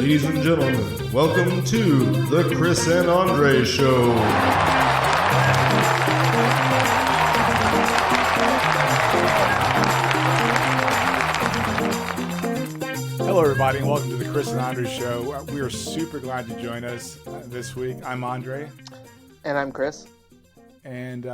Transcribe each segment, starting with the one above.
Ladies and gentlemen, welcome to the Chris and Andre Show. Hello, everybody, and welcome to the Chris and Andre Show. We are super glad to join us this week. I'm Andre. And I'm Chris. And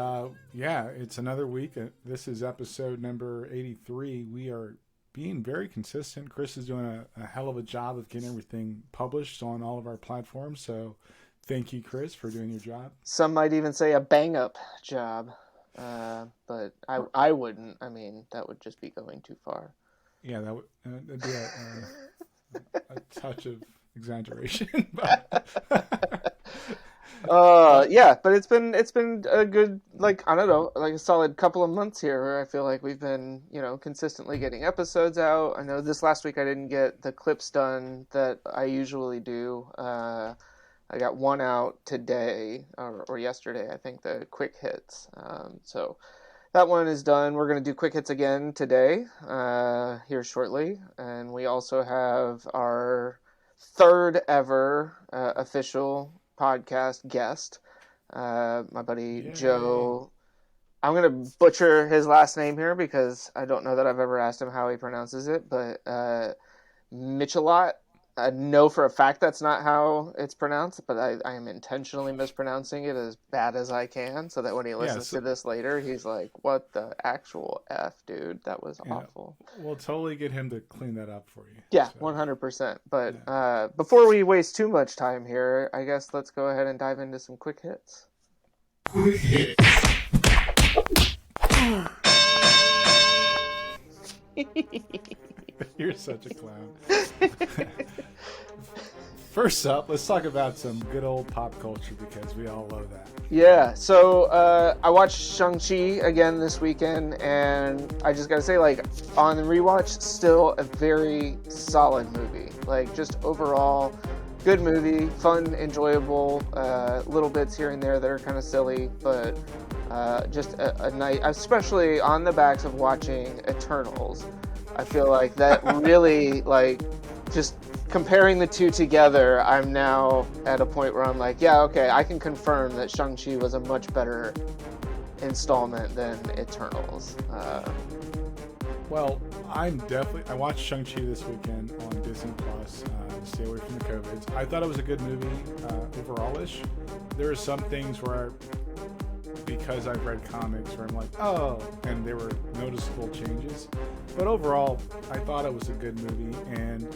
it's another week. This is episode number 83. We are being very consistent. Chris is doing a hell of a job of getting everything published on all of our platforms. So thank you, Chris, for doing your job. Some might even say a bang-up job. But I wouldn't. I mean, that would just be going too far. Yeah, that'd be a touch of exaggeration. But but it's been a good, a solid couple of months here where I feel like we've been, consistently getting episodes out. I know this last week I didn't get the clips done that I usually do. I got one out today or yesterday, I think, the quick hits. So that one is done. We're going to do quick hits again today, here shortly. And we also have our third ever official podcast guest, my buddy Joe. I'm going to butcher his last name here because I don't know that I've ever asked him how he pronounces it, but Michilot. I know for a fact that's not how it's pronounced, but I am intentionally mispronouncing it as bad as I can so that when he listens to this later, he's like, what the actual F, dude? That was awful. We'll totally get him to clean that up for you. Yeah, so. 100%. But before we waste too much time here, I guess let's go ahead and dive into some quick hits. Quick hits. You're such a clown. First up, let's talk about some good old pop culture because we all love that. Yeah, so I watched Shang-Chi again this weekend, and I just gotta say, on the rewatch, still a very solid movie. Just overall, good movie, fun, enjoyable, little bits here and there that are kind of silly, but just a night, especially on the backs of watching Eternals. I feel like that really, just comparing the two together, I'm now at a point where I'm like, yeah, okay, I can confirm that Shang-Chi was a much better installment than Eternals. Well, I watched Shang-Chi this weekend on Disney Plus to stay away from the COVID. I thought it was a good movie overall-ish. There are some things where, because I've read comics, where I'm like, oh, and there were noticeable changes. But overall, I thought it was a good movie, and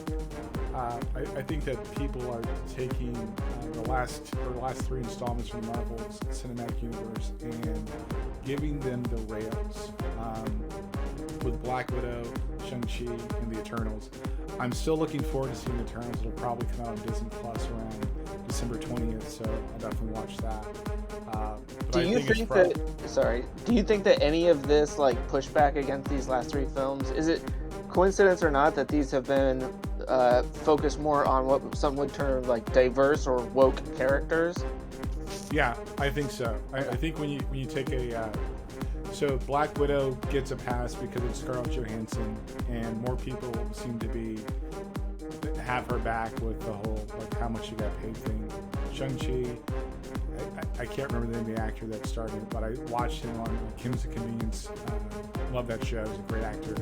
I think that people are taking the last three installments from the Marvel Cinematic Universe and giving them the rails. With Black Widow, Shang-Chi, and the Eternals. I'm still looking forward to seeing Eternals. It'll probably come out on Disney Plus around December 20th, so I'll definitely watch that. Do you think that any of this pushback against these last three films, is it coincidence or not that these have been focused more on what some would term diverse or woke characters? Yeah, I think so. I think when you take so Black Widow gets a pass because of Scarlett Johansson, and more people seem to have her back with the whole how much she got paid thing. Shang-Chi, I can't remember the name of the actor that started it, but I watched him on Kim's Convenience. Love that show. He's a great actor.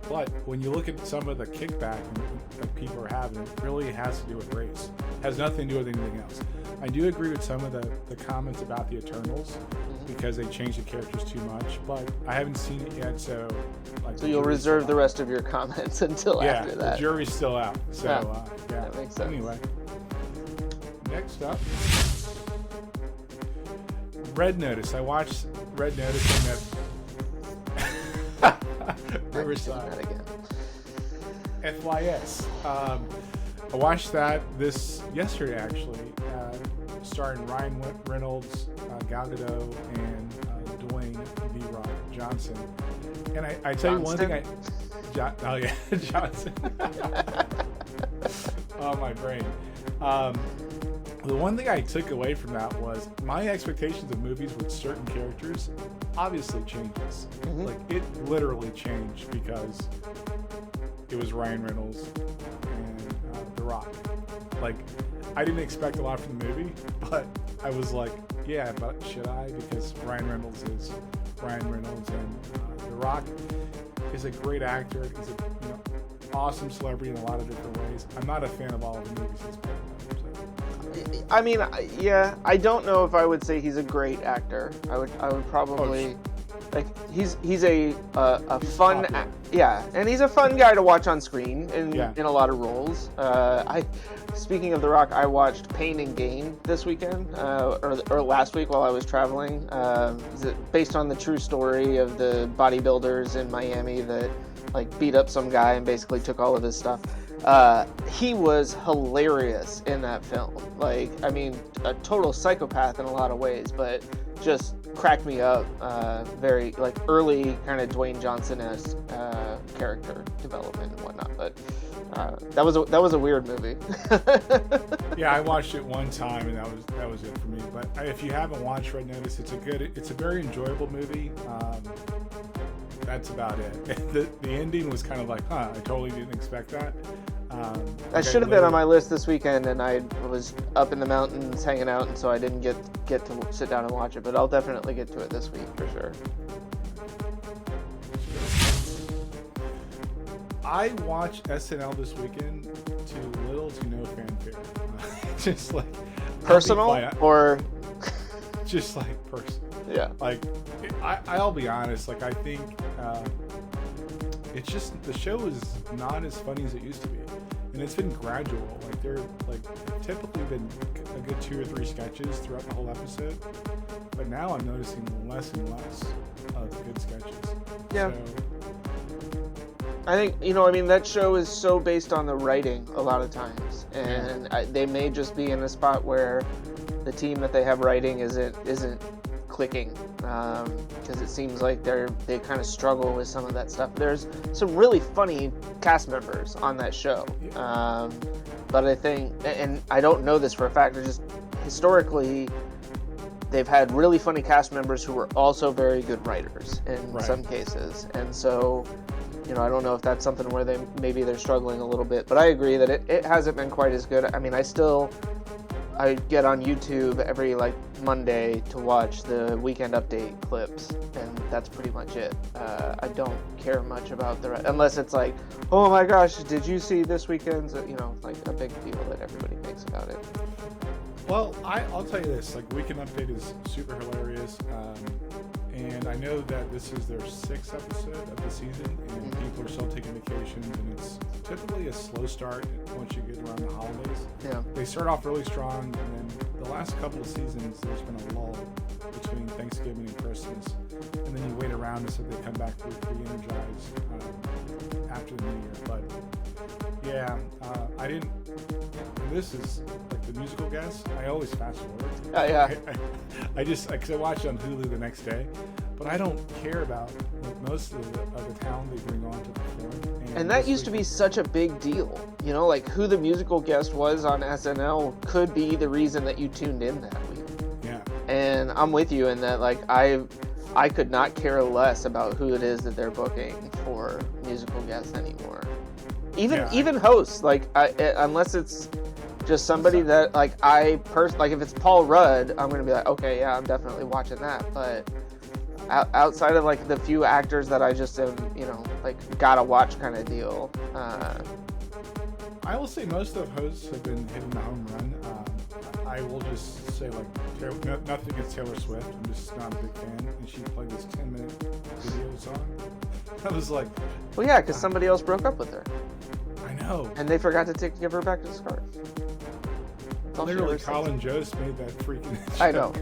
But when you look at some of the kickback that people are having, it really has to do with race. It has nothing to do with anything else. I do agree with some of the comments about the Eternals because they changed the characters too much, but I haven't seen it yet, so... So you'll reserve the rest of your comments until after that. Yeah, the jury's still out. So, yeah. That makes sense. Anyway, next up, Red Notice. I watched Red Notice and that... Riverside. FYS. I watched that yesterday, actually, starring Ryan Reynolds, Gal Gadot, and Dwayne "The Rock" Johnson. And I tell you one thing, Johnson. Oh, my brain. The one thing I took away from that was my expectations of movies with certain characters obviously changes. It literally changed because it was Ryan Reynolds Rock. Like, I didn't expect a lot from the movie, but I was like, yeah, but should I? Because Ryan Reynolds is Ryan Reynolds, and The Rock is a great actor. He's a awesome celebrity in a lot of different ways. I'm not a fan of all of the movies he's been in. I mean, yeah, I don't know if I would say he's a great actor. I would probably like he's a fun and he's a fun guy to watch on screen in a lot of roles. Speaking of The Rock, I watched Pain and Gain this weekend or last week while I was traveling. Based on the true story of the bodybuilders in Miami that like beat up some guy and basically took all of his stuff. He was hilarious in that film. Like, I mean, a total psychopath in a lot of ways, but just cracked me up. Very like early kind of Dwayne Johnson-esque character development and whatnot. But that was a weird movie. Yeah, I watched it one time and that was it for me. But if you haven't watched Red Notice, it's a very enjoyable movie. That's about it. The ending was kind of like, I totally didn't expect that. That should have been on my list this weekend, and I was up in the mountains hanging out, and so I didn't get to sit down and watch it. But I'll definitely get to it this week for sure. I watched SNL this weekend to little to no fanfare. Just like personal or just like personal. Yeah. Like I'll be honest. Like I think it's just the show is not as funny as it used to be, and it's been gradual. Like they're like typically been a good 2 or 3 sketches throughout the whole episode, but now I'm noticing less and less of good sketches. Yeah. So, I think, that show is so based on the writing a lot of times, and they may just be in a spot where the team that they have writing isn't clicking, because it seems like they kind of struggle with some of that stuff. There's some really funny cast members on that show, but I think, and I don't know this for a fact, just historically, they've had really funny cast members who were also very good writers in some cases, and so. I don't know if that's something where they're struggling a little bit, but I agree that it hasn't been quite as good. I mean, I get on YouTube every Monday to watch the Weekend Update clips, and that's pretty much it. I don't care much about the rest, unless it's like, oh my gosh, did you see this weekend's? A big deal that everybody makes about it. Well, I'll tell you this: Weekend Update is super hilarious. And I know that this is their 6th episode of the season, and people are still taking vacations, and it's typically a slow start once you get around the holidays. Yeah. They start off really strong, and then the last couple of seasons, there's been a lull between Thanksgiving and Christmas, and then you wait around so they come back re-energized after the New Year. But yeah, I didn't. This is the musical guest. I always fast forward. Because I watch it on Hulu the next day, but I don't care about most of the talent they bring on to perform. And that used to be such a big deal. Who the musical guest was on SNL could be the reason that you tuned in that week. Yeah. And I'm with you in that. I could not care less about who it is that they're booking for musical guests anymore. Even hosts. Unless it's just somebody that if it's Paul Rudd, I'm gonna be like, okay, yeah, I'm definitely watching that. But outside of the few actors that I just am, gotta watch kind of deal. I will say most of the hosts have been hitting the home run. I will just say nothing against Taylor Swift. I'm just not a big fan, and she played this 10-minute video song. I was like, well, yeah, because somebody else broke up with her. I know. And they forgot to give her back the scarf. Literally, Colin Jost made that freaking show. I know.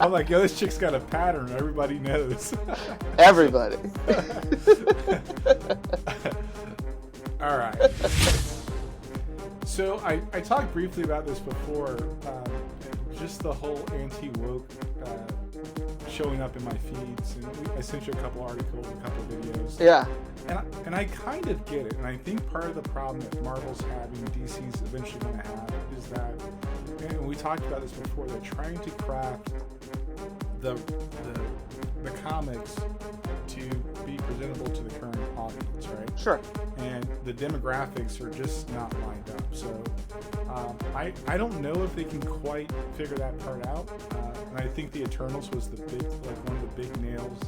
I'm like, yo, this chick's got a pattern. Everybody knows. Everybody. All right. So I talked briefly about this before. Just the whole anti-woke showing up in my feeds, and I sent you a couple articles, a couple videos. Yeah. And I kind of get it, and I think part of the problem that Marvel's having, DC's eventually going to have, is that, and we talked about this before, they're trying to craft the comics to be presentable to the current audience, right? Sure. And the demographics are just not lined up. So I don't know if they can quite figure that part out. And I think the Eternals was one of the big nails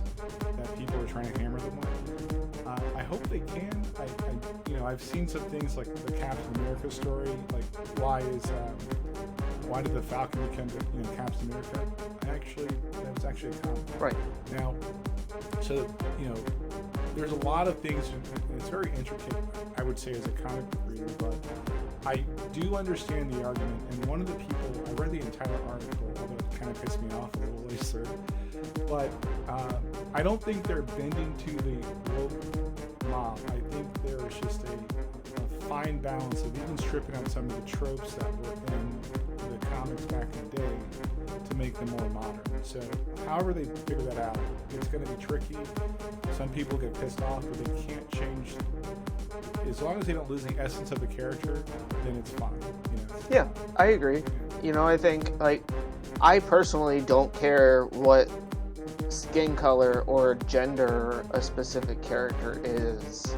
that people are trying to hammer them with. I hope they can. I've seen some things like the Captain America story, like why did the Falcon become Captain America? That was actually a comic. Right. Now, so there's a lot of things, and it's very intricate, I would say, as a comic book reader, but I do understand the argument, and one of the people, I read the entire article, although it kind of pissed me off a little later, but I don't think they're bending to the woke mob. I think there is just a fine balance of even stripping out some of the tropes that were in the comics back in the day to make them more modern. So however they figure that out, it's going to be tricky. Some people get pissed off, but they can't change. As long as they don't lose the essence of the character, then it's fine. Yeah, I agree. I think, I personally don't care what skin color or gender a specific character is.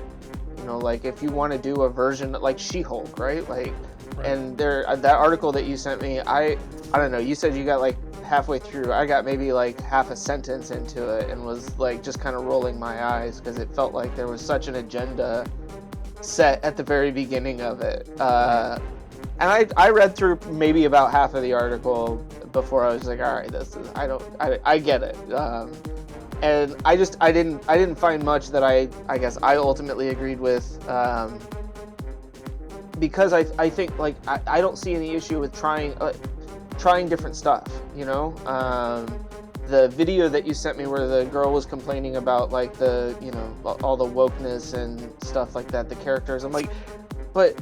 If you want to do a version like She-Hulk, right? Right. And that article that you sent me, I don't know, you said you got halfway through. I got maybe half a sentence into it and was just kind of rolling my eyes because it felt like there was such an agenda set at the very beginning of it. And I read through maybe about half of the article before I was like, all right, I get it. And I didn't find much that I guess I ultimately agreed with, because I think I don't see any issue with trying different stuff. The video that you sent me where the girl was complaining about the all the wokeness and stuff like that, the characters, I'm like, but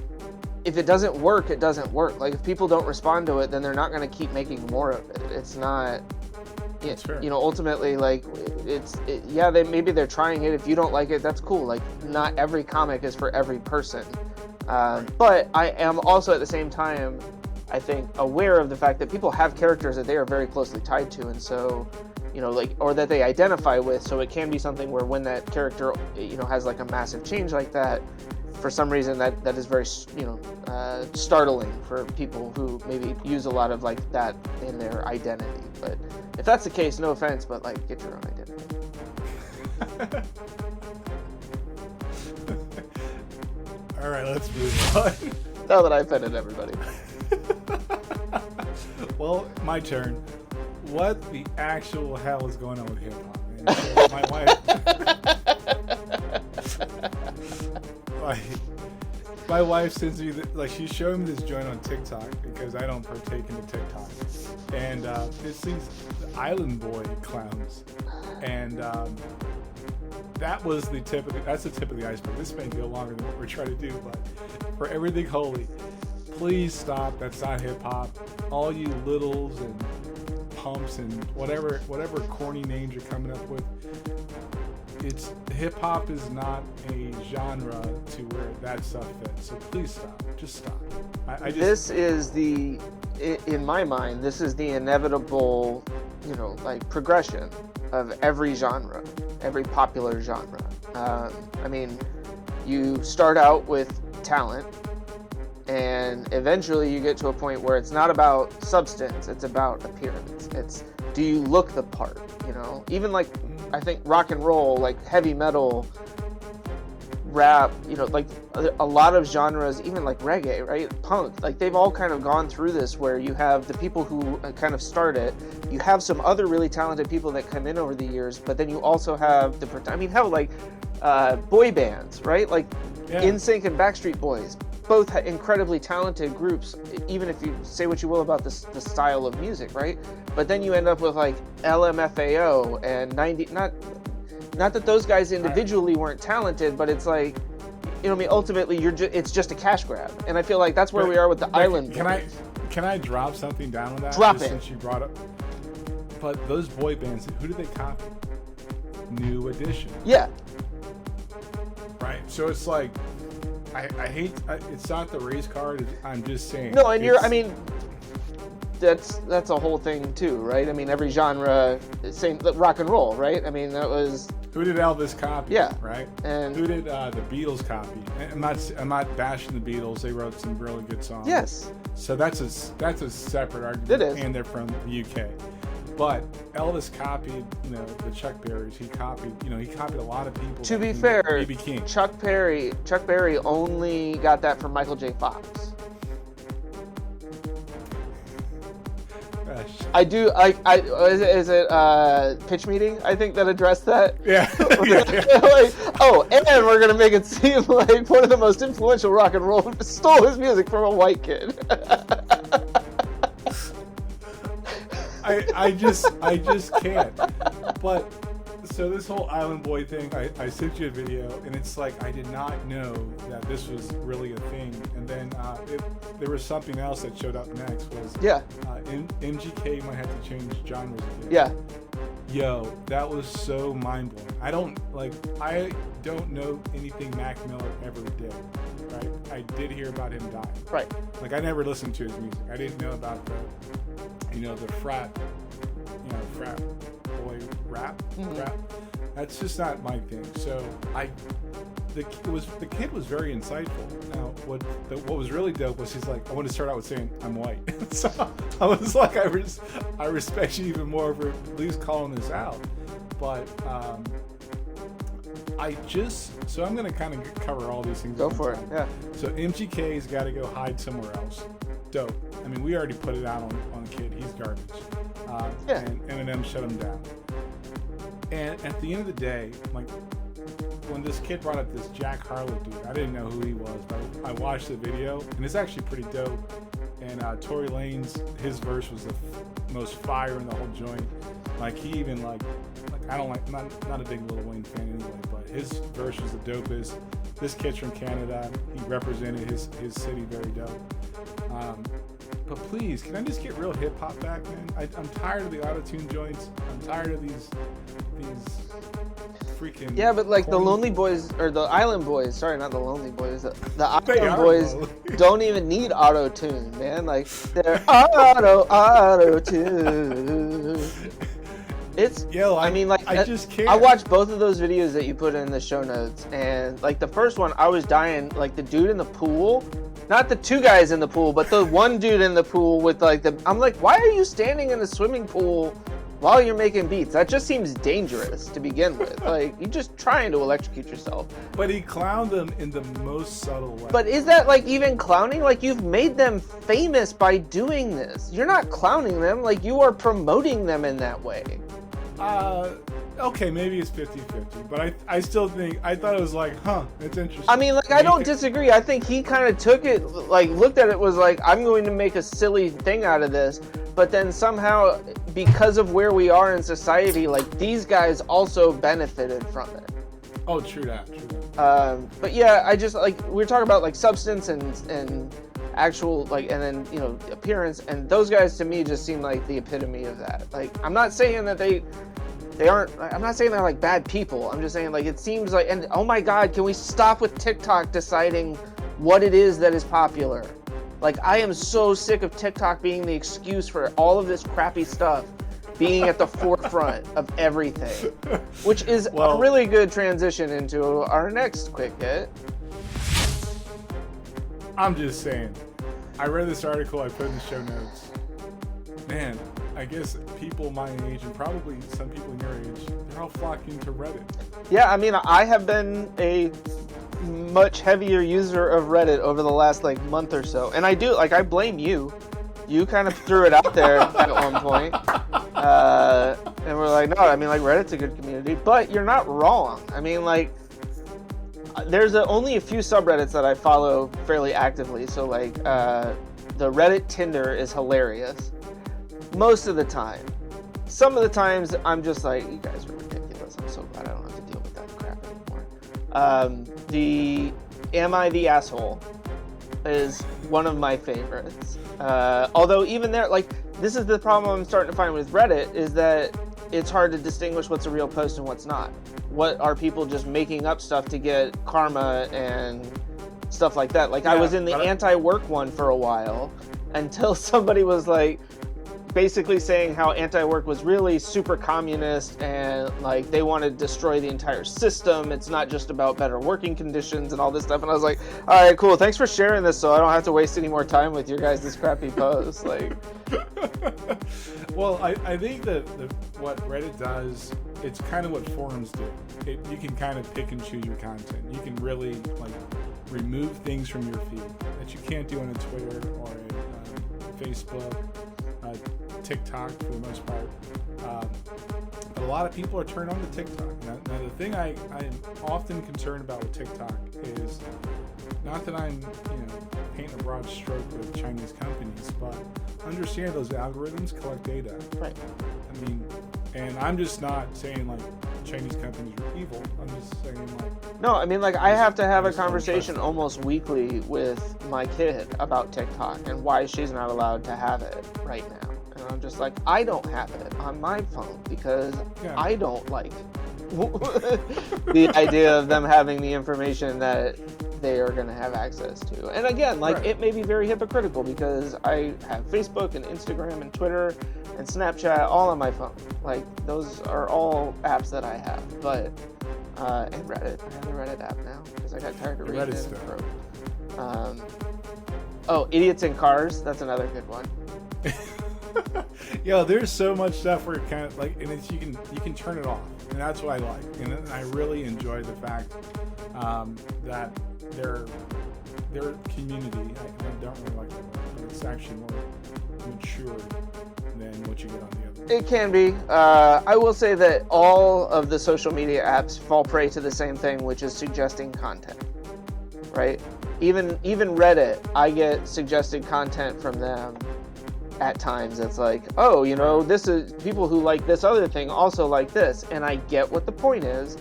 if it doesn't work, it doesn't work. If people don't respond to it, then they're not going to keep making more of it. It's not. Ultimately, maybe they're trying it. If you don't like it, that's cool. Not every comic is for every person. But I am also at the same time, I think, aware of the fact that people have characters that they are very closely tied to, and so, or that they identify with. So it can be something where when that character, has a massive change like that, for some reason that is very, startling for people who maybe use a lot of that in their identity. But if that's the case, no offense, but get your own identity. All right, let's move on. Now that I've offended everybody. Well, my turn. What the actual hell is going on with hip hop, man? So my wife sends me she's showing me this joint on TikTok because I don't partake in the TikTok, and it's these Island Boy clowns, and that's the tip of the iceberg. This may go longer than what we're trying to do, but for everything holy, please stop. That's not hip hop. All you littles and pumps and whatever corny names you're coming up with. It's hip hop is not a genre to where that stuff fits. So please stop. Just stop. This is in my mind, this is the inevitable, progression of every genre, every popular genre. You start out with talent, and eventually you get to a point where it's not about substance, it's about appearance. It's, do you look the part? Even I think rock and roll, heavy metal, rap, a lot of genres, even reggae, right? Punk, they've all kind of gone through this where you have the people who kind of start it, you have some other really talented people that come in over the years, but then you also have boy bands, right? NSYNC and Backstreet Boys, both incredibly talented groups, even if you say what you will about the style of music, right? But then you end up with LMFAO and 90, not that those guys individually weren't talented, but it's ultimately it's just a cash grab. And I feel like that's where we are with the Island Boys. Can I drop something down on that? Drop it. Since you brought up, but those boy bands, who did they copy? New Edition. Yeah. Right. So it's I hate. It's not the race card. I'm just saying. No, and that's a whole thing too, right? I mean, every genre, same rock and roll, right? I mean, that was. Who did Elvis copy? Yeah. Right. And who did the Beatles copy? I'm not bashing the Beatles. They wrote some really good songs. Yes. So that's a separate argument. It is. And they're from the UK. But Elvis copied, the Chuck Berrys. He copied a lot of people. To be fair, B.B. King. Chuck Berry only got that from Michael J. Fox. I do. Is it pitch meeting? I think that addressed that. Yeah. And we're gonna make it seem like one of the most influential rock and roll stole his music from a white kid. I just can't. But so this whole Island Boy thing, I sent you a video, and it's like I did not know that this was really a thing. And then there was something else that showed up next. Was MGK might have to change genres again. Yeah. Yo, that was so mind blowing. I don't know anything Mac Miller ever did. Right? I did hear about him dying. Right. Like I never listened to his music. I didn't know about the frat boy rap. Rap. That's just not my thing. So the kid was very insightful. Now what was really dope was he's like, I want to start out with saying I'm white. So I was like, I respect you even more for at least calling this out. But so I'm gonna kind of cover all these things. Go for it. Yeah. So MGK's got to go hide somewhere else. Dope. I mean, we already put it out on the kid. He's garbage. And Eminem shut him down. And at the end of the day, like when this kid brought up this Jack Harlow dude, I didn't know who he was, but I watched the video, and it's actually pretty dope. And Tory Lanez, his verse was the most fire in the whole joint. Like he even like I don't like not a big Lil Wayne fan anyway, but his verse was the dopest. This kid's from Canada. He represented his city very dope. But please, can I just get real hip hop back, man? I'm tired of the auto-tune joints. I'm tired of these freaking. Yeah, but like the Lonely Boys or the Island Boys. Sorry, not the Lonely Boys. The Island Boys don't even need auto-tune, man. Like they're auto-tune. It's. Yo, I mean, like I just can't. I watched both of those videos that you put in the show notes, and like the first one, I was dying. Like the dude in the pool. Not the two guys in the pool, but the one dude in the pool with like I'm like, why are you standing in a swimming pool while you're making beats? That just seems dangerous to begin with. Like, you're just trying to electrocute yourself. But he clowned them in the most subtle way. But is that like even clowning? Like, you've made them famous by doing this. You're not clowning them, like you are promoting them in that way. Okay, maybe it's 50-50, but I still think, I thought it was like, it's interesting. I mean, like, I don't disagree. I think he kind of took it, like, looked at it, was like, I'm going to make a silly thing out of this, but then somehow, because of where we are in society, like, these guys also benefited from it. Oh, true that. But yeah, I just, like, we're talking about, like, substance and actual, like, and then, you know, appearance, and those guys, to me, just seem like the epitome of that. Like, I'm not saying that they aren't, I'm not saying they're like bad people. I'm just saying, like, it seems like, and oh my God, can we stop with TikTok deciding what it is that is popular? Like, I am so sick of TikTok being the excuse for all of this crappy stuff being at the forefront of everything, which is a really good transition into our next quick hit. I'm just saying, I read this article I put in the show notes. Man, I guess people my age, and probably some people your age, they're all flocking to Reddit. Yeah, I mean, I have been a much heavier user of Reddit over the last, like, month or so. And I do, like, I blame you. You kind of threw it out there at one point. And we're like, no, I mean, like, Reddit's a good community. But you're not wrong. I mean, like, there's only a few subreddits that I follow fairly actively. So, like, the Reddit Tinder is hilarious. Most of the time. Some of the times, I'm just like, you guys are ridiculous. I'm so glad I don't have to deal with that crap anymore. The Am I the Asshole is one of my favorites. Although even there, like, this is the problem I'm starting to find with Reddit, is that it's hard to distinguish what's a real post and what's not. What are people just making up stuff to get karma and stuff like that? Like, yeah, I was in the anti-work one for a while until somebody was like, basically saying how anti-work was really super communist and like they want to destroy the entire system. It's not just about better working conditions and all this stuff. And I was like, all right, cool. Thanks for sharing this so I don't have to waste any more time with your guys' crappy posts. Like, well, I think that what Reddit does, it's kind of what forums do. You can kind of pick and choose your content. You can really like remove things from your feed that you can't do on a Twitter or a Facebook, TikTok for the most part. But a lot of people are turned on to TikTok. Now the thing I'm often concerned about with TikTok is not that I'm painting a broad stroke with Chinese companies, but understand those algorithms collect data. right. I mean, and I'm just not saying like Chinese companies are evil. I'm just saying like. No, I mean, like, I have to have a conversation almost weekly with my kid about TikTok and why she's not allowed to have it right now. And I'm just like, I don't have it on my phone because I don't like the idea of them having the information that they are going to have access to. And again, like, it may be very hypocritical because I have Facebook and Instagram and Twitter and Snapchat all on my phone. Like, those are all apps that I have. But and Reddit. I have the Reddit app now because I got tired of reading it. Idiots in Cars. That's another good one. Yo, there's so much stuff where it kind of like, and it's you can turn it off, and that's what I like. And I really enjoy the fact that their community. I don't really like that, but it's actually more mature than what you get on the other. It can be. I will say that all of the social media apps fall prey to the same thing, which is suggesting content, right? Even Reddit, I get suggested content from them at times. It's like, oh, this is people who like this other thing also like this, and I get what the point is,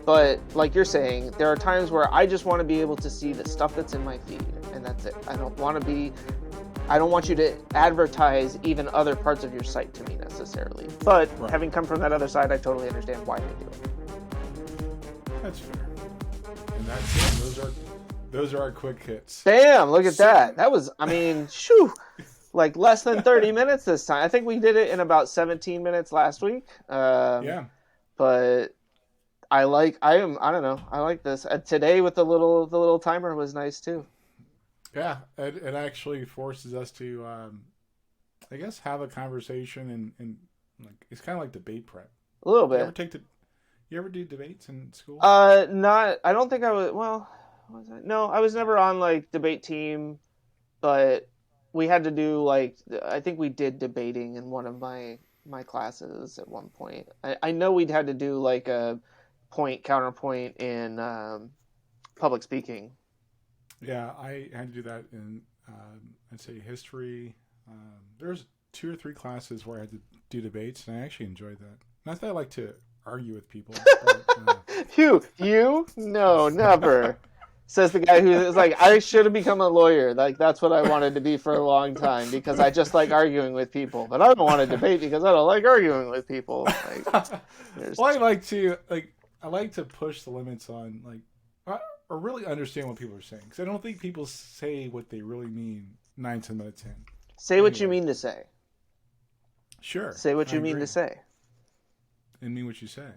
but like you're saying, there are times where I just want to be able to see the stuff that's in my feed, and that's it. I don't want you to advertise even other parts of your site to me necessarily. But having come from that other side, I totally understand why they do it. That's fair. And that's it. Those are our quick hits. Bam! Look at that. That was, shoo! Like less than 30 minutes this time. I think we did it in about 17 minutes last week. But I don't know. I like this. Today with the little timer was nice too. Yeah, it actually forces us to, I guess, have a conversation and like it's kind of like debate prep. A little bit. You ever do debates in school? Not. I don't think I was. Well, was I? No, I was never on like debate team, but we had to do like I think we did debating in one of my classes at one point. I know we'd had to do like a point counterpoint in public speaking. Yeah, I had to do that in, I'd say, history. There's 2 or 3 classes where I had to do debates, and I actually enjoyed that. Not that I like to argue with people. But, You? No, never. Says the guy who is like, I should have become a lawyer. Like, that's what I wanted to be for a long time because I just like arguing with people. But I don't want to debate because I don't like arguing with people. Like, well, I like to push the limits on, like, or really understand what people are saying. Because I don't think people say what they really mean 9 to 10 out of 10. Say what you mean to say. Sure. Say what you mean to say. And mean what you say.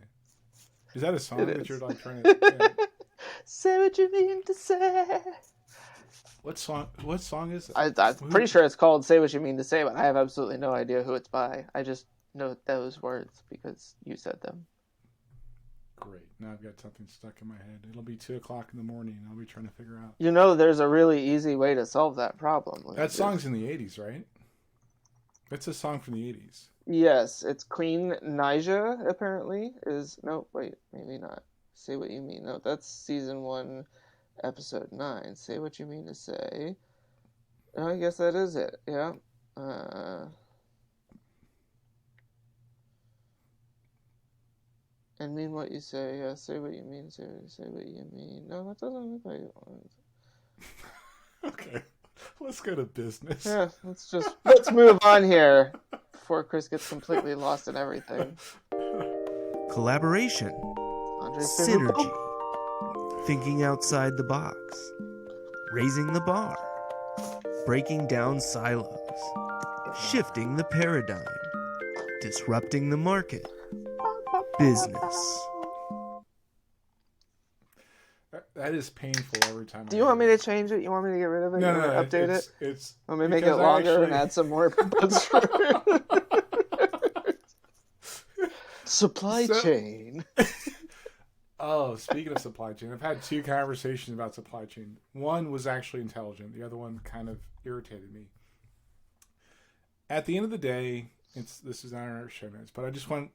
Is that a song that you're like trying to... Yeah. Say what you mean to say. What song is it? I'm pretty sure it's called Say What You Mean to Say, but I have absolutely no idea who it's by. I just know those words because you said them. Great. Now I've got something stuck in my head. It'll be 2:00 in the morning and I'll be trying to figure out. There's a really easy way to solve that problem. That song's in the 80s, right? It's a song from the 80s. Yes, it's Queen Naija, apparently. No, wait, maybe not. Say What You Mean. No, that's season 1, episode 9. Say What You Mean to Say. Oh, I guess that is it. Yeah. And mean what you say. Yeah, say what you mean. Say what you mean. No, that doesn't look like it. Okay. Let's go to business. Yeah, let's move on here before Chris gets completely lost in everything. Collaboration. Synergy. Thinking outside the box. Raising the bar. Breaking down silos. Shifting the paradigm. Disrupting the market. Business. That is painful every time. Do you want me to change it? You want me to get rid of it? No, you want me to update it? It's. Want me to make it longer and add some more books for supply chain. Oh, speaking of supply chain, I've had 2 conversations about supply chain. One was actually intelligent. The other one kind of irritated me. At the end of the day, this is not in our show notes, but I just want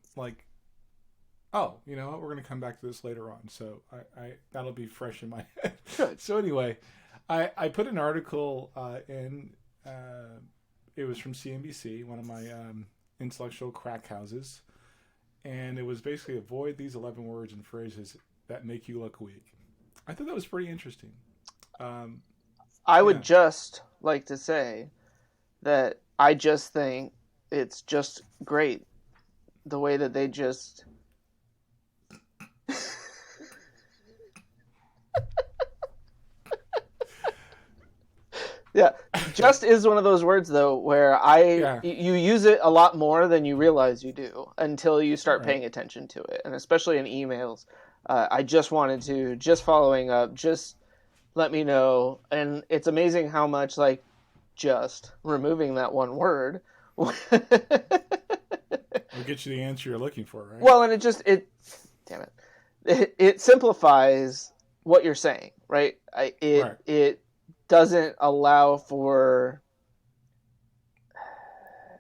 you know what? We're going to come back to this later on, so I that'll be fresh in my head. Good. So anyway, I put an article in. It was from CNBC, one of my intellectual crack houses. And it was basically avoid these 11 words and phrases that make you look weak. I thought that was pretty interesting. I would just like to say that I just think it's just great the way that they just... Yeah, just is one of those words though where you use it a lot more than you realize you do until you start paying attention to it, and especially in emails. I just wanted to following up, just let me know, and it's amazing how much just removing that one word will get you the answer you're looking for, right? Well, and it simplifies what you're saying, right? It doesn't allow for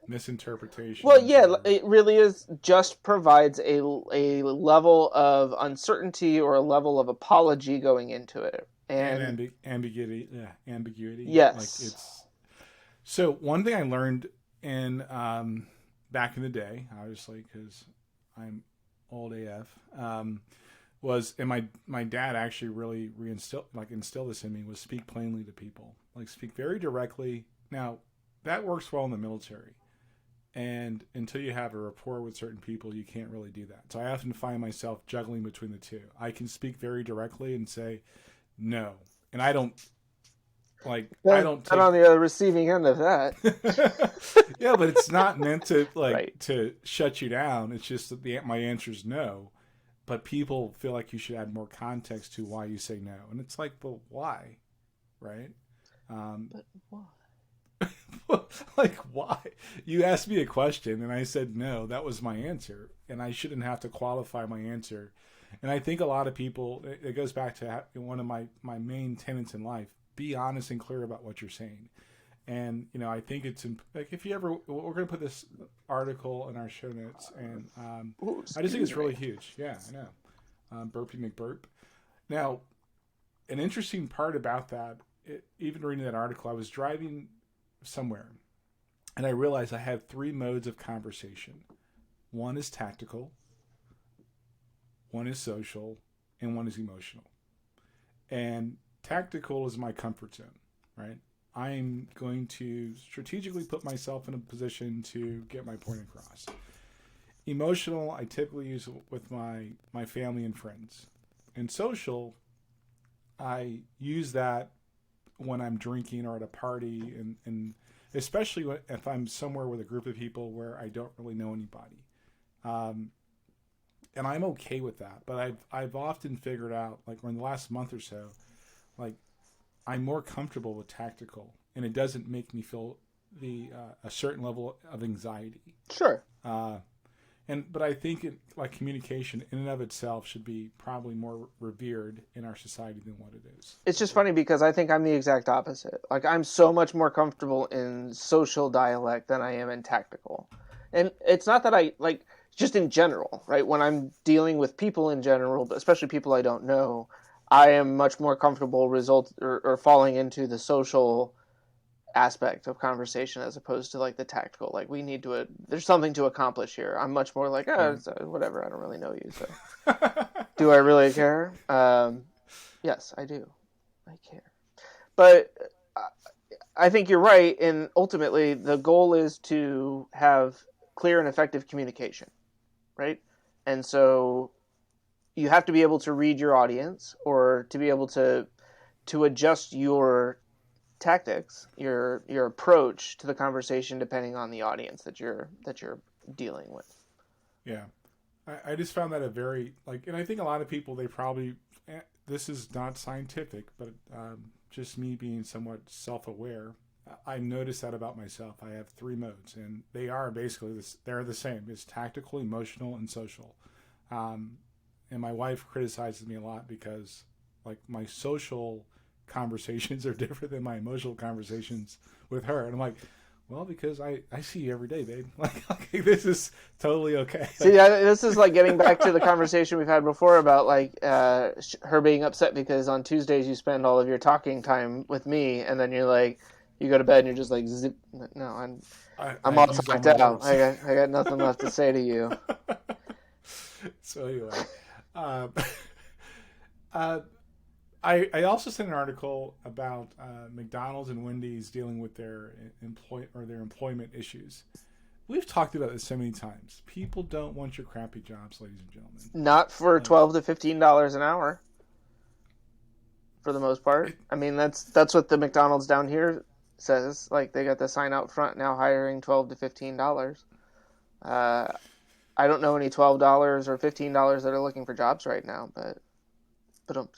misinterpretation. Well, yeah, it really is just provides a level of uncertainty or a level of apology going into it. And ambiguity. Yeah, ambiguity. Yes. So one thing I learned in back in the day, obviously, because I'm old AF, was, and my dad actually really instilled this in me, was speak plainly to people, speak very directly. Now that works well in the military, and until you have a rapport with certain people, you can't really do that. So I often find myself juggling between the two. I can speak very directly and say no, and I don't take... on the receiving end of that. Yeah, but it's not meant to right. to shut you down. It's just that my answer is no. But people feel like you should add more context to why you say no. And it's but why? Right? But why? Why? You asked me a question and I said no. That was my answer. And I shouldn't have to qualify my answer. And I think a lot of people, it goes back to one of my main tenets in life, be honest and clear about what you're saying. And, I think it's if you ever, we're going to put this article in our show notes, and I just think it's really huge. Yeah, I know. Burpy McBurp. Now, an interesting part about that, even reading that article, I was driving somewhere, and I realized I had 3 modes of conversation. One is tactical, one is social, and one is emotional. And tactical is my comfort zone, right? I'm going to strategically put myself in a position to get my point across. Emotional, I typically use with my family and friends. And social, I use that when I'm drinking or at a party, and especially if I'm somewhere with a group of people where I don't really know anybody. And I'm okay with that. But I've often figured out, in the last month or so, I'm more comfortable with tactical, and it doesn't make me feel a certain level of anxiety. Sure. But I think communication in and of itself should be probably more revered in our society than what it is. It's just funny because I think I'm the exact opposite. I'm so much more comfortable in social dialect than I am in tactical. And it's not that I just in general, right? When I'm dealing with people in general, but especially people I don't know, I am much more comfortable or falling into the social aspect of conversation as opposed to the tactical. We need to, there's something to accomplish here. I'm much more it's, whatever, I don't really know you. So do I really care? Yes, I do. I care. But I think you're right. And ultimately the goal is to have clear and effective communication, right? And so you have to be able to read your audience, or to be able to adjust your tactics, your approach to the conversation, depending on the audience that you're dealing with. Yeah, I just found that a very and I think a lot of people, they probably, this is not scientific, but just me being somewhat self-aware, I noticed that about myself. I have 3 modes, and they are basically they're the same. It's tactical, emotional, and social. And my wife criticizes me a lot because my social conversations are different than my emotional conversations with her. And I'm like, well, because I see you every day, babe. This is totally okay. See, this is getting back to the conversation we've had before about her being upset because on Tuesdays you spend all of your talking time with me, and then you're like, you go to bed and you're just like, zip. No, I'm all talked out. I got nothing left to say to you. So anyway, I also sent an article about McDonald's and Wendy's dealing with their employment issues. We've talked about this so many times. People don't want your crappy jobs, ladies and gentlemen. Not for $12 to $15 an hour. For the most part, I mean that's what the McDonald's down here says. They got the sign out front now, hiring $12 to $15. I don't know any $12 or $15 that are looking for jobs right now, but don't.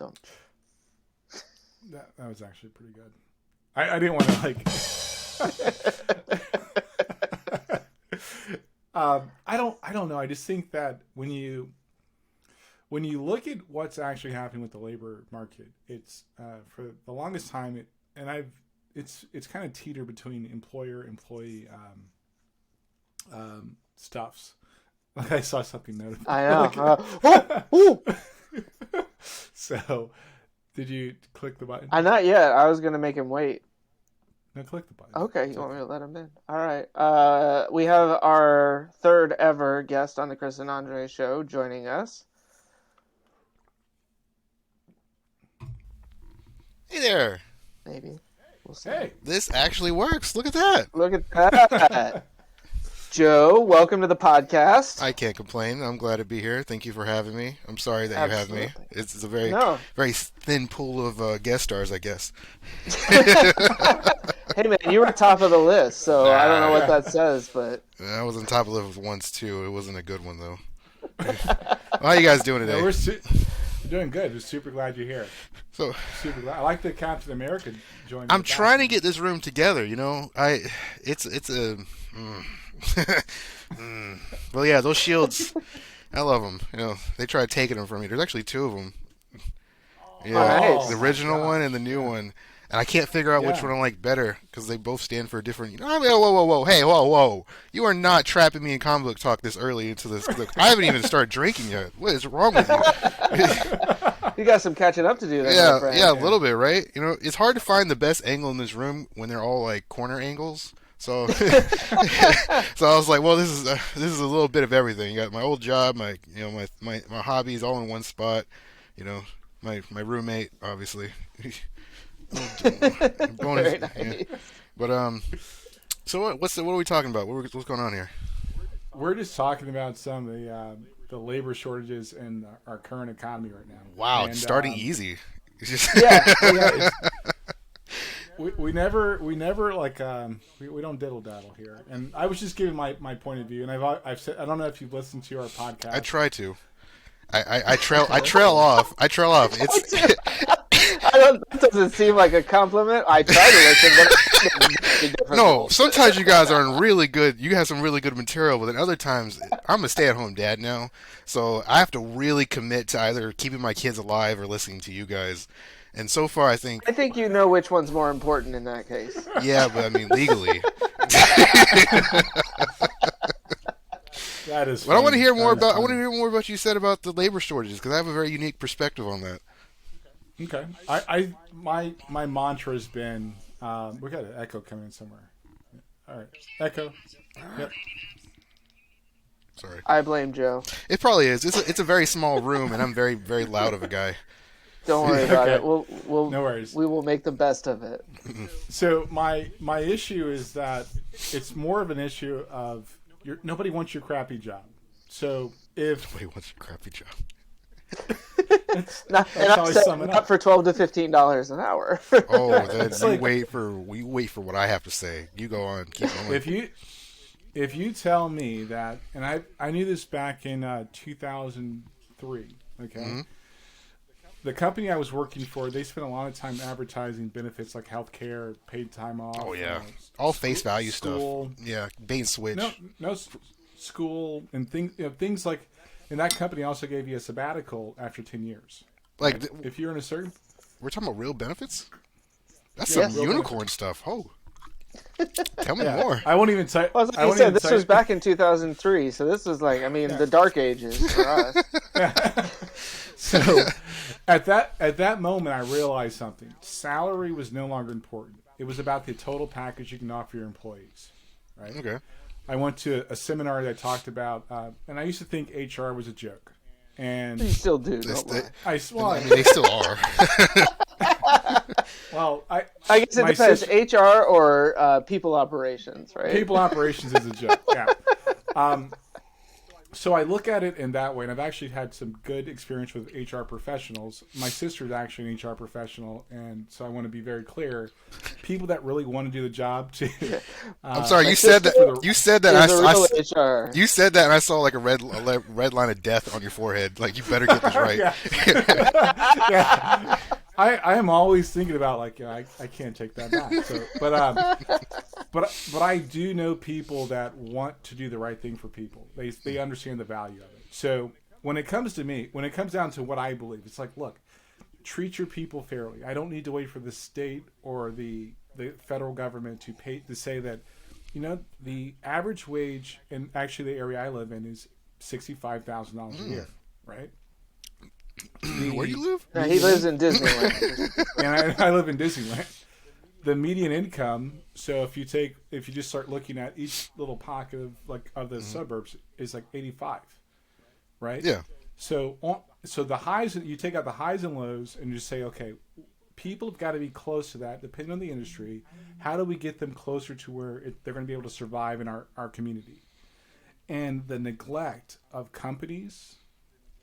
That was actually pretty good. I didn't want to I don't know. I just think that when you look at what's actually happening with the labor market, it's for the longest time it's kind of teeter between employer-employee stuffs. I saw something noted. I know. So, did you click the button? Not yet. I was going to make him wait. No, click the button. Okay, you want me to let him in? All right. We have our 3rd ever guest on the Chris and Andre show joining us. Hey there. Maybe. We'll see. Hey. This actually works. Look at that. Look at that. Joe, welcome to the podcast. I can't complain. I'm glad to be here. Thank you for having me. I'm sorry that you have me. It's a very thin pool of guest stars, I guess. Hey, man, you were top of the list, so I don't know what that says, but... I was on top of the list once, too. It wasn't a good one, though. How you guys doing today? No, we're doing good. We're super glad you're here. Super glad. I like the Captain America joining. I'm trying to get this room together, Well, yeah, those shields, I love them. They tried taking them from me. There's actually 2 of them. Yeah, nice. The original one and the new one. And I can't figure out which one I like better because they both stand for different. Whoa! Hey, whoa! You are not trapping me in comic book talk this early into this. Look, I haven't even started drinking yet. What is wrong with you? You got some catching up to do there. Yeah, a little bit, right? It's hard to find the best angle in this room when they're all corner angles. So, I was like, well, this is a little bit of everything. You got my old job, my hobbies all in one spot. My roommate, obviously. Very nice. Yeah. But so what are we talking about? What's going on here? We're just talking about some of the labor shortages in our current economy right now. Wow, it's starting easy. It's just we never we don't diddle daddle here. And I was just giving my point of view, and I've said, I don't know if you've listened to our podcast. I try to. I trail off. It's that doesn't seem like a compliment. I try to listen, but no. Sometimes you guys are really good. You have some really good material, but then other times I'm a stay-at-home dad now, so I have to really commit to either keeping my kids alive or listening to you guys. And so far, I think you know which one's more important in that case. Yeah, but I mean legally. That is. But I want to hear more about. I want to hear more about what you said about the labor shortages because I have a very unique perspective on that. Okay. My mantra has been we got an echo coming in somewhere. All right, echo. Yep. Sorry. I blame Joe. It probably is. It's a very small room, and I'm very very loud of a guy. Don't worry about Okay. it. We'll No worries. We will make the best of it. So my issue is that it's more of an issue of nobody wants your crappy job. So if Nobody wants your crappy job. Not, and That's how I I said sum it not up. for $12 to $15 an hour. Oh, then It's you like- wait for what I have to say. You go on, keep going. If you tell me that, and I knew this back in 2003, okay? Mm-hmm. The company I was working for, they spent a lot of time advertising benefits like health care, paid time off. Oh yeah, all face value school, stuff. Yeah, bait and switch. No, school and things like. And that company also gave you a sabbatical after 10 years. Like if you're in a certain, we're talking about real benefits. That's Yes. some unicorn stuff. Oh, tell me more. I won't even tell. Well, like you said, this was back in 2003, so this was like, I mean, the dark ages for us. So at that moment, I realized something. Salary was no longer important. It was about the total package you can offer your employees. Right. Okay. I went to a seminar that talked about, and I used to think HR was a joke. And You still do, don't lie. I mean, they still are. Well, I guess it my depends, sister- HR or people operations, right? People operations is a joke. Yeah. So I look at it in that way, and I've actually had some good experience with HR professionals. My sister is actually an HR professional, and so I want to be very clear: people that really want to do the job. I'm sorry, you sister said that. You said that. Is a real HR. You said that, and I saw like a red line of death on your forehead. Like you better get this right. Yeah. I am always thinking about like I can't take that back. So, but I do know people that want to do the right thing for people. They understand the value of it. So when it comes to me, when it comes down to what I believe, it's like, look, treat your people fairly. I don't need to wait for the state or the federal government to say that, the average wage in actually the area I live in is $65,000 a year, right? Where do you live? No, he lives in Disneyland. And I live in Disneyland. The median income. So if you just start looking at each little pocket of the suburbs is like 85, right? Yeah. So the highs, you take out the highs and lows and just say, okay, people have got to be close to that, depending on the industry. How do we get them closer to where they're going to be able to survive in our community? And the neglect of companies,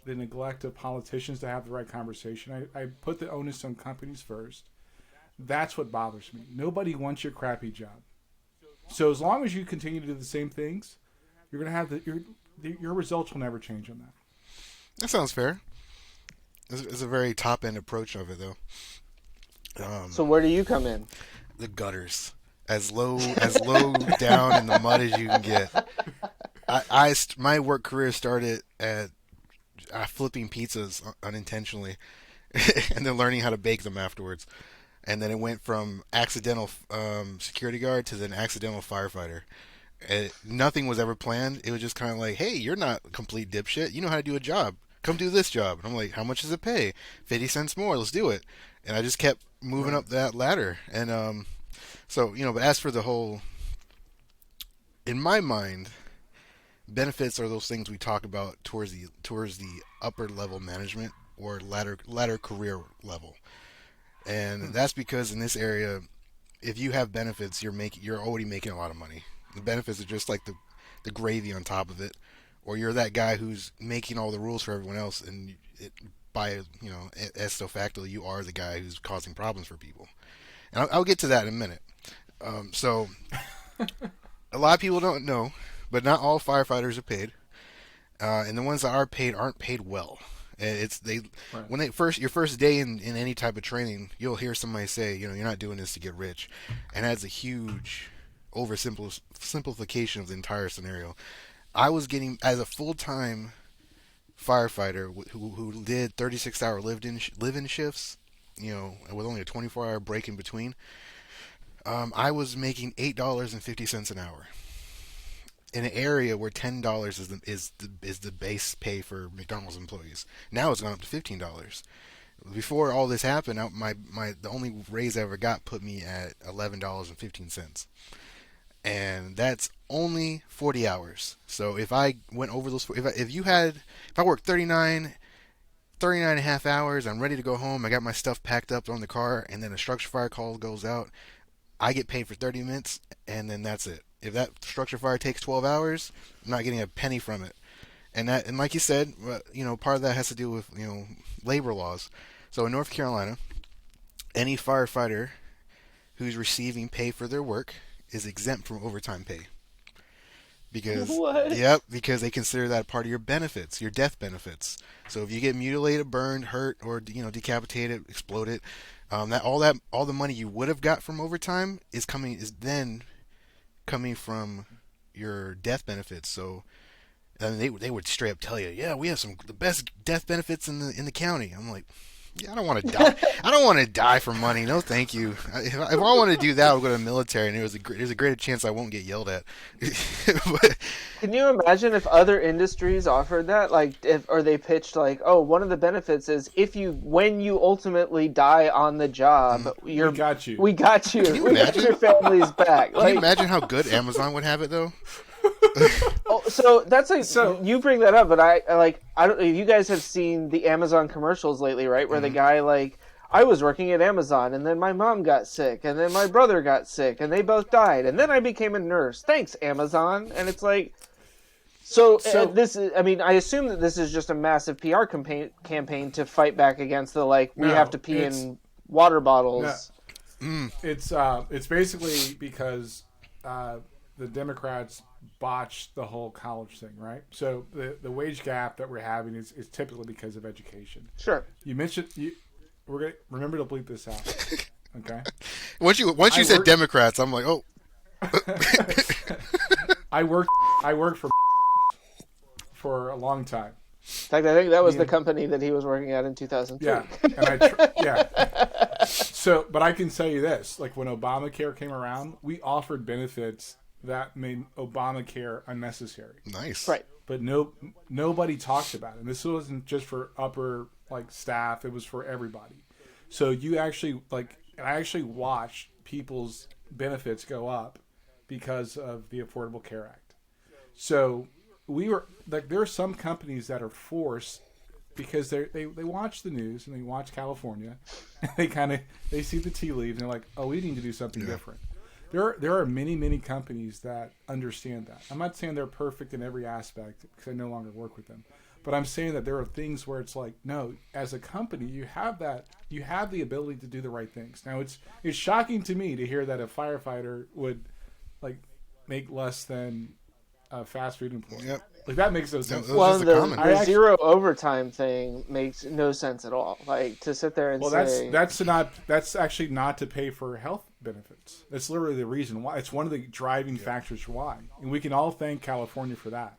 the neglect of politicians to have the right conversation. I put the onus on companies first. That's what bothers me. Nobody wants your crappy job. So as long as you continue to do the same things, you're going to have your results will never change on that. That sounds fair. It's a very top end approach of it, though. So where do you come in? The gutters, as low down in the mud as you can get. My work career started at flipping pizzas unintentionally, and then learning how to bake them afterwards. And then it went from accidental security guard to then accidental firefighter. Nothing was ever planned. It was just kind of like, hey, you're not a complete dipshit. You know how to do a job. Come do this job. And I'm like, how much does it pay? 50 cents more. Let's do it. And I just kept moving up that ladder. And so, but as for the whole, in my mind, benefits are those things we talk about towards the upper level management or ladder career level. And that's because in this area, if you have benefits, you're already making a lot of money. The benefits are just like the gravy on top of it, or you're that guy who's making all the rules for everyone else, and esto facto, you are the guy who's causing problems for people. And I'll get to that in a minute. So a lot of people don't know, but not all firefighters are paid, and the ones that are paid aren't paid well. When your first day in any type of training, you'll hear somebody say, you're not doing this to get rich, and that's a huge oversimplification of the entire scenario. I was getting, as a full-time firefighter who did 36-hour live-in shifts, with only a 24-hour break in between, I was making $8.50 an hour in an area where $10 is the base pay for McDonald's employees. Now it's gone up to $15. Before all this happened, the only raise I ever got put me at $11.15, and that's only 40 hours. So if I went over those, if I worked 39 and a half hours, I'm ready to go home, I got my stuff packed up on the car, and then a structure fire call goes out, I get paid for 30 minutes, and then that's it. If that structure fire takes 12 hours, I'm not getting a penny from it. And like you said, part of that has to do with labor laws. So in North Carolina, any firefighter who's receiving pay for their work is exempt from overtime pay. Because What? Yep, because they consider that part of your benefits, your death benefits. So if you get mutilated, burned, hurt, or decapitated, exploded, all the money you would have got from overtime is then coming from your death benefits. So they would straight up tell you, yeah, we have the best death benefits in the county. I'm like, yeah, I don't want to die. I don't want to die for money. No, thank you. If I want to do that, I'll go to the military, and there's a greater chance I won't get yelled at. But, Can you imagine if other industries offered that? Or they pitched oh, one of the benefits is when you ultimately die on the job, we got you. We got you. Can you We got imagine? your family's back. Can you imagine how good Amazon would have it, though? So that's you bring that up, but I don't know if you guys have seen the Amazon commercials lately, right? Where the guy I was working at Amazon, and then my mom got sick, and then my brother got sick, and they both died, and then I became a nurse. Thanks, Amazon. And it's this is. I mean, I assume that this is just a massive PR campaign to fight back against the we have to pee in water bottles. No. It's basically because the Democrats botched the whole college thing, right? So the wage gap that we're having is typically because of education. Sure. You mentioned we're gonna remember to bleep this out. Okay. Once you said Democrats, I'm like, oh. I worked for a long time. In fact, I think that was the company that he was working at in 2003. Yeah, and So, but I can tell you this: when Obamacare came around, we offered benefits that made Obamacare unnecessary. Nice. Right. But nobody talked about it. And this wasn't just for upper staff; it was for everybody. So I actually watched people's benefits go up because of the Affordable Care Act. So we were there are some companies that are forced because they watch the news and they watch California, and they see the tea leaves and they're like, oh, we need to do something different. There are many companies that understand that. I'm not saying they're perfect in every aspect because I no longer work with them, but I'm saying that there are things where it's no, as a company you have the ability to do the right things. Now it's shocking to me to hear that a firefighter would make less than a fast food employee. Yep. That makes no sense. Well, the zero overtime thing makes no sense at all. To sit there and say... that's actually not to pay for health benefits. That's literally the reason why. It's one of the driving factors why. And we can all thank California for that.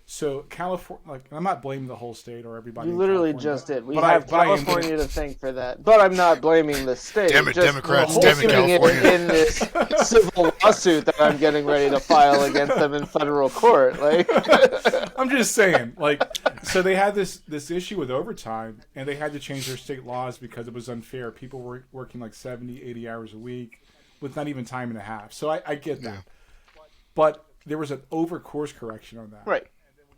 So California, I'm not blaming the whole state or everybody. You literally just did. We have California to thank for that. But I'm not blaming the state. Damn it, Democrats. Damn it, California. In this civil lawsuit that I'm getting ready to file against them in federal court. I'm just saying, so they had this issue with overtime, and they had to change their state laws because it was unfair. People were working 70, 80 hours a week with not even time and a half. So I get that. Yeah. But there was an course correction on that. Right.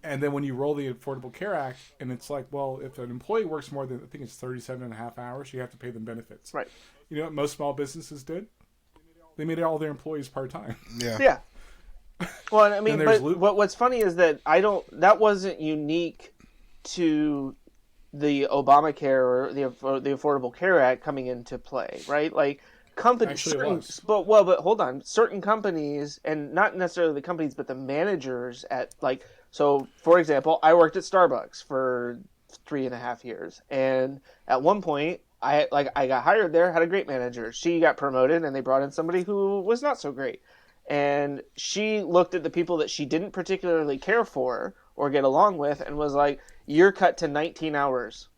And then when you roll the Affordable Care Act, and it's if an employee works more than, I think it's 37 and a half hours, you have to pay them benefits. Right. You know what most small businesses did? They made all their employees part-time. Yeah. Yeah. Well, I mean, but what's funny is that that wasn't unique to the Obamacare or the Affordable Care Act coming into play, right? Companies, but hold on, certain companies, and not necessarily the companies, but the managers at so for example, I worked at Starbucks for 3.5 years, and at one point I got hired there, had a great manager. She got promoted, and they brought in somebody who was not so great, and she looked at the people that she didn't particularly care for or get along with, and was like, "You're cut to 19 hours,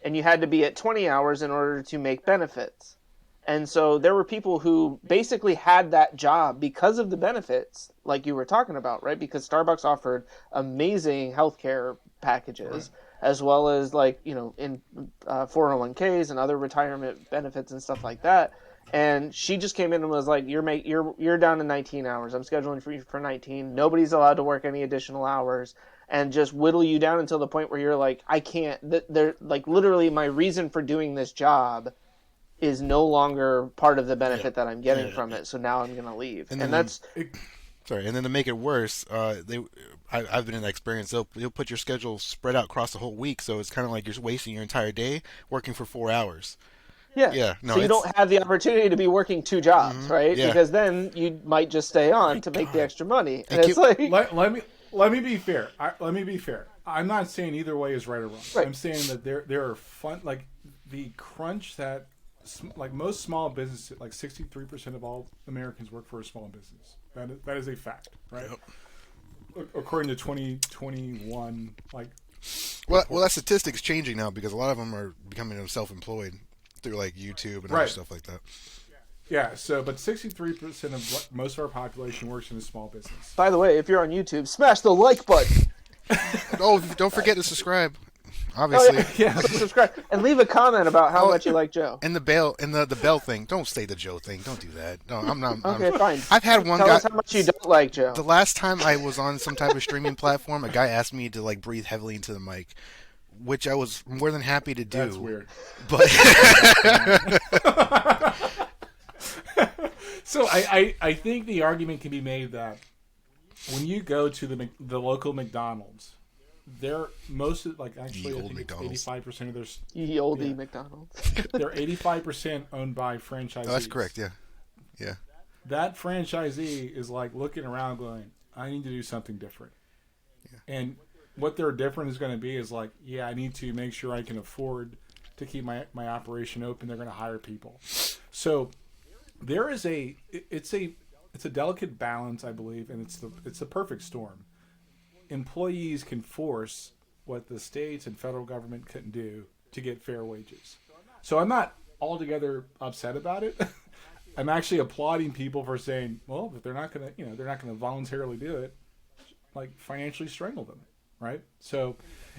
and you had to be at 20 hours in order to make benefits." And so there were people who basically had that job because of the benefits, like you were talking about, right? Because Starbucks offered amazing healthcare packages, as well as in 401ks and other retirement benefits and stuff like that. And she just came in and was like, "You're down to 19 hours. I'm scheduling for you for 19. Nobody's allowed to work any additional hours." And just whittle you down until the point where you're like, "I can't." They're literally my reason for doing this job is no longer part of the benefit that I'm getting from it, so now I'm going to leave. And that's... Sorry, and then to make it worse, I've been in that experience. You'll put your schedule spread out across the whole week, so it's kind of like you're wasting your entire day working for 4 hours. Yeah. No, so you don't have the opportunity to be working 2 jobs, right? Yeah. Because then you might just stay on to make the extra money. And it's like let me be fair. Let me be fair. I'm not saying either way is right or wrong. Right. I'm saying that there are fun, like the crunch that like most small businesses, like 63% of all Americans work for a small business. That is a fact, right? Yep. According to 2021, like. Well, that statistic's changing now because a lot of them are becoming self-employed through like YouTube and other stuff like that. Yeah, but 63% of most of our population works in a small business. By the way, if you're on YouTube, smash the like button. Oh, don't forget to subscribe. Obviously. Oh, yeah. Subscribe and leave a comment about how much you like Joe. And the bell thing. Don't say the Joe thing. Don't do that. No, I'm not. Okay, fine. I've had one Tell guy. us how much you don't like Joe. The last time I was on some type of streaming platform, a guy asked me to like breathe heavily into the mic, which I was more than happy to do. That's weird. But so I think the argument can be made that when you go to the local McDonald's, they're most of, like actually I think it's 85% of their Ye olde McDonald's. They're 85% owned by franchisees. Oh, that's correct. Yeah. That franchisee is like looking around, going, "I need to do something different." Yeah. And what their different is going to be is like, "Yeah, I need to make sure I can afford to keep my operation open." They're going to hire people. So there is it's a delicate balance, I believe, and it's the perfect storm. Employees can force what the states and federal government couldn't do to get fair wages. So I'm not altogether upset about it. I'm actually applauding people for saying, well, if they're not going to voluntarily do it, like financially strangle them, right? So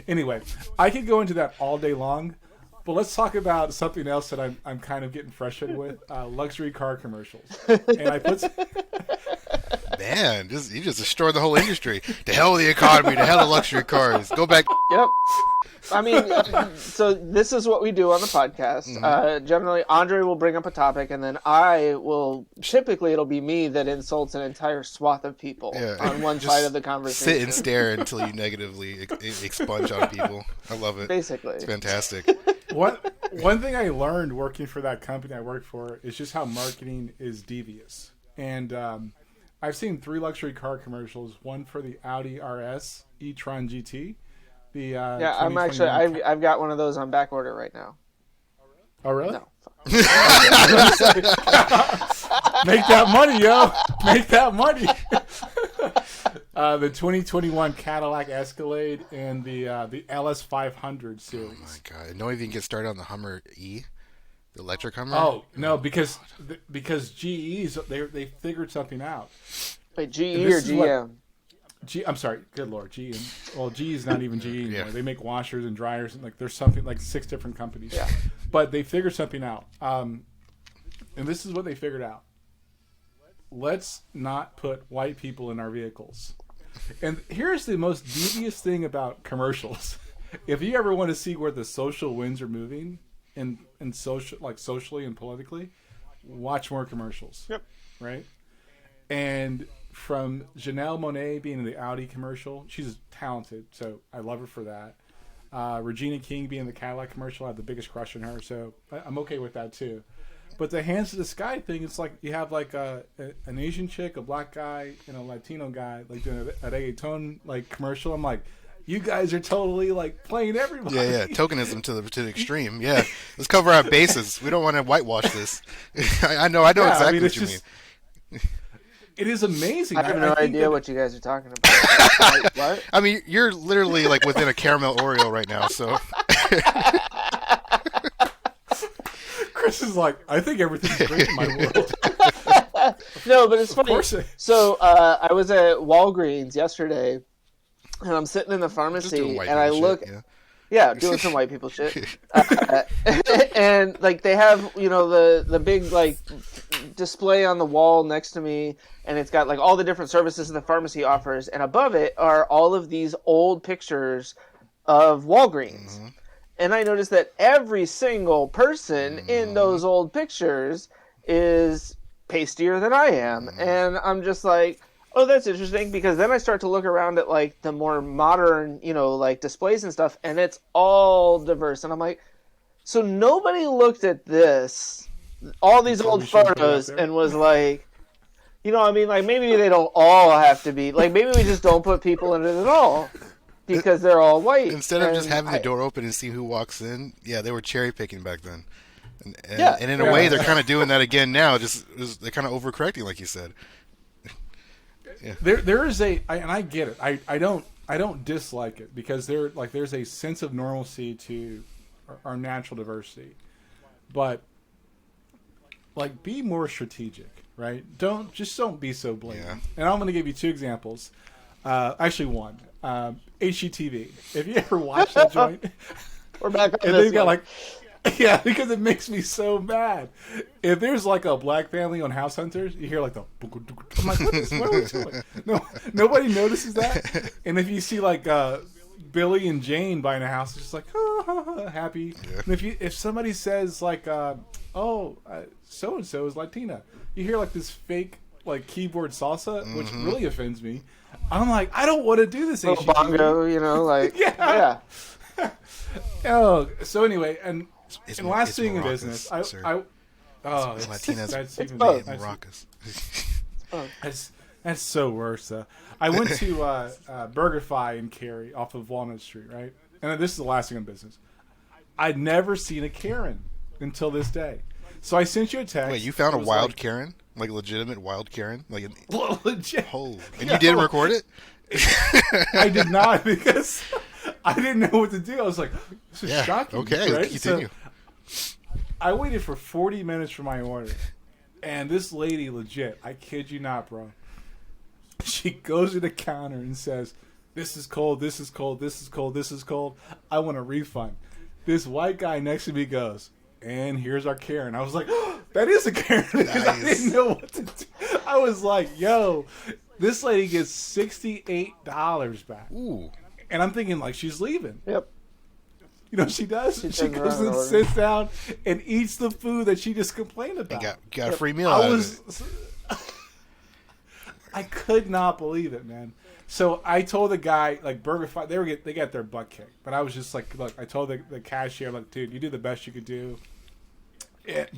anyway, I could go into that all day long, but let's talk about something else that I'm kind of getting frustrated with, luxury car commercials. And I put Man, you just destroyed the whole industry. To hell with the economy, to hell with luxury cars. Go back. Yep. I mean, so this is what we do on the podcast. Mm-hmm. Generally, Andre will bring up a topic, and then typically it'll be me that insults an entire swath of people on one side of the conversation. Sit and stare until you negatively expunge on people. I love it. Basically. It's fantastic. One thing I learned working for that company I work for is just how marketing is devious. And I've seen 3 luxury car commercials. One for the Audi RS e-tron GT. I'm actually I've got one of those on back order right now. Oh really? No. Make that money, yo! Make that money. The 2021 Cadillac Escalade and the LS500 series. Oh my god! Don't even get started on the Hummer E, the electric Hummer. Oh no, because GE's they figured something out. Wait, GE or GM? I'm sorry. Good Lord, GE. Well, GE is not even GE anymore. Yeah. They make washers and dryers, and like there's something like 6 different companies. Yeah. But they figured something out. And this is what they figured out. Let's not put white people in our vehicles. And here's the most devious thing about commercials. If you ever want to see where the social winds are moving in socially and politically, watch more commercials. Yep. Right? And from Janelle Monáe being in the Audi commercial, she's talented, so I love her for that. Regina King being in the Cadillac commercial, I have the biggest crush on her, so I'm okay with that too. But the Hands to the Sky thing, it's like you have like an Asian chick, a black guy, and a Latino guy like doing a reggaeton like commercial. I'm like, you guys are totally like playing everybody. Yeah, tokenism to the extreme. Yeah, let's cover our bases. We don't want to whitewash this. I know exactly what you mean. It is amazing. I have no idea what you guys are talking about. What? I mean, you're literally like within a caramel Oreo right now, so. Chris is like, I think everything's great in my world. No, but it's funny. So I was at Walgreens yesterday, and I'm sitting in the pharmacy, and I look. Yeah, doing some white people shit. And like they have, the big like display on the wall next to me, and it's got like all the different services the pharmacy offers, and above it are all of these old pictures of Walgreens. Mm-hmm. And I noticed that every single person in those old pictures is pastier than I am. And I'm just like, Oh, that's interesting because then I start to look around at like the more modern, like displays and stuff, and it's all diverse. And I'm like, so nobody looked at this, all these So old we shouldn't put it out photos, there? and was like, I mean, like maybe they don't all have to be like maybe we just don't put people in it at all because they're all white. Instead of just And having the door open and see who walks in, yeah, they were cherry picking back then. And Yeah. and in a way, they're kind of doing that again now. They're kind of overcorrecting, like you said. There is and I get it. I don't dislike it because there's a sense of normalcy to our natural diversity, but like be more strategic, right? Don't be so blatant. Yeah. And I'm going to give you two examples. Actually, one. HGTV. If you ever watched that joint, we're back on and this they've got one. like. Yeah, because it makes me so mad. If there's like a black family on House Hunters, you hear like the. I'm like, what are we doing? No, nobody notices that. And if you see like Billy and Jane buying a house, it's just like happy. Yeah. And if somebody says like, so and so is Latina, you hear like this fake like keyboard salsa, which really offends me. I'm like, I don't want to do this. Little HGTV. bongo, like Yeah. Oh, so anyway, and last it's thing in maracas, business, sir. it's Latinas that's even both. and that's- maracas. That's so worse. I went to BurgerFi in Cary off of Walnut Street, right? And this is the last thing in business. I'd never seen a Karen until this day. So I sent you a text. Wait, you found It a was wild like, Karen, like legitimate wild Karen, like legit. oh, and you didn't record it? I did not because I didn't know what to do. I was like, this is shocking. Okay, right? continue. So I waited for 40 minutes for my order. And this lady, legit, I kid you not, bro. She goes to the counter and says, this is cold, this is cold, this is cold, this is cold. I want a refund. This white guy next to me goes, and here's our Karen. I was like, oh, that is a Karen. Because I didn't know what to do. I was like, yo, this lady gets $68 back. Ooh, And I'm thinking, like, she's leaving. Yep. You know what she does? She turns goes around and and sits down and eats the food that she just complained about. and got a free meal out of it. I could not believe it, man. So I told the guy, like BurgerFi, they got their butt kicked. But I was just like, look, I told the cashier, like, dude, you did the best you could do.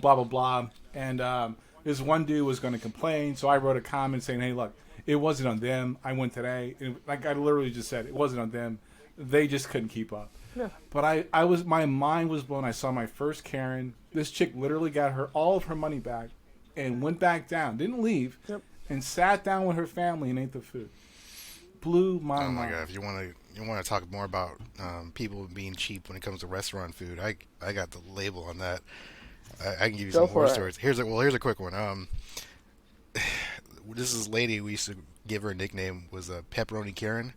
Blah, blah, blah. And this one dude was going to complain. So I wrote a comment saying, hey, look, it wasn't on them. I went today. And like I literally just said, it wasn't on them. They just couldn't keep up. Yeah. But my mind was blown. I saw my first Karen. This chick literally got all of her money back and went back down. Didn't leave. Yep. And sat down with her family and ate the food. Blew my Oh my mind. god! If you want to talk more about people being cheap when it comes to restaurant food, I got the label on that. I can give you Go some for more it. stories. Here's a quick one. This is lady, we used to give her a nickname, was a Pepperoni Karen,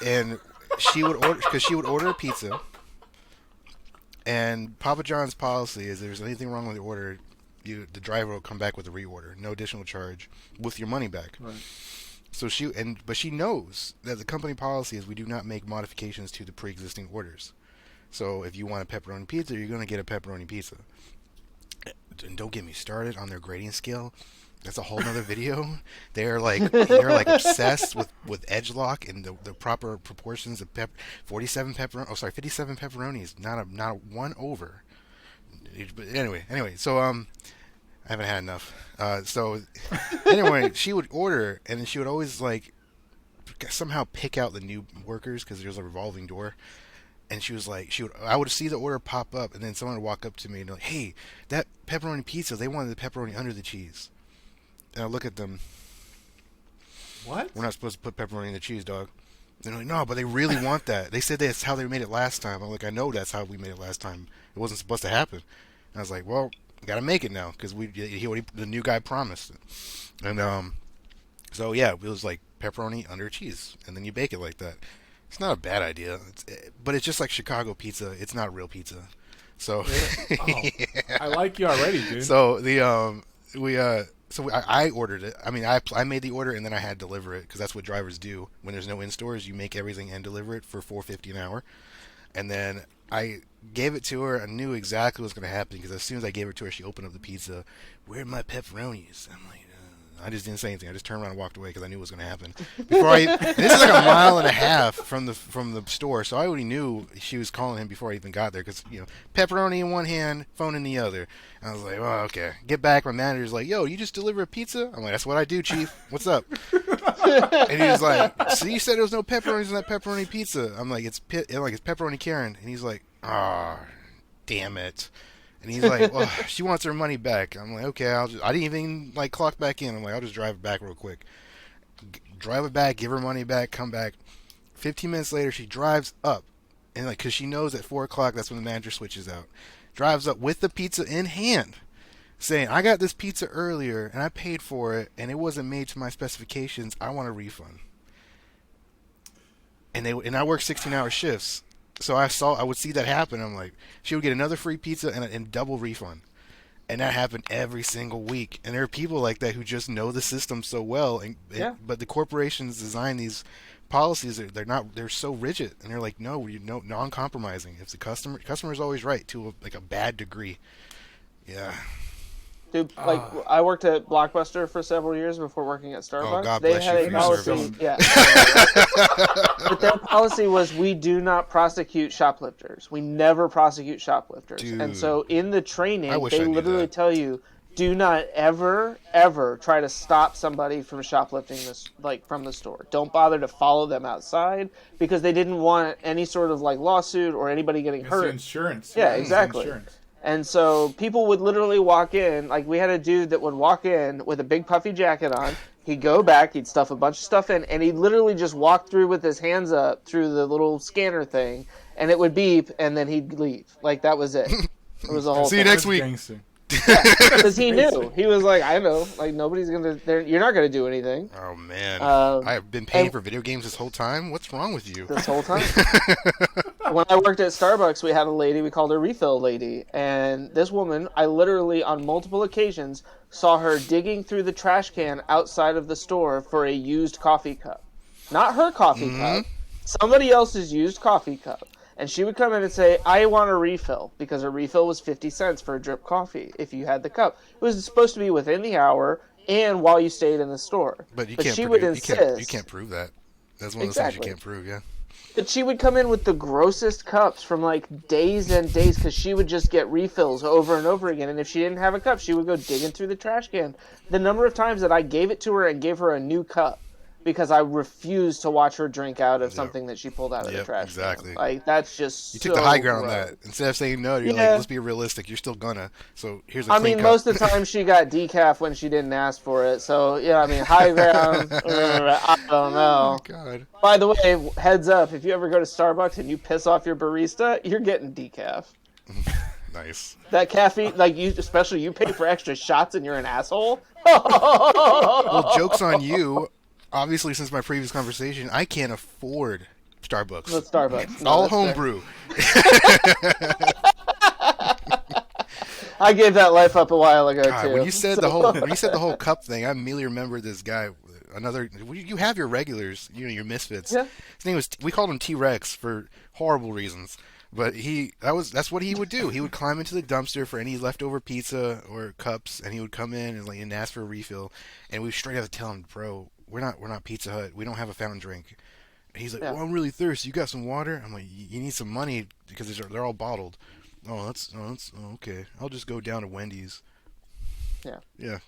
and she would order a pizza, and Papa John's policy is if there's anything wrong with the order, the driver will come back with a reorder, no additional charge, with your money back. Right. So but she knows that the company policy is we do not make modifications to the pre-existing orders. So if you want a pepperoni pizza, you're going to get a pepperoni pizza. And don't get me started on their grading scale. That's a whole nother video. They're like obsessed with edge lock and the proper proportions of 57 pepperonis, not a one over. But anyway, so I haven't had enough. So anyway, she would order, and then she would always like somehow pick out the new workers because there's a revolving door. And she was like, I would see the order pop up, and then someone would walk up to me and be like, hey, that pepperoni pizza, they wanted the pepperoni under the cheese. And I look at them. What? We're not supposed to put pepperoni in the cheese, dog. They're like, no, but they really want that. They said that's how they made it last time. I'm like, I know that's how we made it last time. It wasn't supposed to happen. And I was like, well, gotta make it now because the new guy promised it. And so yeah, it was like pepperoni under cheese, and then you bake it like that. It's not a bad idea, but it's just like Chicago pizza. It's not real pizza. So I like you already, dude. so I ordered it. I mean, I made the order and then I had to deliver it because that's what drivers do when there's no in stores. You make everything and deliver it for $4.50 an hour. And then I gave it to her. I knew exactly what was going to happen because as soon as I gave it to her, she opened up the pizza. Where are my pepperonis? I'm like, I just didn't say anything. I just turned around and walked away because I knew it was going to happen. And this is like a mile and a half from the store, so I already knew she was calling him before I even got there. Because pepperoni in one hand, phone in the other. And I was like, oh, okay. Get back. My manager's like, yo, you just deliver a pizza? I'm like, that's what I do, Chief. What's up? And he was like, so you said there was no pepperonis in that pepperoni pizza? I'm like, it's pepperoni Karen. And he's like, ah, damn it. And he's like, well, she wants her money back. I'm like, okay, I didn't even clock back in. I'm like, I'll just drive it back real quick. Drive it back, give her money back, come back. 15 minutes later, she drives up. And because she knows at 4 o'clock, that's when the manager switches out. Drives up with the pizza in hand, saying, I got this pizza earlier, and I paid for it, and it wasn't made to my specifications. I want a refund. And I work 16-hour shifts. So I would see that happen. I'm like, she would get another free pizza and double refund. And that happened every single week. And there are people like that who just know the system so well. But the corporations design these policies. They're so rigid. And they're like, no, non-compromising. If the customer's always right to a bad degree. Yeah. Dude, I worked at Blockbuster for several years before working at Starbucks. Oh, God they bless had you a for your policy, service. yeah. But their policy was we do not prosecute shoplifters. We never prosecute shoplifters. Dude. And so in the training, I wish I they knew literally that. tell you, do not ever, ever try to stop somebody from shoplifting from the store. Don't bother to follow them outside because they didn't want any sort of lawsuit or anybody getting It's hurt. insurance. Yeah, It's exactly. insurance. And so people would literally walk in, we had a dude that would walk in with a big puffy jacket on. He'd go back, he'd stuff a bunch of stuff in, and he'd literally just walk through with his hands up through the little scanner thing, and it would beep, and then he'd leave. That was it. It was the whole See you thing. next week. Gangster. Because he knew. He was like, I know. Nobody's going to... You're not going to do anything. Oh, man. Um, I've been paying for video games this whole time? What's wrong with you? This whole time. When I worked at Starbucks, we had a lady, we called her Refill Lady. And this woman, I literally, on multiple occasions, saw her digging through the trash can outside of the store for a used coffee cup. Not her coffee cup. Somebody else's used coffee cup. And she would come in and say, I want a refill, because a refill was 50 cents for a drip coffee if you had the cup. It was supposed to be within the hour and while you stayed in the store. But you can't prove that. That's one of those things you can't prove, yeah. But she would come in with the grossest cups from days and days because she would just get refills over and over again. And if she didn't have a cup, she would go digging through the trash can. The number of times that I gave it to her and gave her a new cup because I refused to watch her drink out of something that she pulled out of the trash exactly. can. That's just You took the high ground on that. Instead of saying no, you're like, let's be realistic. You're still gonna. So here's a clean cup. Most of the time she got decaf when she didn't ask for it. So, high ground, I don't know. Oh, God. By the way, heads up, if you ever go to Starbucks and you piss off your barista, you're getting decaf. Nice. That caffeine, especially you pay for extra shots and you're an asshole. Well, joke's on you. Obviously, since my previous conversation, I can't afford Starbucks. Not Starbucks. No, all homebrew. I gave that life up a while ago too. When you said the whole cup thing, I immediately remembered this guy. You have your regulars, your misfits. Yeah. His name was. We called him T-Rex for horrible reasons. But that's what he would do. He would climb into the dumpster for any leftover pizza or cups, and he would come in and ask for a refill. And we straight have to tell him, bro, we're not Pizza Hut. We don't have a fountain drink. And he's like, well, I'm really thirsty. You got some water? I'm like, you need some money because they're all bottled. Oh, that's okay. I'll just go down to Wendy's. Yeah. Yeah,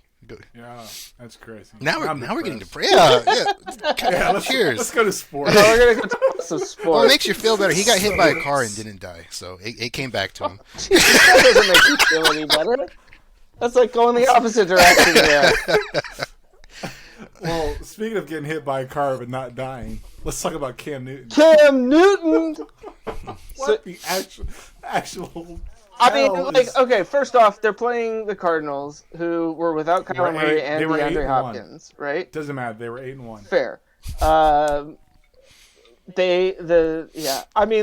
that's crazy. Now we're getting depressed. Yeah. Cheers. Let's go to sports. No, we're gonna go talk some sports. Well, it makes you feel better. He got hit by a car and didn't die, so it came back to him. That doesn't make you feel any better. That's like going the opposite direction there. Well, speaking of getting hit by a car but not dying, let's talk about Cam Newton. Cam Newton. What the actual? Okay, first off, they're playing the Cardinals, who were without Kyler Murray and DeAndre Hopkins, right? Doesn't matter. They were 8-1. Fair.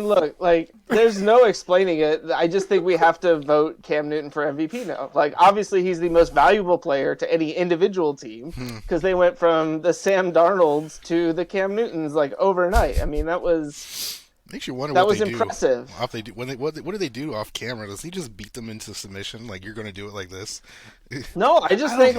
Look, there's no explaining it. I just think we have to vote Cam Newton for MVP now. Obviously, he's the most valuable player to any individual team because they went from the Sam Darnolds to the Cam Newtons overnight. I mean, that was Makes you wonder That what was they impressive. do. Off they do when they what do they do off camera? Does he just beat them into submission? Like, you're going to do it like this? No, I just think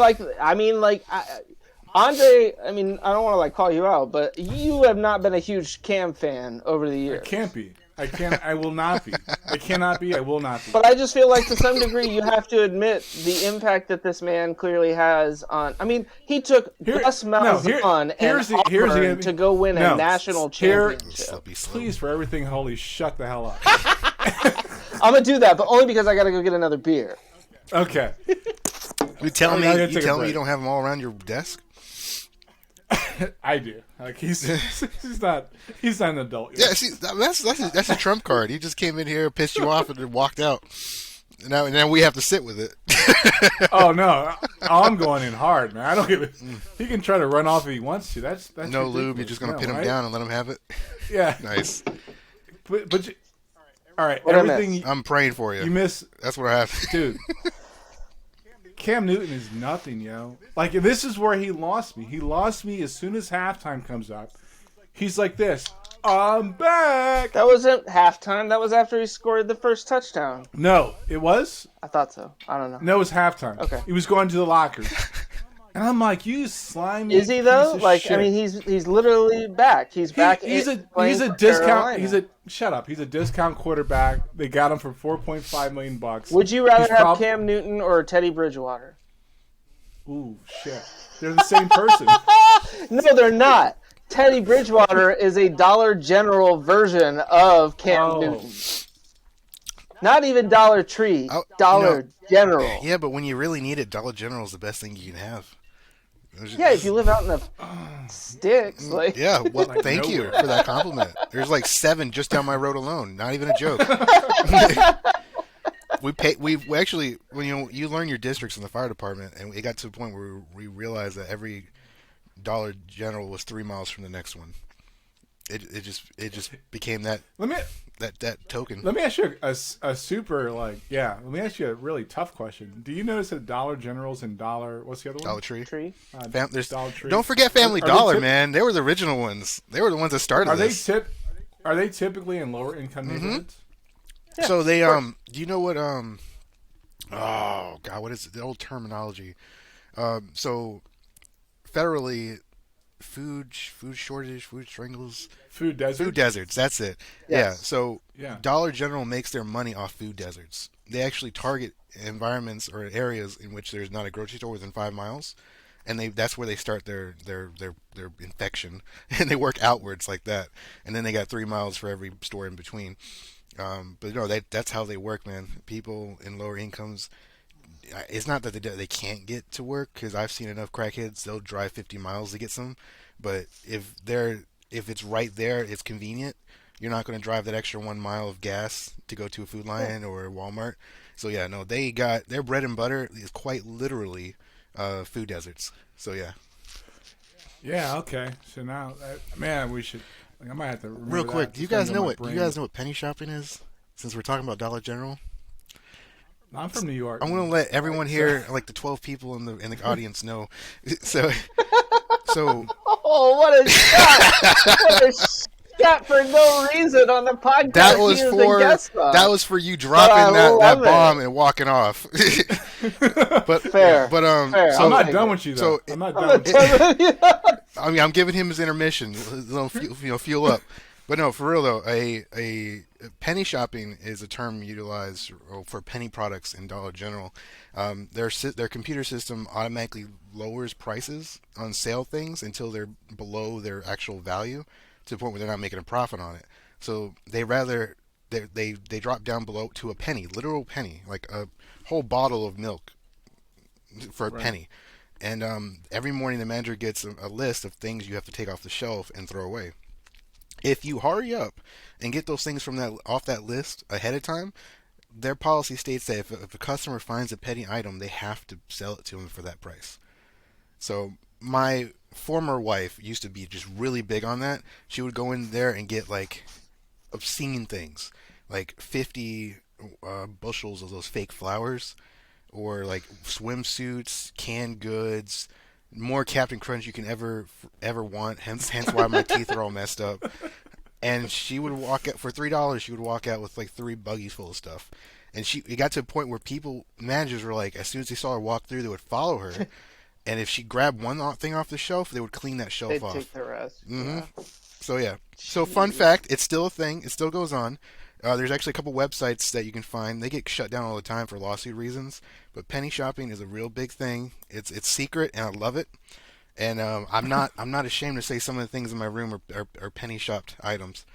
Andre. I mean, I don't want to like call you out, but you have not been a huge Cam fan over the I years. can't be. I can't. I will not be. I cannot be. I will not be. But I just feel like to some degree you have to admit the impact that this man clearly has on. I mean, he took Gus Malzahn and Auburn to go win a national championship. Slippy slope. Please, for everything holy, shut the hell up. I'm gonna do that, but only because I gotta go get another beer. Okay. You tell me you you don't have them all around your desk? I do. Like he's not an adult yet. Yeah, see, that's a trump card. He just came in here, pissed you off, and then walked out. And now we have to sit with it. Oh no, I'm going in hard, man. I don't give it. He can try to run off if he wants to. That's no ridiculous. lube. You're just gonna pin him down and let him have it. Yeah. Nice. But all right. What everything I'm praying for you. you miss, That's what I have. dude. Cam Newton is nothing, yo. Like, this is where he lost me. He lost me as soon as halftime comes up. He's like this. I'm back. That wasn't halftime. That was after he scored the first touchdown. No, it was? I thought so. I don't know. No, it was halftime. Okay. He was going to the lockers. And I'm like, you slimy Is he though? piece of Like, shit. I mean, he's literally back. He's back. He's a for discount. Carolina. Shut up. He's a discount quarterback. They got him for $4.5 million. Would you rather He's have Cam Newton or Teddy Bridgewater? Ooh, shit. They're the same person. No, they're not. Teddy Bridgewater is a Dollar General version of Cam Newton. Not even Dollar Tree. Dollar General. Yeah, but when you really need it, Dollar General is the best thing you can have. Yeah, if you live out in the sticks, like Yeah, well, Like thank you nowhere. for that compliment. There's like 7 just down my road alone. Not even a joke. we actually, when you learn your districts in the fire department, and it got to a point where we realized that every Dollar General was 3 miles from the next one. It just became that token. Let me ask you a super, like, yeah, let me ask you a really tough question. Do you notice that Dollar Generals and what's the other one? Dollar Tree. There's Dollar Tree. Don't forget Family Are they Dollar, man. They were the original ones. They were the ones that started this. Are they typically in lower income neighborhoods? Yeah, So they do you know what oh god, what is it? The old terminology? So federally, food shortage, food strangles, Food desert? food deserts. That's it. Yes. Yeah. So Yeah. Dollar General makes their money off food deserts. They actually target environments or areas in which there's not a grocery store within 5 miles, and that's where they start their infection, and they work outwards like that, and then they got 3 miles for every store in between. But no, that's how they work, man. People in lower incomes, it's not that they can't get to work, because I've seen enough crackheads, they'll drive 50 miles to get some, but if it's right there, it's convenient. You're not going to drive that extra 1 mile of gas to go to a Food Lion or a Walmart. So yeah, no, they got their bread and butter is quite literally food deserts. So yeah. Yeah, okay. So now, man, we should. I might have to remember Real quick, that. do you It's guys gonna know go what in my you brain. guys know what penny shopping is? Since we're talking about Dollar General, I'm from New York. I'm going to let everyone here, like the 12 people in the audience, know. So oh, what a shot! What a shot for no reason on the podcast. that was He is the guest star. for you dropping that love bomb it. and walking off. But Fair. But Fair. so I'm not done with you, though. so I'm not done with you. I mean, I'm giving him his intermission, fuel up. But no, for real though, a penny shopping is a term utilized for penny products in Dollar General. Their computer system automatically lowers prices on sale things until they're below their actual value, to the point where they're not making a profit on it. So they drop down below to a penny, literal penny, like a whole bottle of milk for a penny. And every morning the manager gets a list of things you have to take off the shelf and throw away. If you hurry up and get those things off that list ahead of time, their policy states that if a customer finds a penny item, they have to sell it to them for that price. So my former wife used to be just really big on that. She would go in there and get like obscene things, like 50 bushels of those fake flowers, or like swimsuits, canned goods, more Captain Crunch you can ever want. Hence why my teeth are all messed up. and she would walk out for $3. She would walk out with like 3 buggies full of stuff. And it got to a point where managers were like, as soon as they saw her walk through, they would follow her. And if she grabbed one thing off the shelf, they would clean that shelf off. They'd take the rest. Mm-hmm. Yeah. So yeah. So fun fact, it's still a thing. It still goes on. There's actually a couple websites that you can find. They get shut down all the time for lawsuit reasons. But penny shopping is a real big thing. It's secret, and I love it. And I'm not ashamed to say some of the things in my room are penny shopped items.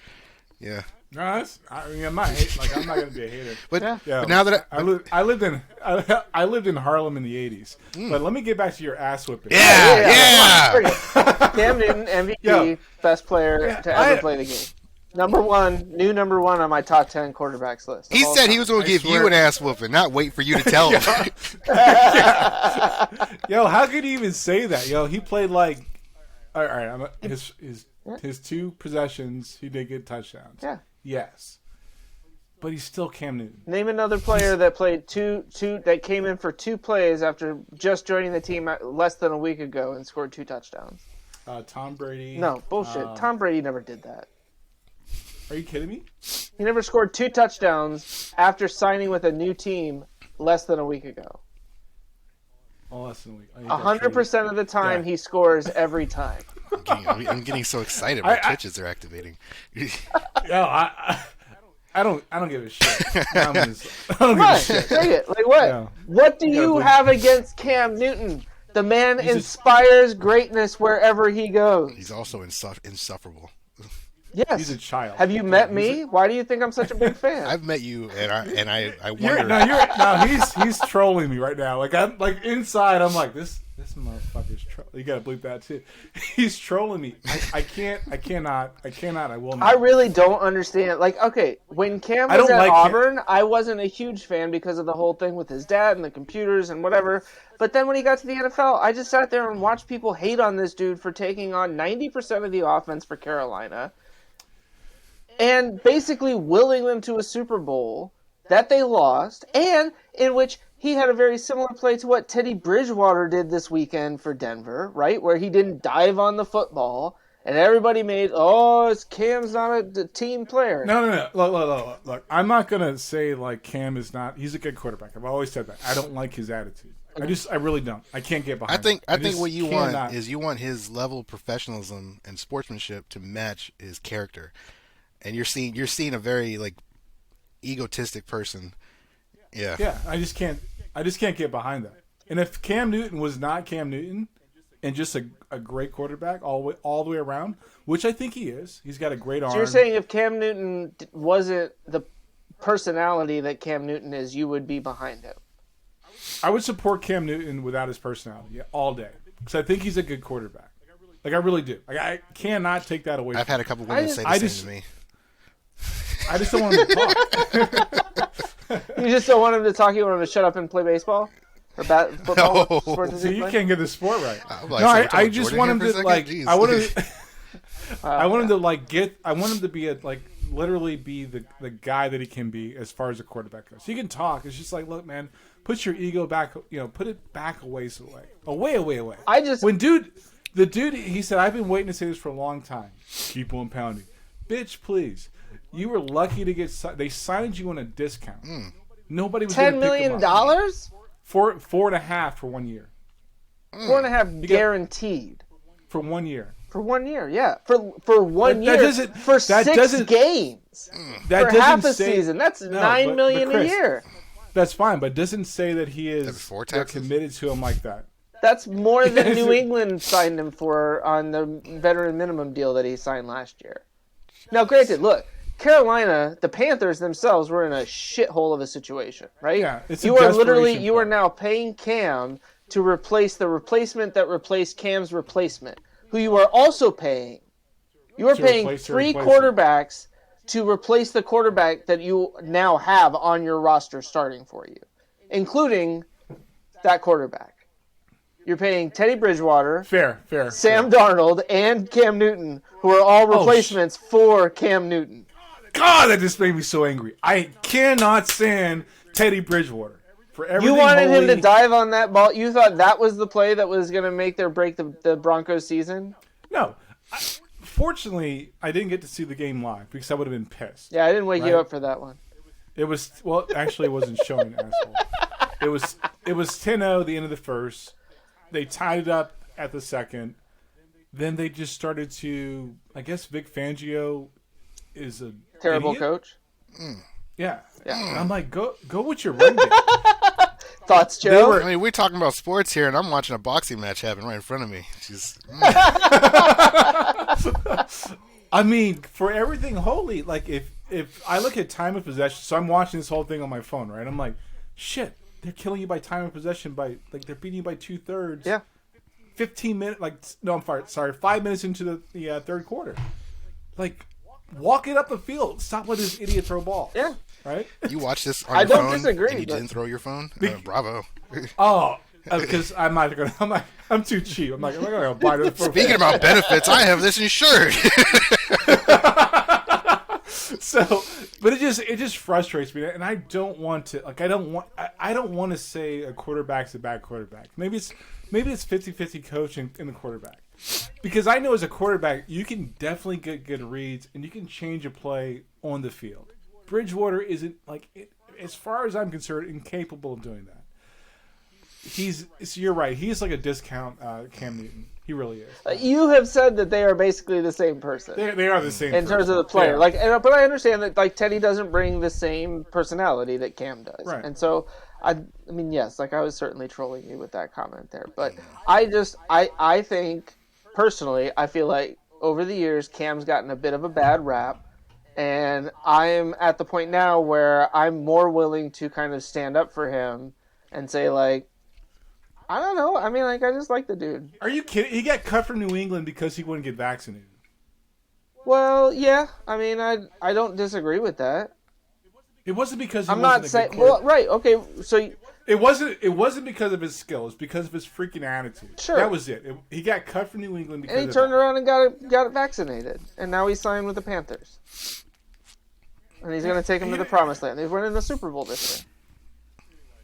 Yeah. No, I'm not gonna be a hater. But, yeah. but now that I lived in Harlem in the '80s. But let me get back to your ass whipping. Yeah. Cam Newton, MVP, best player to ever play the game. Number one on my top 10 quarterbacks list. He said he was going to give you an ass whooping, not wait for you to tell him. Yo, how could he even say that? Yo, he played like, all right. His 2 possessions, he did get touchdowns. Yeah. Yes. But he's still Cam Newton. Name another player that played two that came in for 2 plays after just joining the team less than a week ago and scored 2 touchdowns. Tom Brady. No, bullshit. Tom Brady never did that. Are you kidding me? He never scored 2 touchdowns after signing with a new team less than a week ago. Oh, less than a week. 100% of the time, he scores every time. I'm getting so excited. My twitches are activating. Yo, I don't give a shit. I don't give a shit. Say it. Like what? Yeah. What do you have against Cam Newton? The man inspires greatness wherever he goes. He's also insufferable. Yes. He's a child. Have you met me? Why do you think I'm such a big fan? I've met you, and I wonder. He's trolling me right now. Like I'm like inside, I'm like this motherfucker's troll. You gotta bleep that too. He's trolling me. I cannot. I will not. I really don't understand. Like, okay, when Cam was at Auburn, I wasn't a huge fan because of the whole thing with his dad and the computers and whatever. But then when he got to the NFL, I just sat there and watched people hate on this dude for taking on 90% of the offense for Carolina and basically willing them to a Super Bowl that they lost, and in which he had a very similar play to what Teddy Bridgewater did this weekend for Denver, right? Where he didn't dive on the football, and everybody made, Cam's not a team player. No. Look, I'm not going to say, like, Cam is not, he's a good quarterback. I've always said that. I don't like his attitude. I really don't. I can't get behind it. I think what you want is you want his level of professionalism and sportsmanship to match his character. And you're seeing a very, like, egotistic person. Yeah. Yeah, I just can't get behind that. And if Cam Newton was not Cam Newton and just a great quarterback all the way around, which I think he is. He's got a great arm. So you're saying if Cam Newton wasn't the personality that Cam Newton is, you would be behind him? I would support Cam Newton without his personality all day because I think he's a good quarterback. Like, I really do. Like, I cannot take that away. I've had a couple women say the same to me. I just don't want him to talk. You just don't want him to talk? You want him to shut up and play baseball? Or football? No. Sport So you can't get the sport right. Like, I just want him to, like, Jeez. I want him to, like, I want him to be literally be the guy that he can be as far as a quarterback goes. He can talk. It's just like, look, man, put your ego back, put it back away. Away. The dude, he said, I've been waiting to say this for a long time. Keep on pounding. Bitch, please. You were lucky to get, they signed you on a discount. Nobody was $10 million? $4.5 for 1 year. Guaranteed. For 1 year. For 1 year, yeah. For 1 year. For 6 games. That for half a season. That's $9 million a year. That's fine, but it doesn't say that he is they're committed to him like that. That's more than New England signed him for on the veteran minimum deal that he signed last year. Now, granted, look, Carolina, the Panthers themselves were in a shithole of a situation, right? Yeah, it's you are now paying Cam to replace the replacement that replaced Cam's replacement, who you are also paying. You are paying 3 quarterbacks to replace the quarterback that you now have on your roster starting for you, including that quarterback. You're paying Teddy Bridgewater, Sam Darnold, and Cam Newton, who are all replacements for Cam Newton. God, that just made me so angry. I cannot stand Teddy Bridgewater. For everything you wanted him to dive on that ball? You thought that was the play that was going to make or break the Broncos season? No. unfortunately, I didn't get to see the game live because I would have been pissed. Yeah, I didn't wake you up for that one. It was actually, it wasn't showing, asshole. It was 10-0 the end of the first. They tied it up at the second. Then they just started to. I guess Vic Fangio is a terrible idiot. Coach. Yeah. And I'm like, go with your run game. Thoughts, Joe? I mean, we're talking about sports here, and I'm watching a boxing match happen right in front of me. I mean, for everything holy, like if I look at time of possession, so I'm watching this whole thing on my phone, right? I'm like, shit, they're killing you by time of possession they're beating you by 2/3. Yeah. 15 minutes, 5 minutes into the third quarter. Like, walk it up the field. Stop letting this idiot throw balls. Yeah. Right? You watch this on I your don't phone disagree, and you but- didn't throw your phone? Bravo. Oh, because I'm too cheap. I'm not gonna buy it. Speaking about benefits, I have this insured. So, but it just frustrates me, and I don't want to I don't want to say a quarterback's a bad quarterback. Maybe it's 50-50 coach and the quarterback, because I know as a quarterback you can definitely get good reads and you can change a play on the field. Bridgewater isn't as far as I'm concerned, incapable of doing that. You're right. He's like a discount Cam Newton. He really is. You have said that they are basically the same person. They are the same in terms of the player. Yeah. But I understand that Teddy doesn't bring the same personality that Cam does. Right. And so I mean, yes, I was certainly trolling you with that comment there, but I think personally, I feel like over the years Cam's gotten a bit of a bad rap, and I'm at the point now where I'm more willing to kind of stand up for him and say I don't know. I mean, I just like the dude. Are you kidding? He got cut from New England because he wouldn't get vaccinated. Well, yeah. I mean, I don't disagree with that. It wasn't because he I'm wasn't not saying. a good quarterback. Well, right. Okay. So It wasn't because of his skill. It's because of his freaking attitude. Sure. That was it. He got cut from New England because and he of turned that. around and got it vaccinated, and now he's signed with the Panthers. And he's going to take him to the promised land. He's winning the Super Bowl this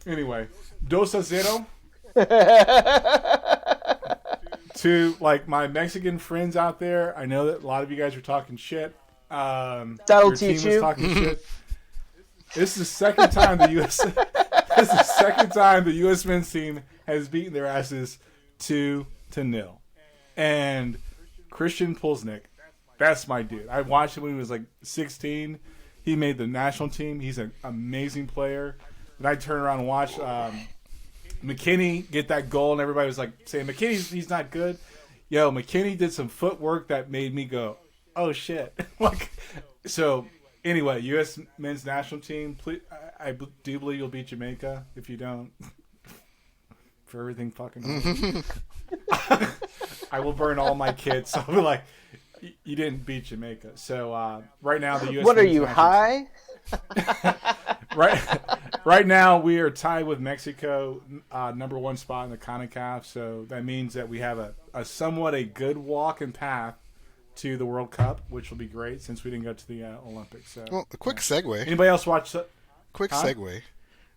Anyway, 2-0 to my Mexican friends out there. I know that a lot of you guys are talking shit. That'll your team teach was you. talking shit. This is the second time the U.S. men's team has beaten their asses 2-0. And Christian Pulisic, that's my dude. I watched him when he was 16. He made the national team. He's an amazing player. And I turned around and watched McKinney get that goal, and everybody was saying, McKinney, he's not good. Yo, McKinney did some footwork that made me go, oh, shit. So, anyway, U.S. men's national team, please, I do believe you'll beat Jamaica. If you don't, for everything fucking I will burn all my kids. So I'll be like, you didn't beat Jamaica. So, right now, the U.S. What are men's you, national high? Right now, we are tied with Mexico, number one spot in the CONCACAF. So that means that we have a somewhat good walk and path to the World Cup, which will be great since we didn't go to the Olympics. So, Well, a quick segue. Anybody else watch? Quick segue.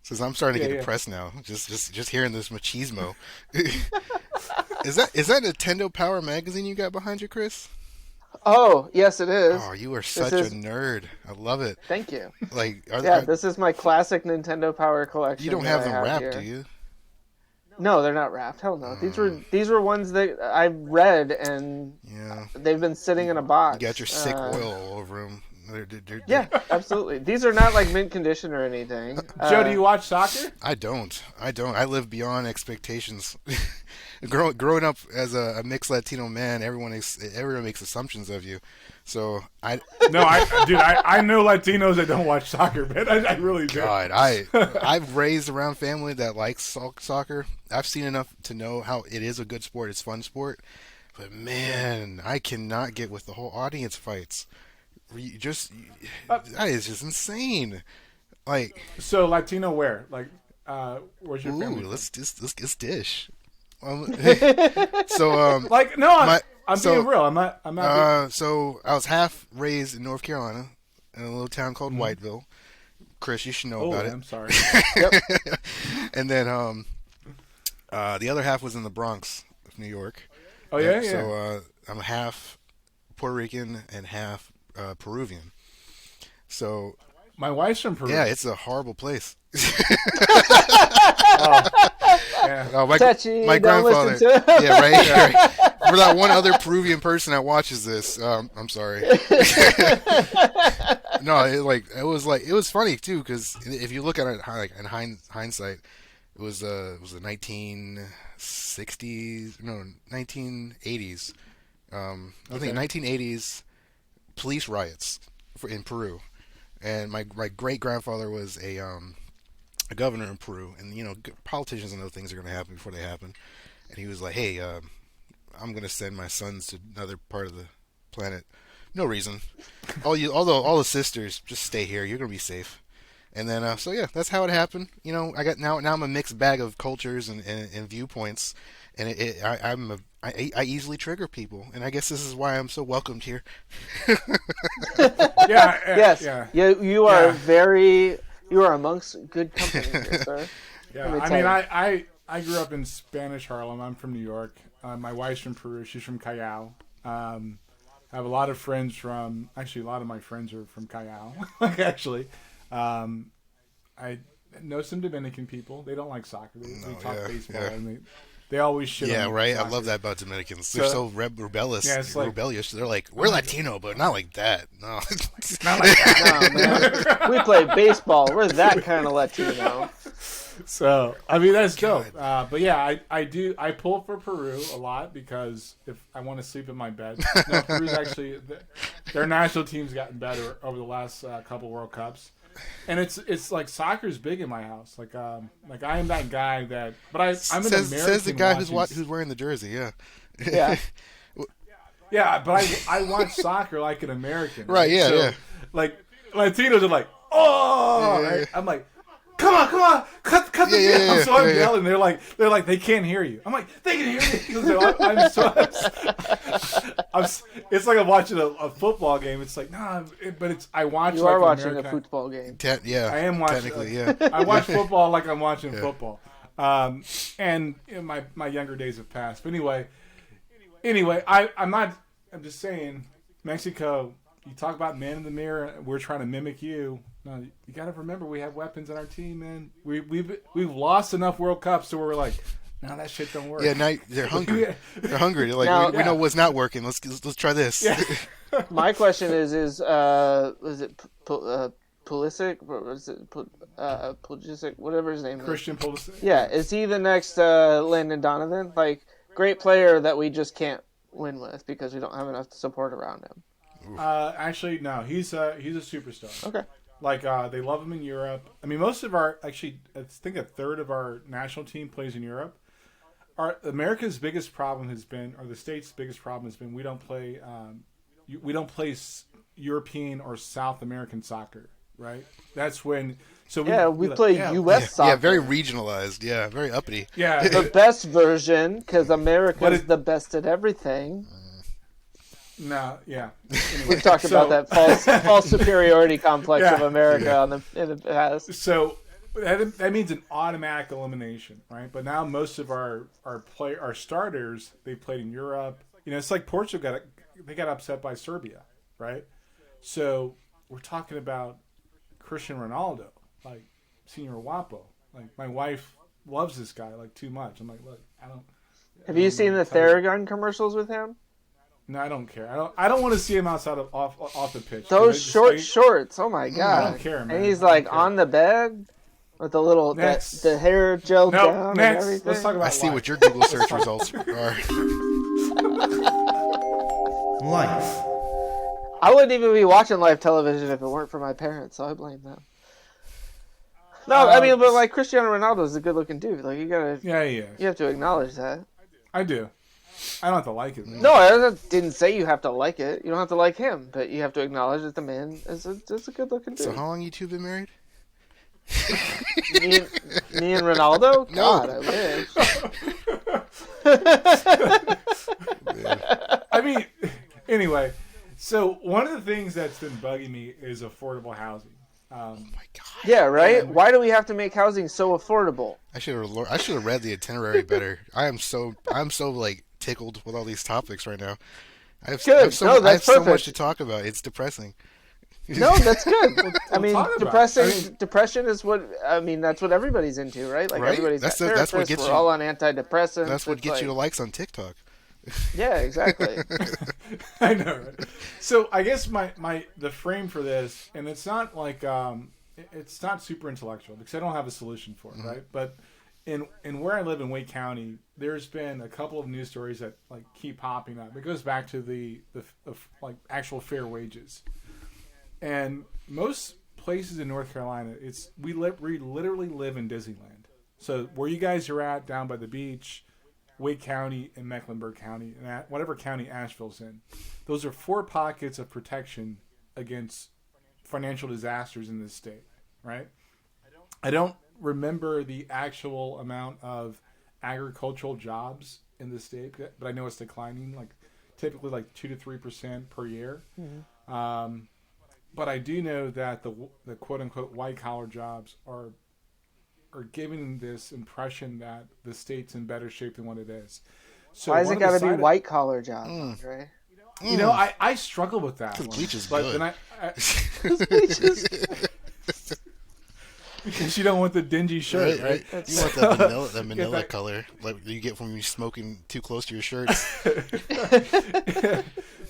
Since I'm starting to get depressed now, just hearing this machismo. Is that Nintendo Power magazine you got behind you, Chris? Oh, yes, it is. Oh, you are such a nerd. I love it. Thank you. This This is my classic Nintendo Power collection. You don't have them wrapped, here. do you? No, they're not wrapped. Hell no. These were ones that I've read, and they've been sitting in a box. You got your sick oil all over them. Yeah, absolutely. These are not like mint condition or anything. Joe, do you watch soccer? I don't. I live beyond expectations. Growing up as a mixed Latino man, everyone makes assumptions of you. So I know Latinos that don't watch soccer, man. I really do. God, I've raised around family that likes soccer. I've seen enough to know how it is a good sport. It's a fun sport. But man, I cannot get with the whole audience fights. That is just insane. So Latino where? Where's your family? Let's dish. I'm being real. I'm not. So I was half raised in North Carolina in a little town called Whiteville. Chris, you should know about it. I'm sorry. And then the other half was in the Bronx of New York. Oh yeah. So I'm half Puerto Rican and half Peruvian. So My wife's from Peru. yeah, it's a horrible place. Yeah. Oh, Touchy, my don't grandfather. listen to him. Yeah, right. For that one other Peruvian person that watches this, I'm sorry. No, it was funny too, because if you look at it like in hindsight, it was the 1960s, no, 1980s. I think 1980s police riots in Peru, and my great grandfather was a governor in Peru, and politicians know things are going to happen before they happen, and he was like, "Hey, I'm going to send my sons to another part of the planet. No reason. All the sisters, just stay here. You're going to be safe." And then, so yeah, that's how it happened. I got now I'm a mixed bag of cultures and viewpoints, and I easily trigger people, and I guess this is why I'm so welcomed here. Yeah. Yes. Yeah. You are you are amongst good company here, sir. Yeah. Let me I tell mean, you. I grew up in Spanish Harlem. I'm from New York. My wife's from Peru. She's from Callao. I have a lot of friends from. Actually, a lot of my friends are from Callao. Actually, I know some Dominican people. They don't like soccer. They talk baseball, and they always shit. Yeah, on right. soccer. I love that about Dominicans. They're so rebellious. Yeah, it's like- rebellious. They're like, we're Latino, but not like that. No. Not like that. No, man. We play baseball. We're that kind of Latino. So I mean that's dope. But yeah, I pull for Peru a lot because if I want to sleep in my bed. No, Peru's actually their national team's gotten better over the last couple World Cups, and it's like soccer's big in my house. Like I am that guy that, but I'm an American. Says the guy who's watching- wearing the jersey. Yeah. Yeah. Yeah, but I watch soccer like an American. Right, yeah, So, yeah. Like Latinos are like, oh, Yeah. right? I'm like, come on, cut the Yeah, game. yeah, So I'm yeah, yeah. yelling. They're like, they can't hear you. I'm like, they can hear me. So it's like I'm watching a football game. It's like, nah, but I watch. You like are an watching American- a football game. Yeah. I am watching. Technically, yeah. I watch football like I'm watching football. And my younger days have passed. But anyway, I'm just saying, Mexico. You talk about man in the mirror. We're trying to mimic you. No, you got to remember we have weapons on our team, man. We've lost enough World Cups to where we're like, no, that shit don't work. Yeah, now they're hungry. They're hungry. They're like, Now- we know what's not working. Let's try this. Yeah. My question is it Pulisic? Or is it Pulisic? Whatever his name is. Christian Pulisic. Yeah, is he the next Landon Donovan? Like, great player that we just can't win with because we don't have enough support around him. Actually, no. He's a superstar. Okay. Like they love him in Europe. I mean, most of I think a third of our national team plays in Europe. America's biggest problem has been, or the state's biggest problem has been, we don't play European or South American soccer, right? That's when. So We play U.S. soccer. Yeah, very regionalized. Yeah, very uppity. Yeah, The best version, because But America's the best at everything. no, yeah. We've talked about that false superiority complex Yeah. of America in the past. So that means an automatic elimination, right? But now most of our starters, they played in Europe. It's like Portugal got upset by Serbia, right? So we're talking about Cristiano Ronaldo, like Senior Wapo. Like my wife loves this guy like too much. I'm like, look, I don't. Have you seen the Theragun commercials with him? No, I don't care. I don't want to see him outside of off the pitch. Those shorts. Oh my god! I don't care, man. And he's I don't like care. on the bed with the little Next. the hair gel No, down and next. everything. Let's talk about. I see life. what your Google search results are. Life. I wouldn't even be watching live television if it weren't for my parents, so I blame them. No, I mean, but like Cristiano Ronaldo is a good-looking dude. Like Yeah, he is. you have to acknowledge that. I do. I don't have to like it. No, I didn't say you have to like it. You don't have to like him, but you have to acknowledge that the man is a good-looking dude. So how long you two been married? Me and Ronaldo? No. God, I wish. I mean, anyway, so one of the things that's been bugging me is affordable housing. Oh my god! Yeah, right? Why do we have to make housing so affordable? I should have read the itinerary better. I'm so like tickled with all these topics right now. I have, Good. I have so, No, I have that's so much perfect. to talk about. It's depressing. No, that's good. I mean, talk about it. depression is what that's what everybody's into, right? Like Right? everybody's That's got that's what therapists. gets We're you. all on antidepressants. That's what It's gets you the like- likes on TikTok. Yeah, exactly. I know. Right? So I guess the frame for this, and it's not like it's not super intellectual because I don't have a solution for it, right? But in where I live in Wake County, there's been a couple of news stories that like keep popping up. It goes back to the like actual fair wages, and most places in North Carolina, we literally live in Disneyland. So where you guys are at, down by the beach, Wake County and Mecklenburg County, and whatever county Asheville's in, those are 4 pockets of protection against financial disasters in this state, right? I don't remember the actual amount of agricultural jobs in the state, but I know it's declining, like typically like 2 to 3% per year. Mm-hmm. But I do know that the quote unquote white collar jobs are giving this impression that the state's in better shape than what it is. So why has it got to be white collar jobs, right? You know, I struggle with that. Because bleach is but good. then Bleach is- because you don't want the dingy shirt, right? You want that manila color, like you get from you smoking too close to your shirts.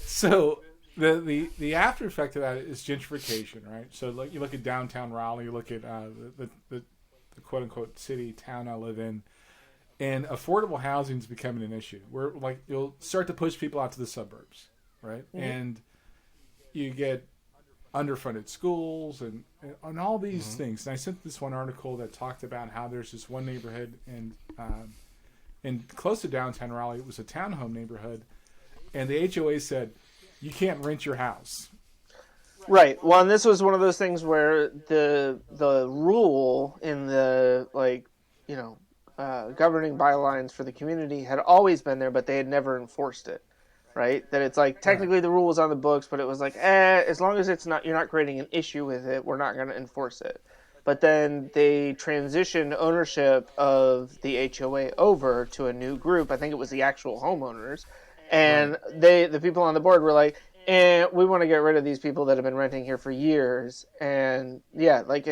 So the after effect of that is gentrification, right? So like you look at downtown Raleigh, you look at the quote unquote city town I live in, and affordable housing is becoming an issue. Where like you'll start to push people out to the suburbs, right? Mm-hmm. And you get underfunded schools and all these mm-hmm. things. And I sent this one article that talked about how there's this one neighborhood in close to downtown Raleigh. It was a townhome neighborhood, and the HOA said you can't rent your house. Right. Well, and this was one of those things where the rule in the governing bylines for the community had always been there, but they had never enforced it. Right? That it's like technically the rule was on the books, but it was like, as long as you're not creating an issue with it, we're not going to enforce it. But then they transitioned ownership of the HOA over to a new group. I think it was the actual homeowners, and the people on the board were like, we want to get rid of these people that have been renting here for years. And yeah, like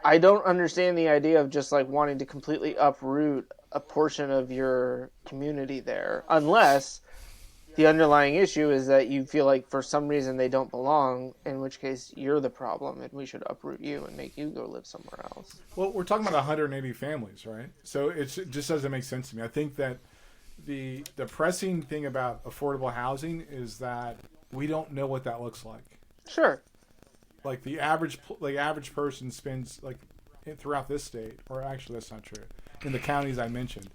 I don't understand the idea of just like wanting to completely uproot a portion of your community there, unless the underlying issue is that you feel like for some reason they don't belong, in which case you're the problem and we should uproot you and make you go live somewhere else. Well, we're talking about 180 families, right? So it just doesn't make sense to me. I think that the pressing thing about affordable housing is that we don't know what that looks like. Sure. Like the average person spends like throughout this state, or actually that's not true, in the counties I mentioned,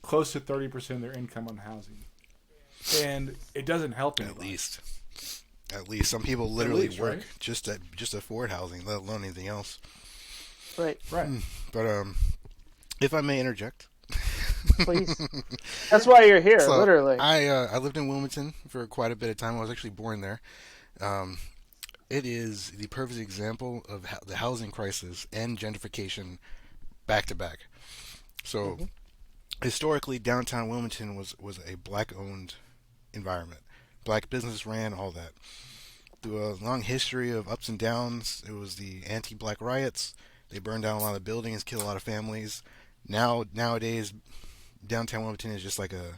close to 30% of their income on housing. And it doesn't help anybody. At least some people literally work right? just to afford housing, let alone anything else. Right. But if I may interject, please. That's why you're here, so literally. I lived in Wilmington for quite a bit of time. I was actually born there. It is the perfect example of the housing crisis and gentrification back to back. So historically, downtown Wilmington was a black-owned environment. Black business ran all that. Through a long history of ups and downs, it was the anti-black riots. They burned down a lot of buildings, killed a lot of families. Nowadays, downtown Wilmington is just like a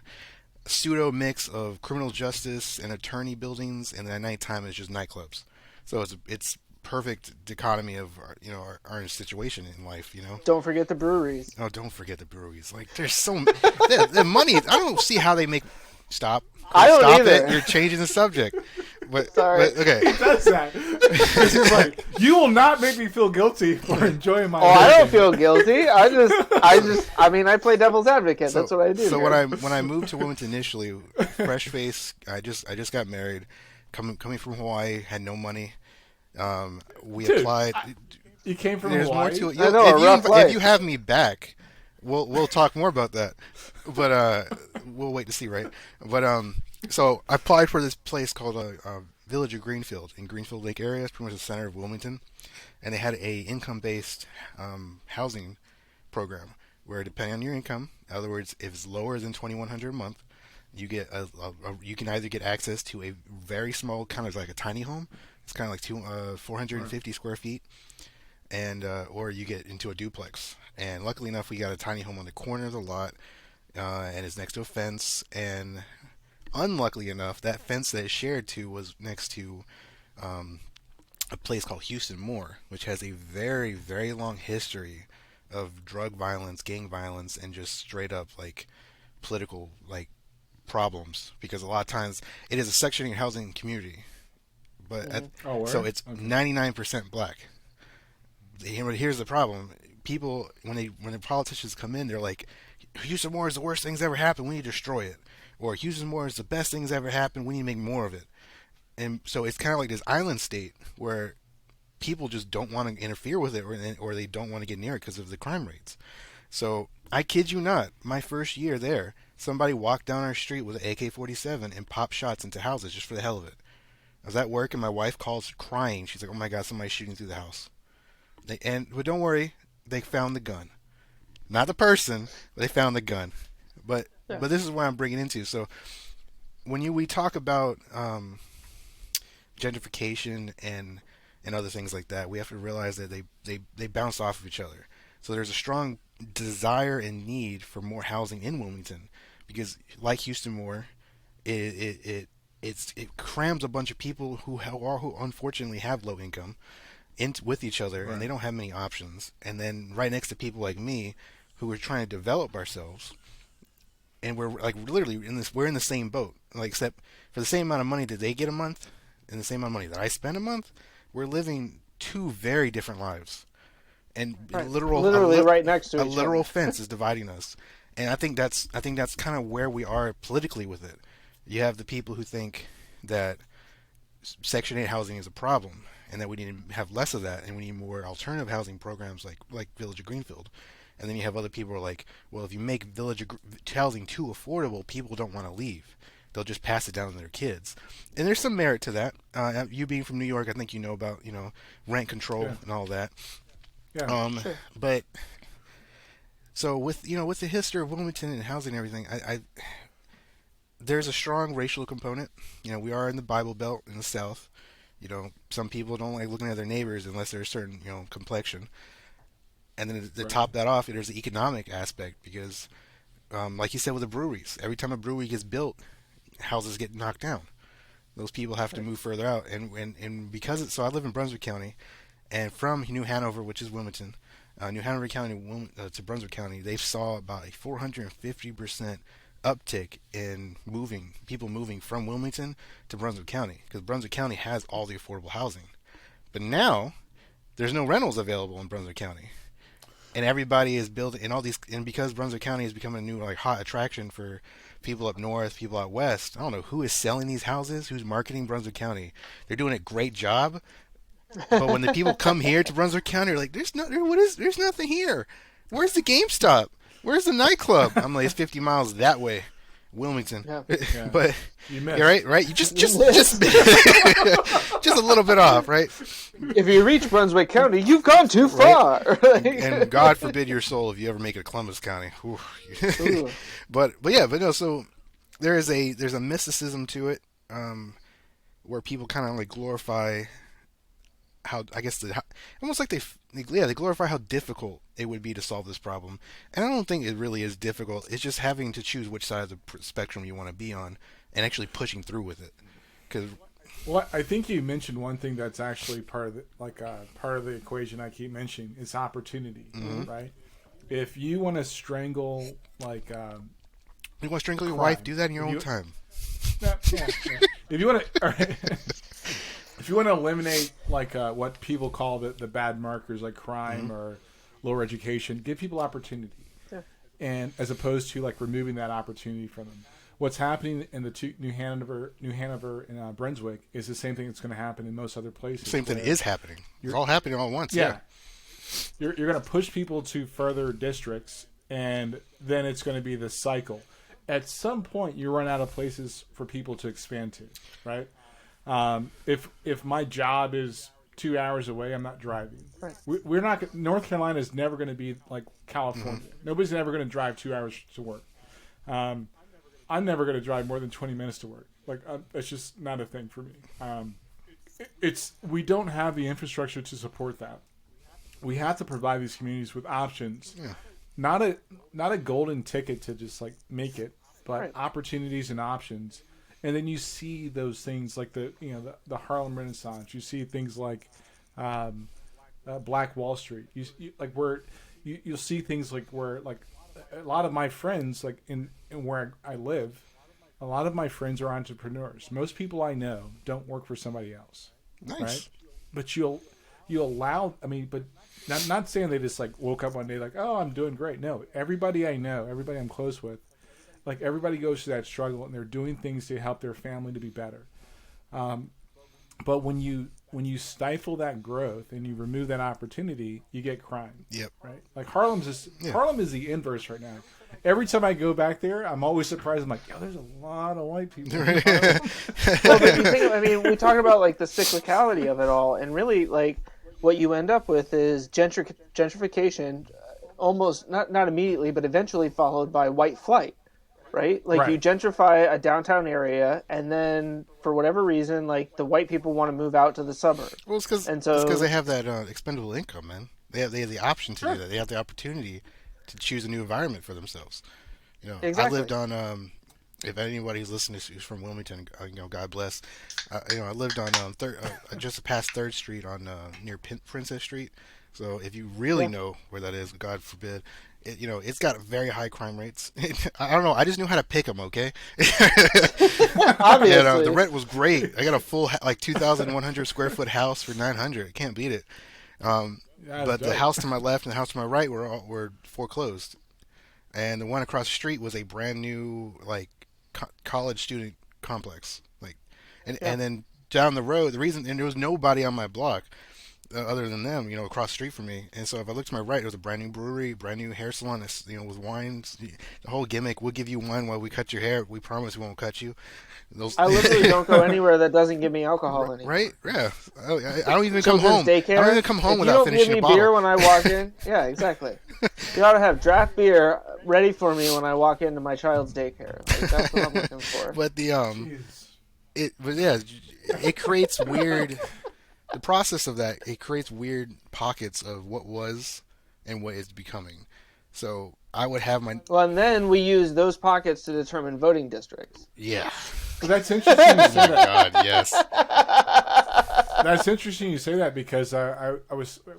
pseudo mix of criminal justice and attorney buildings, and at nighttime it's just nightclubs. So it's perfect dichotomy of our situation in life. Don't forget the breweries. Oh, don't forget the breweries. Like there's the money. I don't see how they make. Stop. I don't Stop either. It. You're changing the subject. But, Sorry. but okay. He does that. This is like, you will not make me feel guilty for enjoying my. I don't feel guilty. I play devil's advocate. That's what I do. So when I moved to Wilmington initially, fresh face. I just got married. Coming from Hawaii, had no money. We applied. You came from There's Hawaii? more to it. I know, If you have me back, we'll talk more about that. But we'll wait to see, right? But so I applied for this place called Village of Greenfield in Greenfield Lake area. It's pretty much the center of Wilmington, and they had a income-based housing program where, depending on your income, in other words, if it's lower than $2,100 a month, you get you can either get access to a very small, kind of like a tiny home. It's kind of like 450 square feet, and or you get into a duplex. And luckily enough, we got a tiny home on the corner of the lot, and it's next to a fence. And unluckily enough, that fence that it shared to was next to a place called Houston Moore, which has a very, very long history of drug violence, gang violence, and just straight up like political like problems. Because a lot of times it is a sectioning housing community, but so it's 99% black. Here's the problem: people when the politicians come in, they're like, Houston Moore is the worst thing's ever happened. We need to destroy it. Or Houston Moore is the best thing's ever happened. We need to make more of it. And so it's kind of like this island state where people just don't want to interfere with it, or they don't want to get near it because of the crime rates. So I kid you not, my first year there, somebody walked down our street with an AK-47 and popped shots into houses just for the hell of it. I was at work and my wife calls crying. She's like, "Oh my God, somebody's shooting through the house." But don't worry, they found the gun. Not the person, but they found the gun. But this is what I'm bringing into. So when we talk about gentrification and other things like that, we have to realize that they bounce off of each other. So there's a strong desire and need for more housing in Wilmington, because like Houston Moore, it crams a bunch of people who unfortunately have low income with each other, right. And they don't have many options. And then right next to people like me who are trying to develop ourselves, and we're like literally we're in the same boat, like except for the same amount of money that they get a month and the same amount of money that I spend a month, we're living two very different lives. And right. Literally right next to each other. A literal fence is dividing us. And I think that's kind of where we are politically with it. You have the people who think that Section 8 housing is a problem and that we need to have less of that, and we need more alternative housing programs like Village of Greenfield. And then you have other people who are like, well, if you make village housing too affordable, people don't want to leave. They'll just pass it down to their kids. And there's some merit to that. You being from New York, I think you know about, rent control and all that. Yeah, sure. But so with the history of Wilmington and housing and everything, I there's a strong racial component. We are in the Bible Belt in the South. Some people don't like looking at their neighbors unless they're a certain, complexion. And then to top that off, there's the economic aspect, because, like you said with the breweries, every time a brewery gets built, houses get knocked down. Those people have to move further out, and because so I live in Brunswick County, and from New Hanover, which is Wilmington, New Hanover County to Brunswick County, they saw about a 450% uptick in people moving from Wilmington to Brunswick County, because Brunswick County has all the affordable housing. But now there's no rentals available in Brunswick County. And everybody is building, and because Brunswick County is becoming a new hot attraction for people up north, people out west. I don't know who is selling these houses, who's marketing Brunswick County. They're doing a great job, but when the people come here to Brunswick County, they're like, there's nothing here. Where's the GameStop? Where's the nightclub? I'm like, it's 50 miles that way, Wilmington. Yeah. But you missed. You're right. You just just a little bit off, right? If you reach Brunswick County, you've gone too far. And God forbid your soul if you ever make it to Columbus County. But no. So there's a mysticism to it, where people kind of like glorify how, I guess, almost like they glorify how difficult it would be to solve this problem. And I don't think it really is difficult. It's just having to choose which side of the spectrum you want to be on and actually pushing through with it. Well, I think you mentioned one thing that's actually part of the equation I keep mentioning. It's opportunity, right? If you want to strangle, you want to strangle your wife, do that in your own time. Yeah. If you want to, if you want to eliminate what people call the bad markers like crime or lower education, give people opportunity, and as opposed to removing that opportunity from them. What's happening in the New Hanover, and Brunswick is the same thing that's going to happen in most other places. Same thing is happening. It's all happening all at once. Yeah. You're going to push people to further districts, and then it's going to be this cycle. At some point, you run out of places for people to expand to, right? If my job is 2 hours away, I'm not driving. Right. We're not. North Carolina is never going to be like California. Nobody's ever going to drive 2 hours to work. I'm never going to drive more than 20 minutes to work. Like, it's just not a thing for me. We don't have the infrastructure to support that. We have to provide these communities with options. Yeah. Not a golden ticket to just like make it, but opportunities and options. And then you see those things like the Harlem Renaissance. You see things like Black Wall Street. You'll see things like where like a lot of my friends like in where I live, a lot of my friends are entrepreneurs. Most people I know don't work for somebody else. Nice. Right? But you allow. I mean, but not saying they just like woke up one day like, oh, I'm doing great. No, everybody I know, everybody I'm close with, like everybody goes through that struggle and they're doing things to help their family to be better. But when you stifle that growth and you remove that opportunity, you get crime. Yep. Right. Like Harlem is the inverse right now. Every time I go back there, I'm always surprised. I'm like, yo, there's a lot of white people. Well, but you think, I mean, we talk about like the cyclicality of it all, and really like what you end up with is gentrification, almost not immediately, but eventually followed by white flight. Right? Like you gentrify a downtown area, and then for whatever reason, like the white people want to move out to the suburbs. Well, it's because they have that expendable income, man. They have the option to do that. They have the opportunity to choose a new environment for themselves. You know, exactly. I lived on. If anybody's listening who's from Wilmington, God bless. I lived on just past 3rd Street on near Princess Street. So if you really know where that is, God forbid. It's got very high crime rates. I don't know. I just knew how to pick them. Okay. Obviously. The rent was great. I got a full 2,100 square foot house for $900. Can't beat it. But the house to my left and the house to my right were foreclosed, and the one across the street was a brand new college student complex. And then down the road, and there was nobody on my block. Other than them, across the street from me. And so if I looked to my right, there was a brand new brewery, brand new hair salon, with wines. The whole gimmick, we'll give you wine while we cut your hair. We promise we won't cut you. I literally don't go anywhere that doesn't give me alcohol anymore. Right? Yeah. I don't even come home. Daycare, I don't even come home without finishing a bottle. You don't give me beer when I walk in. Yeah, exactly. You ought to have draft beer ready for me when I walk into my child's daycare. That's what I'm looking for. But it creates weird... The process of that, it creates weird pockets of what was and what is becoming. So I would have my... Well, and then we use those pockets to determine voting districts. Yeah. Well, that's interesting you say that. God, yes. That's interesting you say that because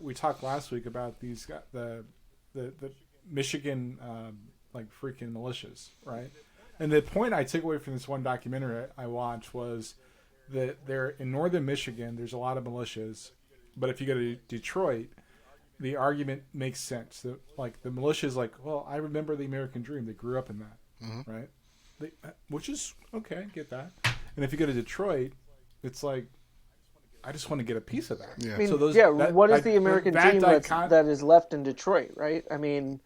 we talked last week about the Michigan freaking militias, right? And the point I took away from this one documentary I watched was that there in northern Michigan, there's a lot of militias, but if you go to Detroit, the argument makes sense. That the militias, well, I remember the American dream. They grew up in that, right? Which is okay, get that. And if you go to Detroit, it's like, I just want to get a piece of that. Yeah. I mean, so what is the American dream that is left in Detroit, right? I mean,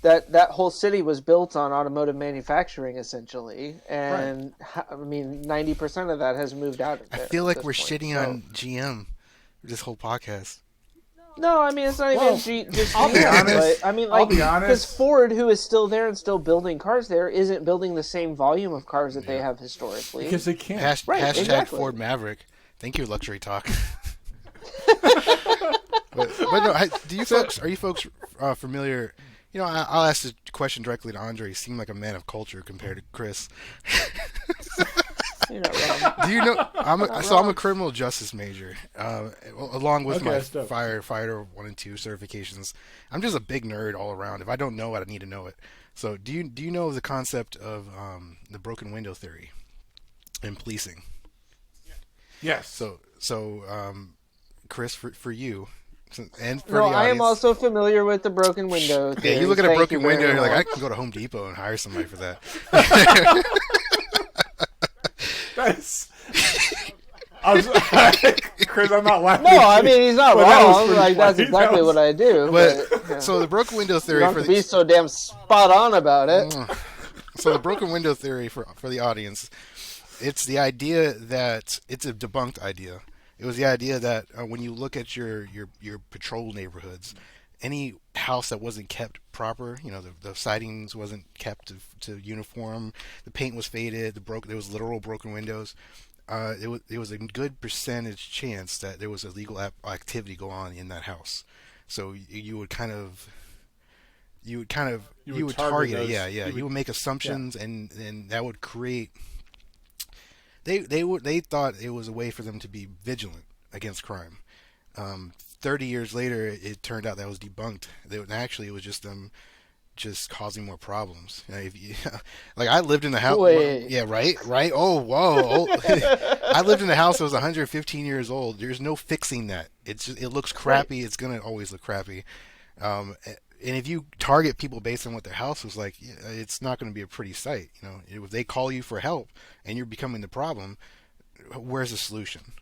that whole city was built on automotive manufacturing, essentially, and I mean, 90% of that has moved out of there. I feel like we're shitting on GM this whole podcast. No, I mean, it's not even just I'll be honest. But, I mean, because Ford, who is still there and still building cars there, isn't building the same volume of cars that they have historically. Because they can't. Hashtag exactly. Ford Maverick. Thank you, Luxury Talk. but no, are you folks familiar? I'll ask the question directly to Andre. He seemed like a man of culture compared to Chris. You're not wrong. Do you know? I'm a criminal justice major, along with my firefighter 1 and 2 certifications. I'm just a big nerd all around. If I don't know it, I need to know it. So, do you know the concept of the broken window theory in policing? Yes. So, Chris, for you. And for No, the audience. I am also familiar with the broken window theory. Yeah, you look at a broken window and you're like, I can go to Home Depot and hire somebody for that. Chris, I'm not laughing. No, I mean, he's not wrong. That's funny. exactly what I do. But so the broken window theory you don't have to be so damn spot on about it. So the broken window theory for the audience, it's the idea that it's a debunked idea. It was the idea that when you look at your patrol neighborhoods, any house that wasn't kept proper, the sidings wasn't kept to uniform, the paint was faded, there was literal broken windows. It was a good percentage chance that there was illegal activity going on in that house. So you would target it. Yeah. You would make assumptions, and that would create. They thought it was a way for them to be vigilant against crime. 30 years later, it turned out that was debunked. Actually, it was just them just causing more problems. Like I lived in the house. Wait. Yeah, right. Oh, whoa. I lived in a house that was 115 years old. There's no fixing that. It looks crappy. Right. It's gonna always look crappy. And if you target people based on what their house was like, it's not going to be a pretty sight. If they call you for help and you're becoming the problem, where's the solution?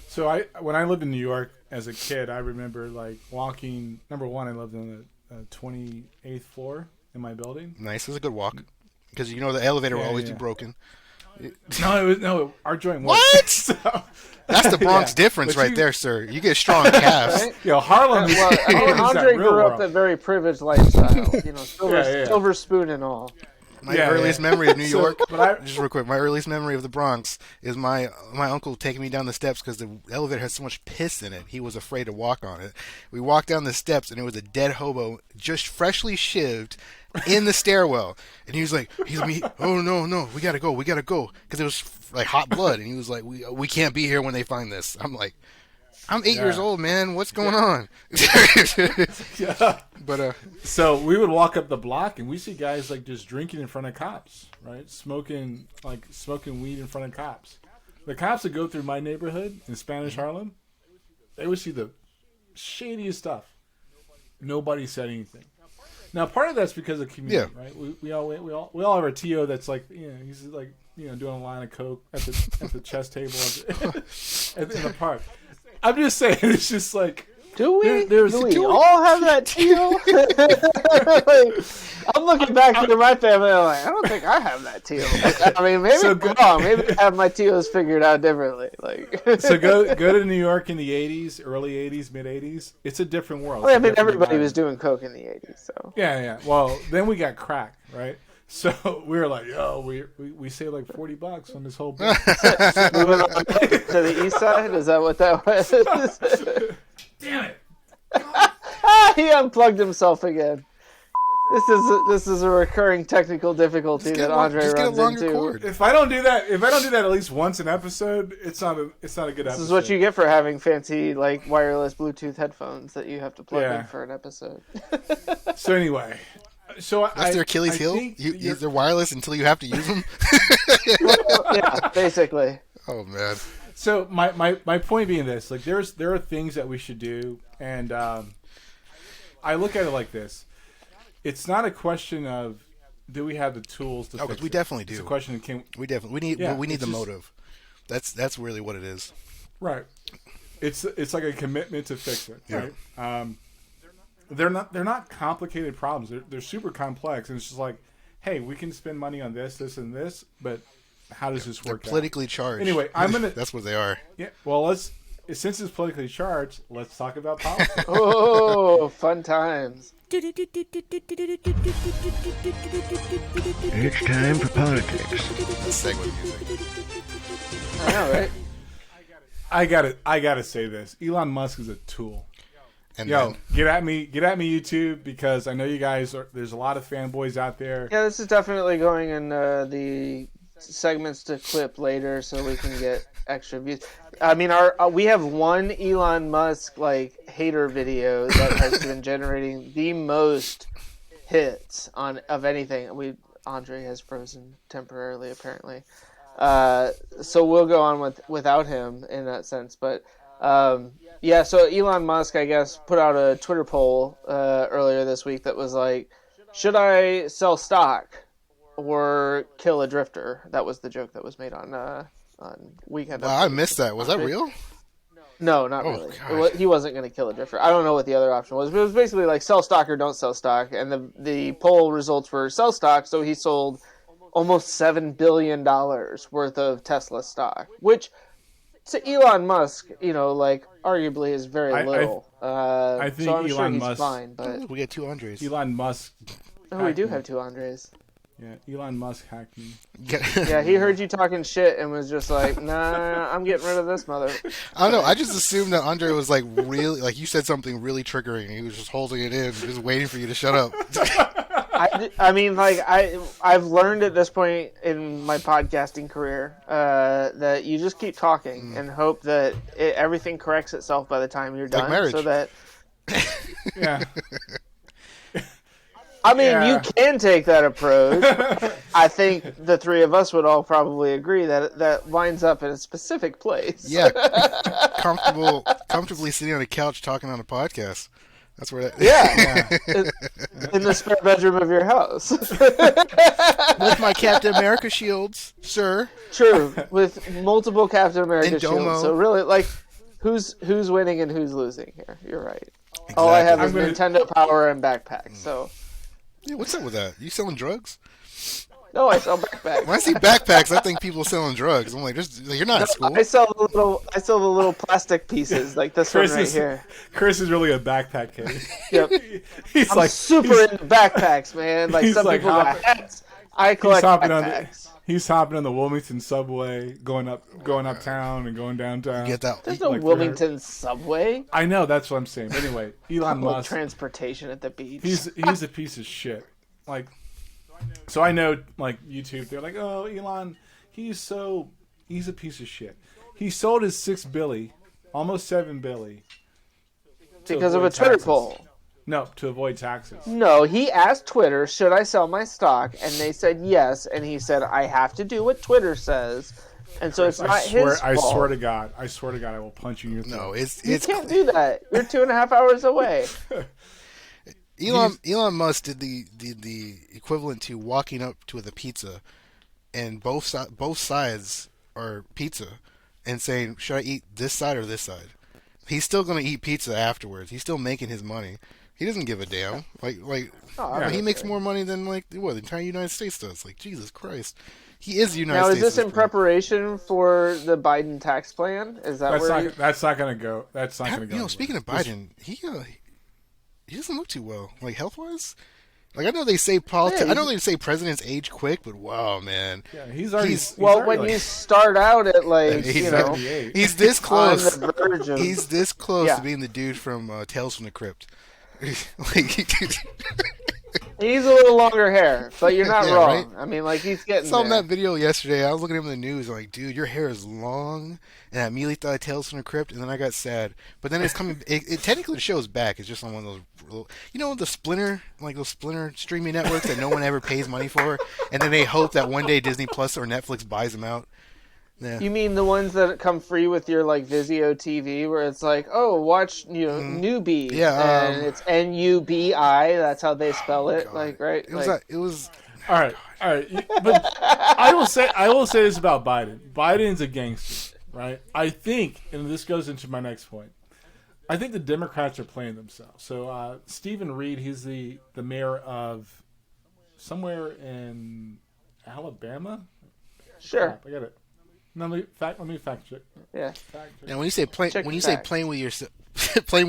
So when I lived in New York as a kid, I remember like walking. Number one, I lived on the 28th floor in my building. Nice, it's a good walk because the elevator will always be broken. No, our joint was. What? So, that's the Bronx difference right there, sir. You get strong calves. Right? Harlem. Andre grew up a very privileged lifestyle. Silver spoon and all. My earliest memory of New York, just real quick, my earliest memory of the Bronx is my uncle taking me down the steps because the elevator had so much piss in it. He was afraid to walk on it. We walked down the steps, and it was a dead hobo, just freshly shivved, in the stairwell. And he was like, oh, no, we got to go. Because it was like hot blood. And he was like, we can't be here when they find this. I'm like, I'm 8 years old, man. What's going on? But so we would walk up the block and we see guys like just drinking in front of cops, right? Smoking weed in front of cops. The cops would go through my neighborhood in Spanish Harlem. They would see the shadiest stuff. Nobody said anything. Now part of that's because of community, right? We all have our TO that's like, he's like, doing a line of coke at the chess table in the park. I'm just saying, it's just like, do we all have that teal? I'm looking back into my family. I'm like, I don't think I have that teal. I mean, maybe I'm wrong. Maybe I have my teals figured out differently. So go to New York in the '80s, early '80s, mid '80s. It's a different world. Well, I mean, everybody was doing coke in the '80s. So yeah. Well, then we got crack, right? So we were like, we saved like $40 on this whole book. Moving on to the east side? Is that what that was? Damn it. He unplugged himself again. This is a recurring technical difficulty that Andre runs into. Cord. If I don't do that at least once an episode, it's not a good episode. This is what you get for having fancy like wireless Bluetooth headphones that you have to plug in for an episode. So anyway. That's their Achilles heel? They're wireless until you have to use them? Yeah, basically. Oh, man. So my point being this, like there are things that we should do, and I look at it like this. It's not a question of do we have the tools to fix we definitely do. It's a question of we need the motive. That's really what it is. Right. It's like a commitment to fix it, right? They're not complicated problems. They're super complex, and it's just like, hey, we can spend money on this, and this, but how does this work? They're politically charged. Anyway, That's what they are. Yeah. Well, since it's politically charged, let's talk about politics. Oh, fun times. It's time for politics. Segment music. I know, right? I gotta say this. Elon Musk is a tool. And get at me YouTube, because I know you guys there's a lot of fanboys out there. Yeah, this is definitely going in the segments to clip later so we can get extra views. I mean, we have one Elon Musk hater video that has been generating the most hits of anything. Andre has frozen temporarily apparently. So we'll go on without him in that sense, but yeah, so Elon Musk, I guess, put out a Twitter poll earlier this week that was like, should I sell stock or kill a drifter? That was the joke that was made on Weekend. Wow, I missed that. Was that real? No, not really. He wasn't going to kill a drifter. I don't know what the other option was, but it was basically like sell stock or don't sell stock, and the poll results were sell stock, so he sold almost $7 billion worth of Tesla stock, which to Elon Musk, like arguably is very little. I think so I'm sure Elon he's Musk. fine, but We got two Andres. Elon Musk. we do have two Andres. Yeah, Elon Musk hacked me. Yeah, he heard you talking shit and was just like, nah, I'm getting rid of this mother. I don't know. I just assumed that Andre was like really, like you said something really triggering. He was just holding it in, just waiting for you to shut up. I mean, like, I've learned at this point in my podcasting career that you just keep talking and hope that everything corrects itself by the time you're done. marriage. So that, Yeah. I mean, Yeah. you can take that approach. I think the three of us would all probably agree that that winds up in a specific place. Yeah, comfortably sitting on a couch talking on a podcast. That's where that. Yeah. In the spare bedroom of your house. With my Captain America shields, sir. True, with multiple Captain America And Domo. shields. So really, like, who's winning and who's losing here? You're right. All I have is Nintendo Power and backpacks. So. Yeah, what's up with that? You selling drugs? No, I sell backpacks. When I see backpacks, I think people selling drugs. I'm like, you're not at school. I sell the little plastic pieces like this one right here. Chris is really a backpack kid. Yep. I'm super into backpacks, man. Like he's some like people got hats. I collect backpacks. He's hopping on the Wilmington subway, going uptown and going downtown. Get that. There's no Wilmington subway. I know, that's what I'm saying. But anyway, Elon Musk. Transportation at the beach. He's a piece of shit. Like, so I know, like, YouTube, they're like, oh, Elon, he's a piece of shit. He sold his 6 Billy, almost 7 Billy. Because of a Twitter poll. No, to avoid taxes. No, he asked Twitter, should I sell my stock? And they said yes. And he said, I have to do what Twitter says. And so it's not his fault. I swear to God, I will punch you in your throat. No, You can't do that. You're 2.5 hours away. Elon Musk did the equivalent to walking up to the pizza, and both sides are pizza, and saying, should I eat this side or this side? He's still going to eat pizza afterwards. He's still making his money. He doesn't give a damn. He makes more money than the entire United States does. Like, Jesus Christ, he is the United States. Now, is this in preparation for the Biden tax plan? Is that that's not going to go? That's not going to go. Speaking of Biden, he doesn't look too well, like health wise. Like, I know they say politics. I know they say presidents age quick, but wow, man. Yeah, he's already. When you start out at he's this close. On the verge of, he's this close to being the dude from Tales from the Crypt. He's a little longer hair, but you're not wrong. Right? I mean, like, he's getting. I saw that video yesterday. I was looking at him in the news. I'm like, dude, your hair is long, and I immediately thought of Tales from the Crypt, and then I got sad. But then it's coming. Technically, the show is back. It's just on one of those, the Splinter, like those Splinter streaming networks that no one ever pays money for, and then they hope that one day Disney Plus or Netflix buys them out. Yeah. You mean the ones that come free with your like Vizio TV, where it's like, oh, watch Newbie, and it's Nubi. That's how they spell it. God. Like, right? It was. All right. But I will say this about Biden. Biden's a gangster, right? I think, and this goes into my next point. I think the Democrats are playing themselves. So Stephen Reed, he's the mayor of somewhere in Alabama. Sure, I got it. No, let me fact check. Yeah. And when you say playing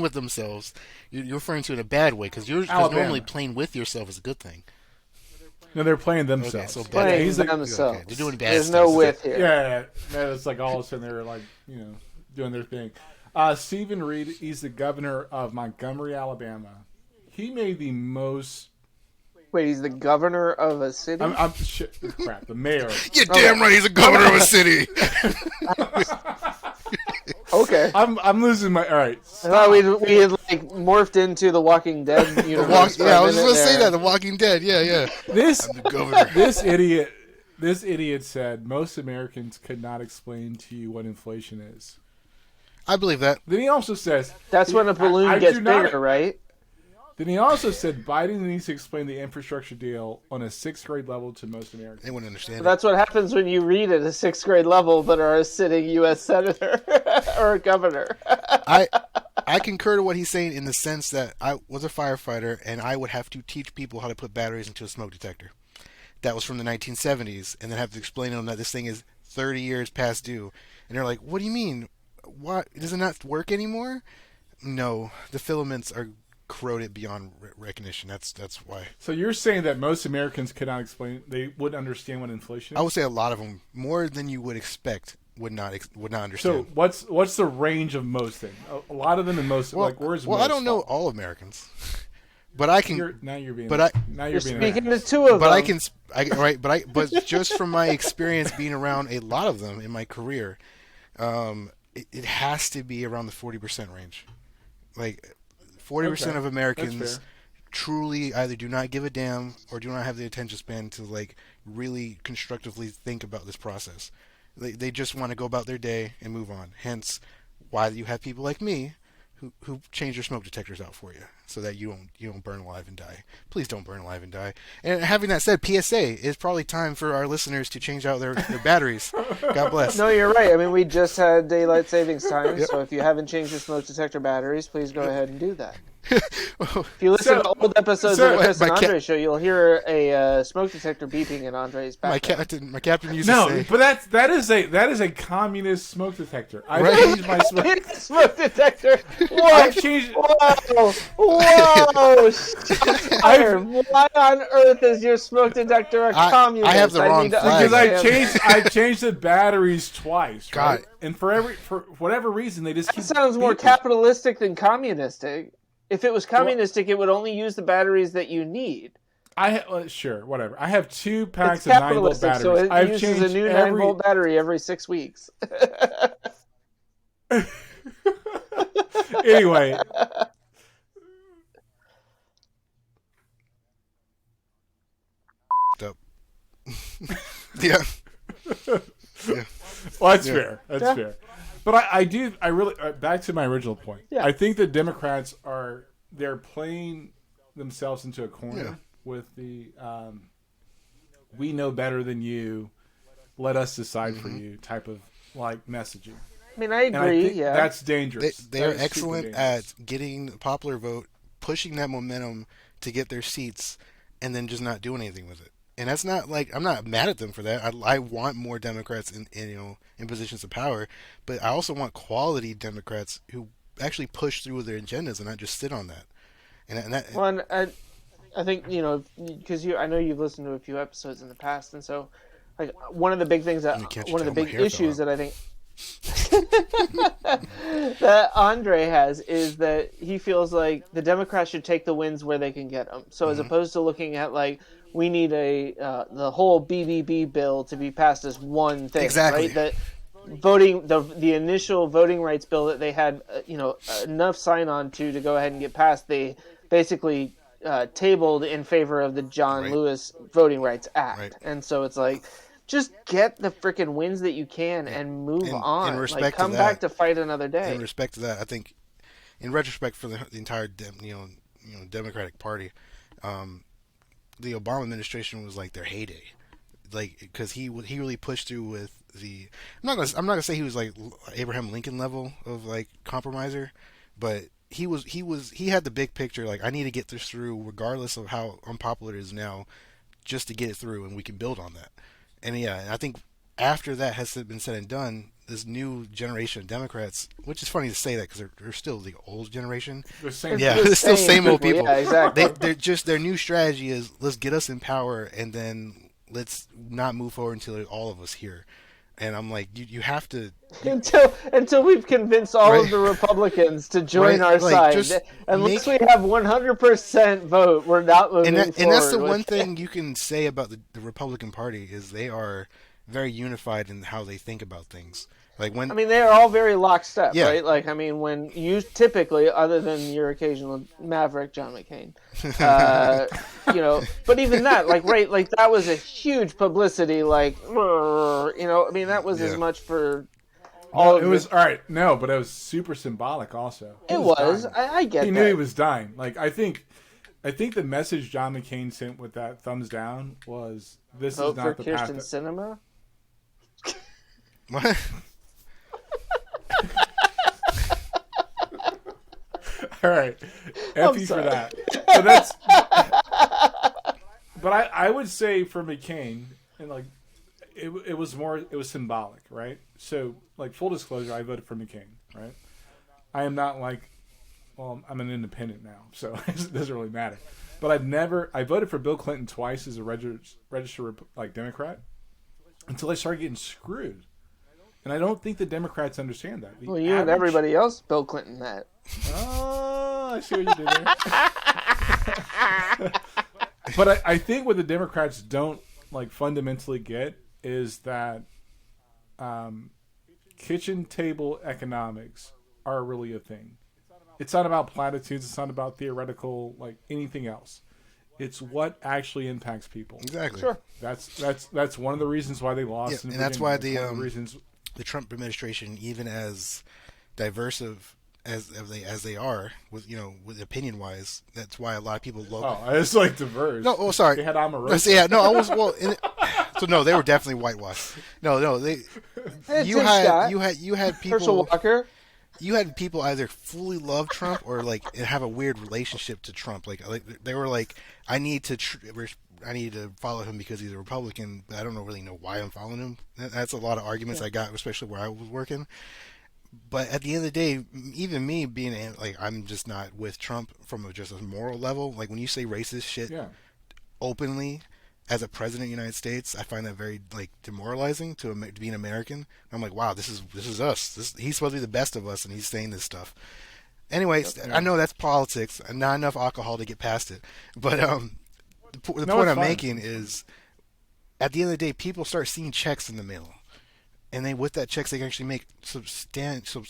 with themselves, you're referring to it in a bad way because normally playing with yourself is a good thing. No, they're playing themselves. Okay, so playing themselves. Okay. They're doing bad There's stuff. no width here. Yeah. It's like all of a sudden they're like doing their thing. Stephen Reed, he's the governor of Montgomery, Alabama. He made the most. Wait, he's the governor of a city? The mayor. You're damn right he's a governor of a city. Okay. I'm losing my... All right. I thought we had like morphed into the Walking Dead universe. I was going to say that. The Walking Dead. Yeah. I'm the governor. This idiot said most Americans could not explain to you what inflation is. I believe that. Then he also says... That's when a balloon gets bigger, right? Then he also said Biden needs to explain the infrastructure deal on a 6th grade level to most Americans. They wouldn't understand. That's what happens when you read at a 6th grade level but are a sitting U.S. senator or a governor. I concur to what he's saying in the sense that I was a firefighter and I would have to teach people how to put batteries into a smoke detector. That was from the 1970s, and then have to explain to them that this thing is 30 years past due. And they're like, what do you mean? What, does it not work anymore? No, the filaments are corroded beyond recognition. That's why. So you're saying that most Americans could not explain, they wouldn't understand what inflation is? I would say a lot of them, more than you would expect, would not understand. So what's the range of most things? A lot of them and most, well, like, where's well, most I don't know all Americans, but I can. You're speaking to two of them. But just from my experience being around a lot of them in my career, it has to be around the 40% range. Like 40% of Americans truly either do not give a damn or do not have the attention span to like really constructively think about this process. They just want to go about their day and move on. Hence, why you have people like me who change your smoke detectors out for you so that you don't burn alive and die. Please don't burn alive and die. And having that said, PSA, it's probably time for our listeners to change out their batteries. God bless. No, you're right. I mean, we just had daylight savings time, so if you haven't changed your smoke detector batteries, please go ahead and do that. If you listen to old episodes of the Chris and Andre show, you'll hear a smoke detector beeping in Andre's background. My captain used to say. No, but that is a communist smoke detector. I've changed my smoke detector. I've changed. Whoa! Why on earth is your smoke detector a communist? I have the wrong flag. Because I changed the batteries twice. God. Right? And for whatever reason, they just keep. That sounds more capitalistic than communistic. If it was communistic, it would only use the batteries that you need. Sure, whatever. I have 2 packs it's of 9-volt batteries. So it I've uses changed a new 9-volt battery every 6 weeks. Anyway. Yeah. Well, that's fair. That's fair. But I really back to my original point. Yeah. I think the Democrats they're playing themselves into a corner with the we know better than you, let us decide for you type of like messaging. I mean, I agree. That's dangerous. They are excellent at getting the popular vote, pushing that momentum to get their seats, and then just not doing anything with it. And that's not like I'm not mad at them for that. I want more Democrats in positions of power, but I also want quality Democrats who actually push through their agendas and not just sit on that. Well, I think because I know you've listened to a few episodes in the past, and so like one of the big things one of the big issues that I think that Andre has is that he feels like the Democrats should take the wins where they can get them. So as opposed to looking at like we need the whole BBB bill to be passed as one thing, exactly. Right? That voting the initial voting rights bill that they had enough sign on to go ahead and get passed, they basically tabled in favor of the John Lewis Voting Rights Act. Right. And so it's like, just get the freaking wins that you can and move on. In respect like, come to that, back to fight another day. In respect to that, I think, in retrospect for the entire Democratic Party, the Obama administration was like their heyday, like because he really pushed through with the. I'm not gonna say he was like Abraham Lincoln level of like compromiser, but he had the big picture. Like I need to get this through regardless of how unpopular it is now, just to get it through, and we can build on that. And I think after that has been said and done, this new generation of Democrats, which is funny to say that because they're still the old generation. They're still same old people. Yeah, exactly. They're just their new strategy is let's get us in power and then let's not move forward until all of us here. And I'm like, you have to until we've convinced all of the Republicans to join our side. Unless we have 100% vote, we're not moving forward. And that's the one thing you can say about the Republican Party is they are very unified in how they think about things. Like they are all very lockstep, right? Like, I mean, when you typically, other than your occasional maverick, John McCain, but even that, like that was a huge publicity, like, that was as much for all. It was all right. No, but it was super symbolic. Also, it was. I get. He that. knew he was dying. Like, I think the message John McCain sent with that thumbs down was, "This Vote is not for the path." Kirsten Sinema. What? All right, F you for that. So that's. But I would say for McCain, and like, it was symbolic, right? So, like, full disclosure, I voted for McCain, right? I am not like, well, I'm an independent now, so it doesn't really matter. But I voted for Bill Clinton twice as a registered like Democrat until I started getting screwed. And I don't think the Democrats understand that. Well, you and everybody else, Bill Clinton, that. Oh, I see what you did there. But I think what the Democrats don't like fundamentally get is that kitchen table economics are really a thing. It's not about platitudes. It's not about theoretical, like anything else. It's what actually impacts people. Exactly. Sure. That's one of the reasons why they lost. Yeah, and that's why the Trump administration, even as diverse as they are, with opinion wise, that's why a lot of people love. Oh, it's like diverse. No, sorry. They had Omarosa. Yeah, no, I was so no, they were definitely whitewashed. No, they. You had people. Herschel Walker. You had people either fully love Trump or like have a weird relationship to Trump. Like they were like, I need to follow him because he's a Republican, but I don't really know why I'm following him. That's a lot of arguments I got, especially where I was working. But at the end of the day, even me being like, I'm just not with Trump from just a moral level. Like when you say racist shit openly as a president of the United States, I find that very like demoralizing to be an American. I'm like, wow, this is us. He's supposed to be the best of us, and he's saying this stuff. Anyways, I know that's politics, and not enough alcohol to get past it. But the point I'm making is, at the end of the day, people start seeing checks in the mail, and with that checks, they can actually make substantial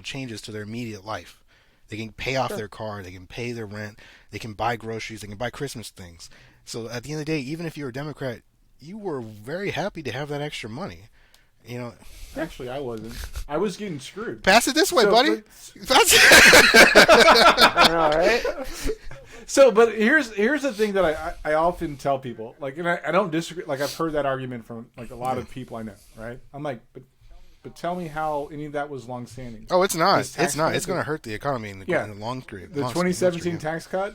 changes to their immediate life. They can pay off their car, they can pay their rent, they can buy groceries, they can buy Christmas things. So at the end of the day, even if you're a Democrat, you were very happy to have that extra money. Actually, I wasn't. I was getting screwed. Pass it this way, buddy. Pass it. I know, right? So, but here's the thing that I often tell people, like, and I don't disagree. Like, I've heard that argument from like a lot of people I know, right? I'm like, but tell me how any of that was long-standing. Oh, it's not. It's not. It's going to hurt the economy in the long period. The 2017 tax cut,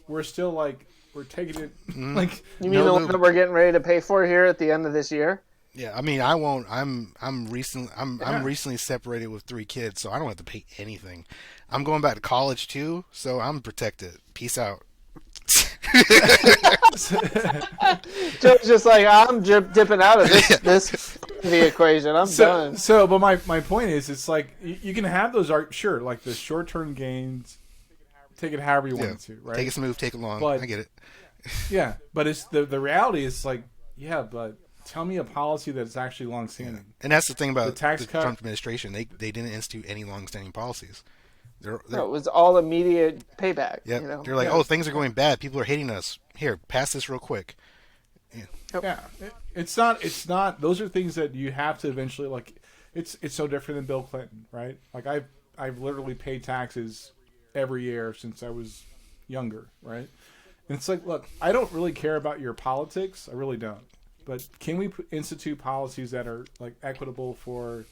we're still like. We're taking it like. You mean the one that we're getting ready to pay for here at the end of this year? Yeah, I mean, I won't. I'm recently separated with 3 kids, so I don't have to pay anything. I'm going back to college too, so I'm protected. Peace out. Joe's just like, I'm dipping out of this the equation. I'm done. So, but my point is, it's like you can have those sure, like the short-term gains. Take it however you want to, right? Take it smooth, take it long. I get it. Yeah, but it's the reality is like, but tell me a policy that's actually long-standing. Yeah. And that's the thing about the Trump administration. They didn't institute any long-standing policies. No, it was all immediate payback. Yeah, they're like, oh, things are going bad. People are hating us. Here, pass this real quick. Yeah, it's not. Those are things that you have to eventually like. It's so different than Bill Clinton, right? Like I've literally paid taxes every year since I was younger, right? And it's like, look, I don't really care about your politics. I really don't. But can we institute policies that are like equitable for?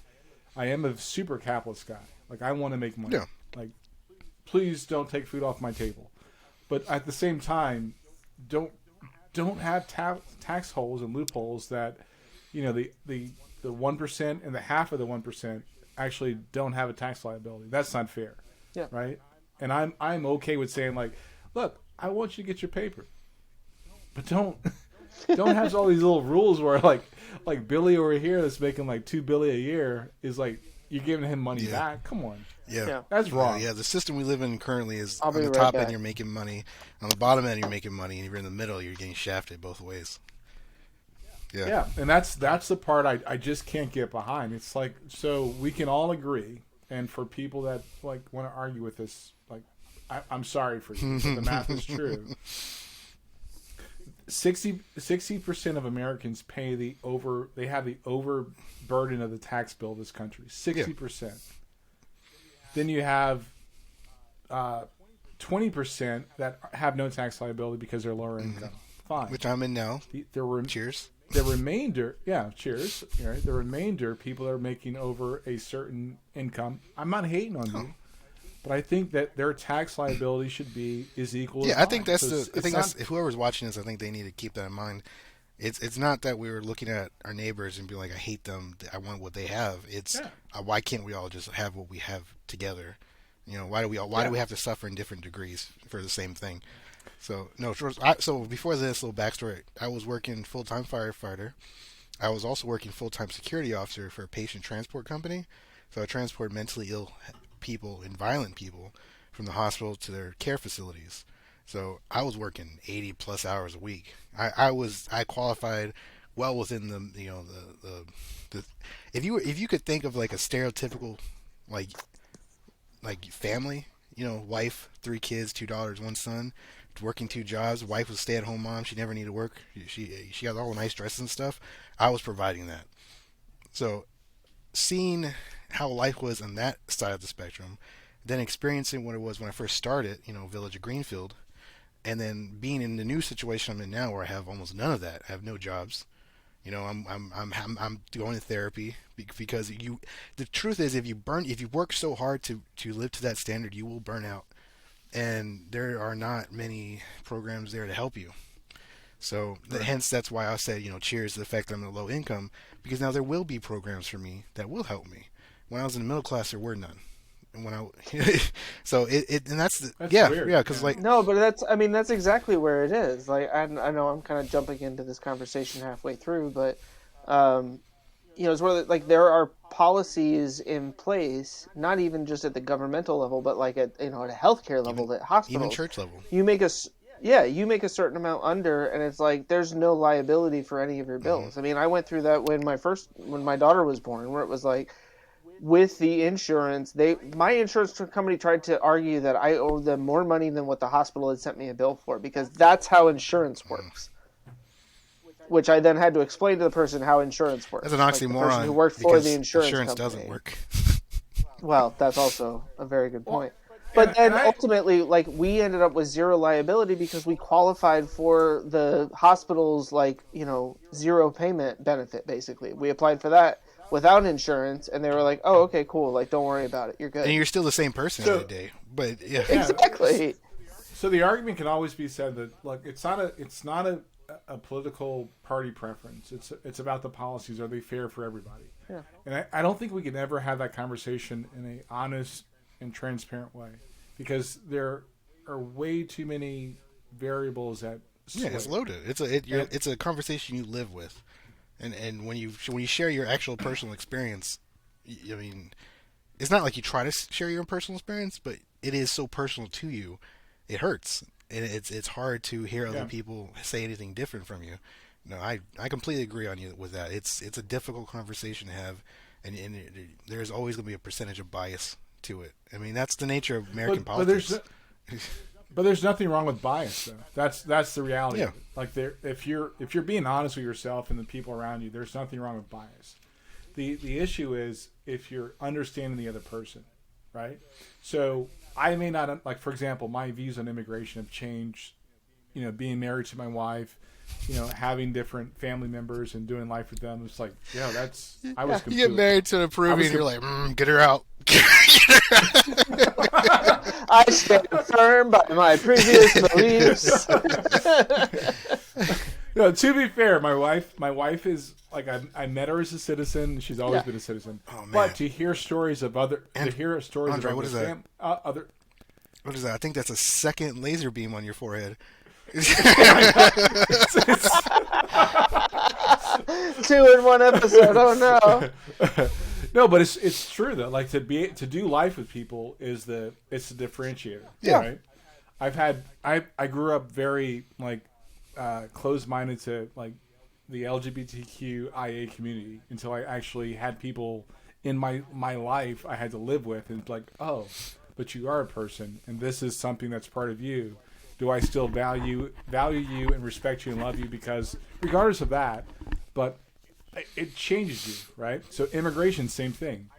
I am a super capitalist guy. Like I want to make money. Yeah. Like, please don't take food off my table. But at the same time, don't have tax holes and loopholes that, the 1% and the half of the 1% actually don't have a tax liability. That's not fair. Yeah. Right. And I'm okay with saying like, look, I want you to get your paper, but don't have all these little rules where like Billy over here that's making like $2 billion a year is like you're giving him money back. Come on. Yeah. That's wrong. Yeah, the system we live in currently is on the top end you're making money, on the bottom end you're making money, and if you're in the middle you're getting shafted both ways. Yeah, and that's the part I just can't get behind. It's like, so we can all agree, and for people that like want to argue with this, like I'm sorry for you, but the math is true. 60% of Americans have the overburden of the tax bill of this country. 60%. Yeah. Then you have 20% that have no tax liability because they're lower income. Fine. Which I'm in now. Cheers. The remainder, cheers. Right? The remainder, people are making over a certain income. I'm not hating on you, but I think that their tax liability is equal. Yeah, I think that's if whoever's watching this, I think they need to keep that in mind. It's not that we were looking at our neighbors and being like, I hate them, I want what they have. It's why can't we all just have what we have together? Why do we have to suffer in different degrees for the same thing? So no, so before this little backstory, I was working full-time firefighter. I was also working full-time security officer for a patient transport company. So I transport mentally ill people and violent people from the hospital to their care facilities. So I was working 80 plus hours a week. I qualified well within the if you could think of like a stereotypical like family, wife, 3 kids, 2 daughters, 1 son, working 2 jobs. Wife was a stay-at-home mom. She never needed to work. She got all the nice dresses and stuff. I was providing that. So seeing how life was on that side of the spectrum, then experiencing what it was when I first started, Village of Greenfield, and then being in the new situation I'm in now, where I have almost none of that. I have no jobs. I'm going to therapy because the truth is, if you work so hard to live to that standard, you will burn out, and there are not many programs there to help you. So hence that's why I said, cheers to the fact that I'm in a low income, because now there will be programs for me that will help me. When I was in the middle class, there were none. And when so and that's weird. Because no, but that's exactly where it is. Like I know I'm kind of jumping into this conversation halfway through, but it's where there are policies in place, not even just at the governmental level, but like at a healthcare level, at hospitals, even church level. You make a certain amount under, and it's like there's no liability for any of your bills. Mm-hmm. I mean, I went through that when my daughter was born, where it was like, with the insurance, my insurance company tried to argue that I owed them more money than what the hospital had sent me a bill for, because that's how insurance works. Which I then had to explain to the person how insurance works. That's an oxymoron. The person who worked for the insurance company. Doesn't work. Well, that's also a very good point. But then ultimately, we ended up with zero liability because we qualified for the hospital's, zero payment benefit, basically. We applied for that without insurance, and they were like, oh, okay, cool, don't worry about it, you're good. And you're still the same person every day. But yeah. Exactly. So the argument can always be said that it's not a political party preference. It's about the policies. Are they fair for everybody? Yeah. And I don't think we can ever have that conversation in an honest and transparent way, because there are way too many variables at sway. Yeah, it's loaded. It's a conversation you live with. And when you share your actual personal experience, I mean, it's not like you try to share your own personal experience, but it is so personal to you, it hurts, and it's hard to hear other people say anything different from you. No, I completely agree on you with that. It's a difficult conversation to have, and there's always going to be a percentage of bias to it. I mean, that's the nature of American politics. But there's nothing wrong with bias, though. That's the reality. Yeah. If you're being honest with yourself and the people around you, there's nothing wrong with bias. The issue is if you're understanding the other person, right? So I may not, for example, my views on immigration have changed. Being married to my wife, having different family members and doing life with them. It's like, I was. You get married to an Peruvian, you're like, get her out. I stand firm by my previous beliefs. No, to be fair, my wife is I met her as a citizen. She's always been a citizen. Oh, man. But to hear stories of other, Andre, about what is that? What is that? I think that's a second laser beam on your forehead. 2 in 1 episode. Oh no. No, but it's true though. To do life with people it's the differentiator. Yeah. Right. I grew up very closed-minded to the LGBTQIA community until I actually had people in my life I had to live with, and oh, but you are a person, and this is something that's part of you. Do I still value you and respect you and love you? Because regardless of that, but it changes you, right? So immigration, same thing.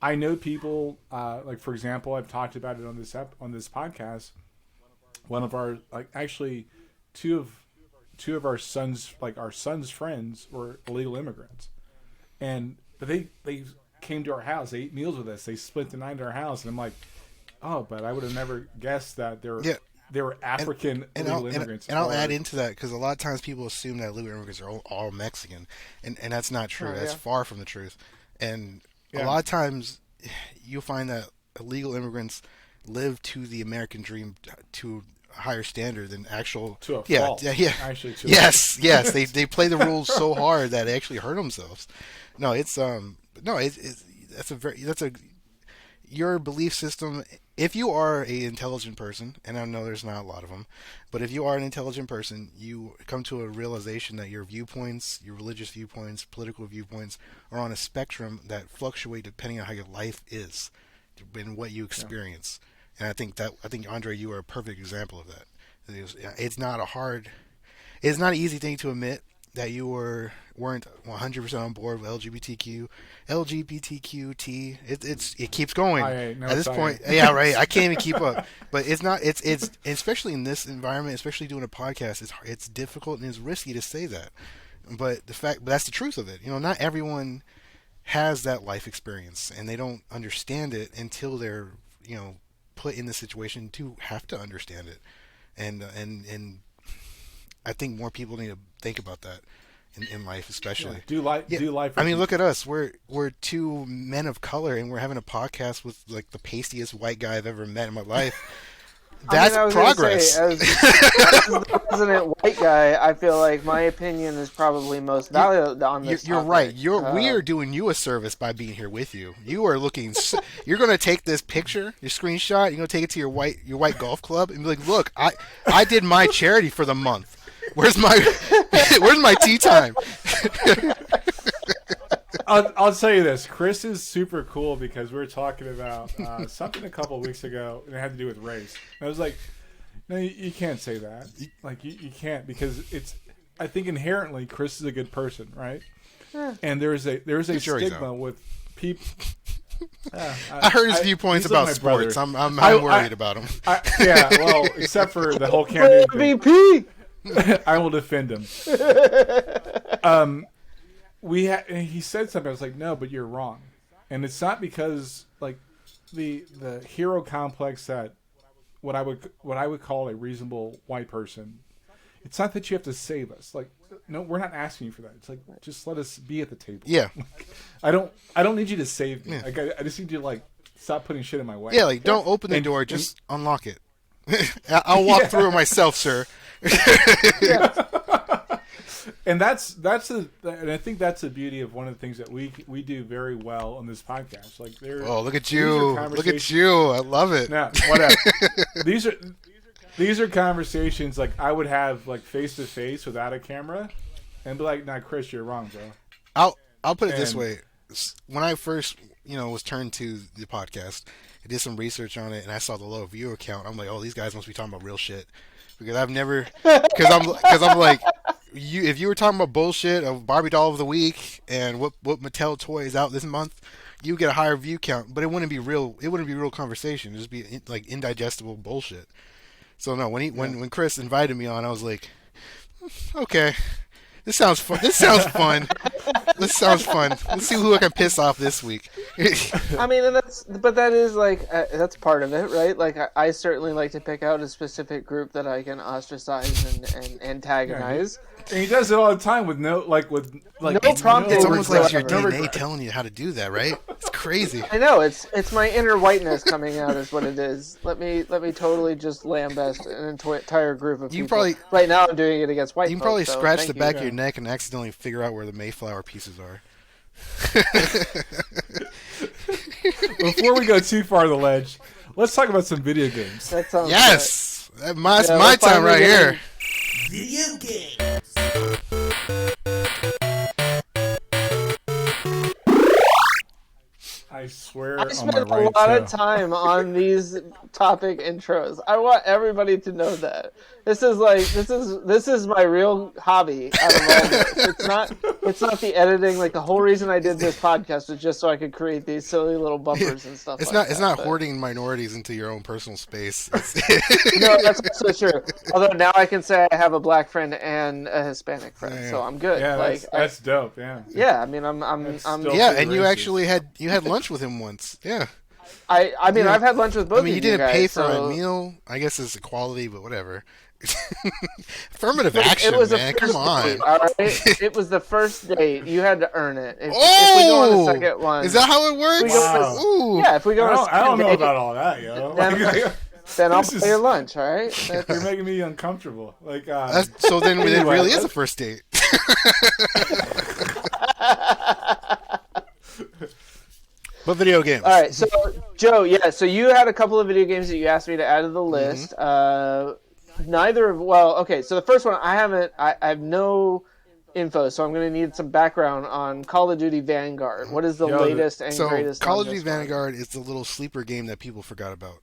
I know people, for example, I've talked about it on this podcast. One of our actually two of our sons friends were illegal immigrants, but they came to our house. They ate meals with us. They spent the night at our house, and I'm like, oh, but I would have never guessed that they're they were African illegal immigrants. And I'll add into that because a lot of times people assume that illegal immigrants are all Mexican, and that's not true. That's far from the truth. And a lot of times you'll find that illegal immigrants live to the American dream to a higher standard than actual. To a fault. Actually, yes. They play the rules so hard that they actually hurt themselves. No, it's your belief system. If you are an intelligent person, and I know there's not a lot of them, but if you are an intelligent person, you come to a realization that your viewpoints, your religious viewpoints, political viewpoints, are on a spectrum that fluctuate depending on how your life is and what you experience. And I think Andre, you are a perfect example of that. It's not an easy thing to admit that you weren't 100% on board with LGBTQT. It keeps going at this point. Yeah, right. I can't even keep up. But it's not. It's especially in this environment, especially doing a podcast. It's difficult and it's risky to say that. But that's the truth of it. Not everyone has that life experience, and they don't understand it until they're put in the situation to have to understand it. And I think more people need to think about that in life, especially. Do life. I mean, look at us. We're two men of color, and we're having a podcast with like the pastiest white guy I've ever met in my life. That's progress. Say, as the resident white guy, I feel like my opinion is probably most valuable on this. You're right. We are doing you a service by being here with you. You are looking. You're going to take this picture, your screenshot. You're going to take it to your white golf club and be like, "Look, I did my charity for the month. Where's my tea time?" I'll tell you this. Chris is super cool because we were talking about something a couple of weeks ago, and it had to do with race. And I was like, no, you can't say that. Like, you can't, because I think inherently Chris is a good person, right? And there's a stigma with people. I heard his viewpoints about sports. I'm worried about him. Well, except for the whole campaign MVP. I will defend him. He said something. I was like, no, but you're wrong, and it's not because like the hero complex that what I would call a reasonable white person. It's not that you have to save us. Like, no, we're not asking you for that. It's like, just let us be at the table. Yeah, I don't need you to save me. Yeah. Like, I just need you to like stop putting shit in my way. Yeah, like don't open the door, just unlock it. I'll walk through it myself, sir. And and I think that's the beauty of one of the things that we do very well on this podcast. Like, look at you, I love it. Now, whatever. These are conversations like I would have like face to face without a camera, and be like, "Nah, Chris, you're wrong, bro." I'll put it this way: when I first was turned to the podcast, I did some research on it, and I saw the low viewer count. I'm like, "Oh, these guys must be talking about real shit," because I'm like. If you were talking about bullshit of Barbie doll of the week and what Mattel toy is out this month, you get a higher view count, but it wouldn't be real. It wouldn't be real conversation. It'd just be like indigestible bullshit. So no, when Chris invited me on, I was like, okay, this sounds fun. This sounds fun. Let's see who I can piss off this week. I mean, that is like that's part of it, right? Like I certainly like to pick out a specific group that I can ostracize and antagonize. And he does it all the time with no prompting. It's almost like your DNA telling you how to do that, right? It's crazy. I know it's my inner whiteness coming out, is what it is. Let me totally just lambast an entire group of people. Right now, I'm doing it against white. You can probably scratch the back of your neck and accidentally figure out where the Mayflower pieces are. Before we go too far to the ledge, let's talk about some video games. That sounds yes, that's my time right here. Video games. I swear I spent a lot of time on these topic intros. I want everybody to know that. This is my real hobby out of all this. It's not the editing. Like, the whole reason I did this podcast was just so I could create these silly little bumpers and stuff. It's not hoarding minorities into your own personal space. No, that's also true. Although now I can say I have a black friend and a Hispanic friend, so I'm good. Yeah, that's dope. Yeah. Yeah, I mean, I'm yeah, and you actually had lunch with him once. Yeah. I mean, Yeah. I've had lunch with both I mean, you of you didn't guys, pay for so... a meal. I guess it's equality, but whatever. Affirmative Look, action, it was man. a Come first on. date, all right? It was the first date. You had to earn it. If we go on a Oh! second one... Is that how it works? we go on a- Wow. Ooh. Yeah, if we go on a I don't second know date, about all that, yo. then I'll This pay is- your lunch, all right? That's- You're making me uncomfortable. Like, So then it Anyway, really is a let's- first date. But video games. All right, so Joe, yeah, so you had a couple of video games that you asked me to add to the list. Neither of okay, so the first one I have no info, so I'm going to need some background on Call of Duty Vanguard. What is the latest and So greatest? Call on of Duty this one? Vanguard is the little sleeper game that people forgot about.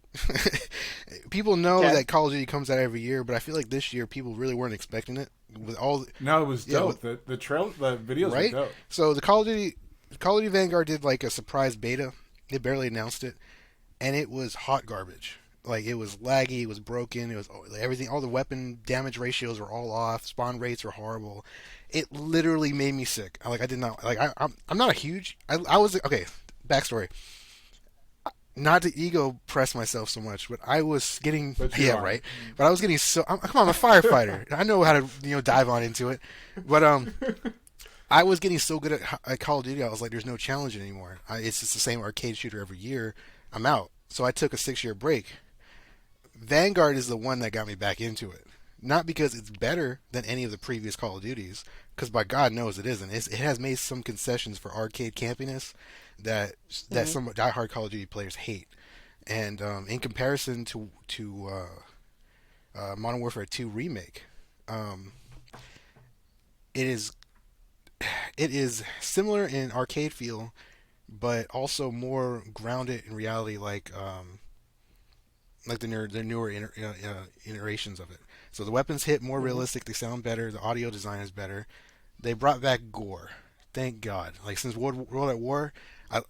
People know Okay. that Call of Duty comes out every year, but I feel like this year people really weren't expecting it. With all no, it was Yeah, dope. The videos right? were dope. So the Call of Duty Vanguard did like a surprise beta. They barely announced it, and it was hot garbage. Like, it was laggy, it was broken, it was everything. All the weapon damage ratios were all off. Spawn rates were horrible. It literally made me sick. I did not like. I'm not a huge. I was okay. Backstory. Not to ego press myself so much, but I was getting But you are. right. But I was getting so. Come on, I'm a firefighter. I know how to dive on into it. But I was getting so good at Call of Duty. I was like, there's no challenge anymore. It's just the same arcade shooter every year. I'm out. So I took a 6-year break. Vanguard is the one that got me back into it. Not because it's better than any of the previous Call of Duties, because by God knows it isn't. It has made some concessions for arcade campiness that some diehard Call of Duty players hate. And in comparison to Modern Warfare 2 Remake, it is similar in arcade feel, but also more grounded in reality, like the newer iterations of it. So the weapons hit more realistic, they sound better, the audio design is better. They brought back gore. Thank God. Like, since World at War,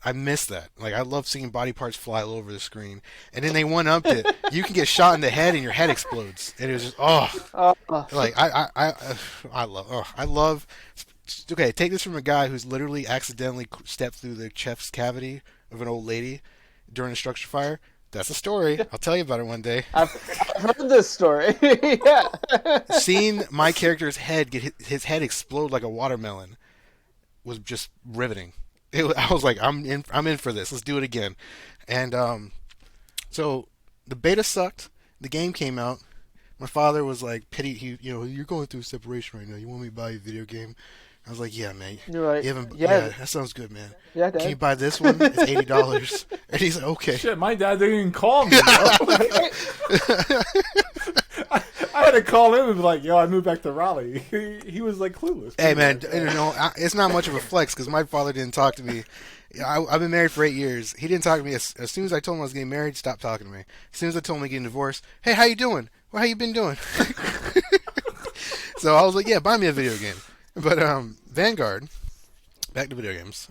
I miss that. Like, I love seeing body parts fly all over the screen. And then they one-upped it. You can get shot in the head and your head explodes. And it was just, like, I love. Okay, take this from a guy who's literally accidentally stepped through the chest cavity of an old lady during a structure fire. That's a story. I'll tell you about it one day. I've heard this story. Yeah. Seeing my character's head get his head explode like a watermelon was just riveting. I was like, I'm in for this. Let's do it again. And so the beta sucked. The game came out. My father was like, you're going through a separation right now. You want me to buy you a video game? I was like, yeah, man. You're like, yeah, that sounds good, man. Yeah, Dad. Can you buy this one? It's $80. And he's like, okay. Shit, my dad didn't even call me. Bro. I had to call him and be like, yo, I moved back to Raleigh. He was like clueless. Hey, man, it's not much of a flex because my father didn't talk to me. I've been married for 8 years. He didn't talk to me. As soon as I told him I was getting married, stopped talking to me. As soon as I told him I'm getting divorced, hey, how you doing? Well, how you been doing? So I was like, yeah, buy me a video game. But Vanguard, back to video games,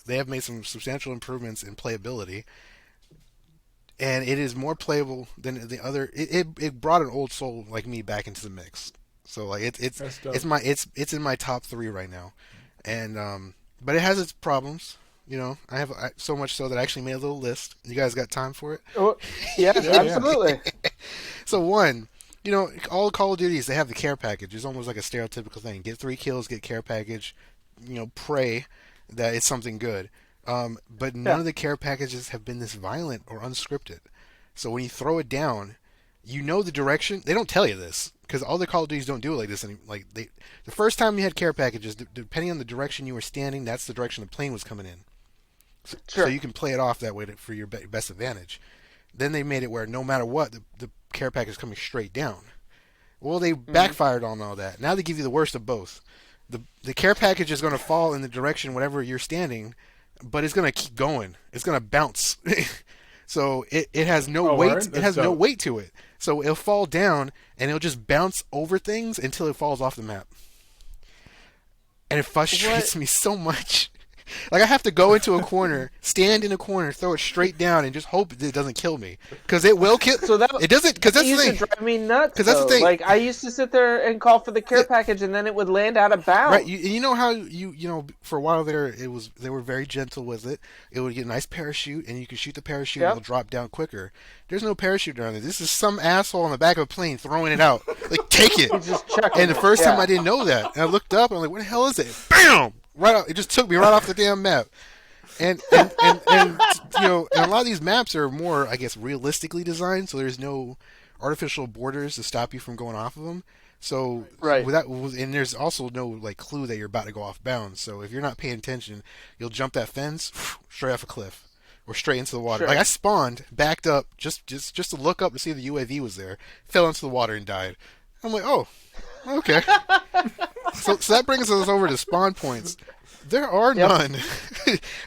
they have made some substantial improvements in playability. And it is more playable than the other. It brought an old soul like me back into the mix. So like it's in my top 3 right now, and but it has its problems. I have so much so that I actually made a little list. You guys got time for it? Oh, yeah, absolutely. So one, all Call of Duties, they have the care package. It's almost like a stereotypical thing. Get 3 kills, get care package. Pray that it's something good. But none of the care packages have been this violent or unscripted. So when you throw it down, the direction. They don't tell you this because all the Call of Duties don't do it like this. The first time you had care packages, depending on the direction you were standing, that's the direction the plane was coming in. So you can play it off that way for your best advantage. Then they made it where no matter what, the care package is coming straight down. Well, they backfired on all that. Now they give you the worst of both. The care package is going to fall in the direction wherever you're standing, but it's going to keep going. It's going to bounce. So it has no weight. Right? It has no weight to it. So it'll fall down and it'll just bounce over things until it falls off the map. And it frustrates me so much. Like I have to go into a corner, stand in a corner, throw it straight down, and just hope it doesn't kill me. Because it will kill. So that it doesn't. Because that's the used thing. to drive me nuts. 'Cause that's the though. thing. Like I used to sit there and call for the care package, and then it would land out of bounds. Right, you know how you know for a while there they were very gentle with it. It would get a nice parachute, and you could shoot the parachute, and it'll drop down quicker. There's no parachute down there. This is some asshole on the back of a plane throwing it out. Like take it. Just chucking And the first time I didn't know that, and I looked up, and I'm like, what the hell is it? Bam! Right out, it just took me right off the damn map. And you know, and a lot of these maps are more, I guess, realistically designed, so there's no artificial borders to stop you from going off of them. So without, and there's also no like clue that you're about to go off bounds. So if you're not paying attention, you'll jump that fence straight off a cliff or straight into the water. Sure. Like I spawned, backed up just to look up to see the UAV was there, fell into the water and died. I'm like, oh, okay. so that brings us over to spawn points. There are none.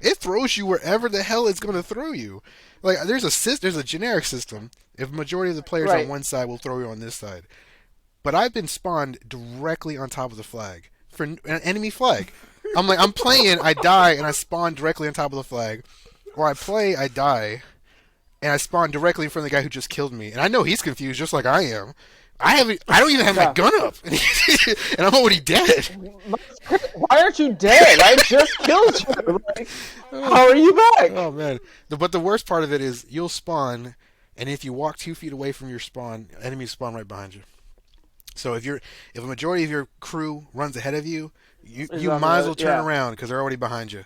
It throws you wherever the hell it's going to throw you. Like there's a generic system. If majority of the players on one side will throw you on this side. But I've been spawned directly on top of the flag for an enemy flag. I'm playing, I die, and I spawn directly on top of the flag. Or I play, I die, and I spawn directly in front of the guy who just killed me. And I know he's confused, just like I am. I don't even have my gun up, and I'm already dead. Why aren't you dead? I just killed you. Like, how are you back? Oh man! But the worst part of it is you'll spawn, and if you walk 2 feet away from your spawn, enemies spawn right behind you. So if a majority of your crew runs ahead of you, you might as well turn around because they're already behind you.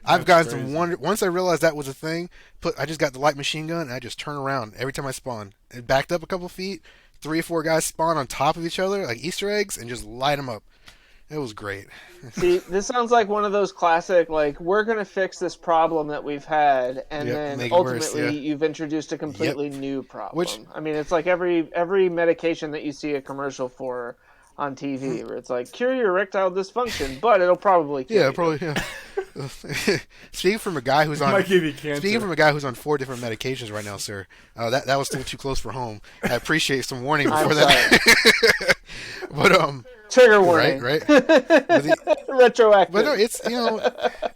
I've gotten some wonder. Once I realized that was a thing, I just got the light machine gun and I just turn around every time I spawn. It backed up a couple feet, 3 or 4 guys spawn on top of each other like Easter eggs and just light them up. It was great. See, this sounds like one of those classic, like, we're going to fix this problem that we've had, and then ultimately you've introduced a completely new problem. I mean, it's like every medication that you see a commercial for on TV, where it's like, cure your erectile dysfunction, but it'll probably kill you. Speaking from a guy who's on might give you cancer. Speaking from a guy who's on 4 different medications right now, sir, that was still too close for home. I appreciate some warning before that. But trigger warning, right? Retroactive. But no, it's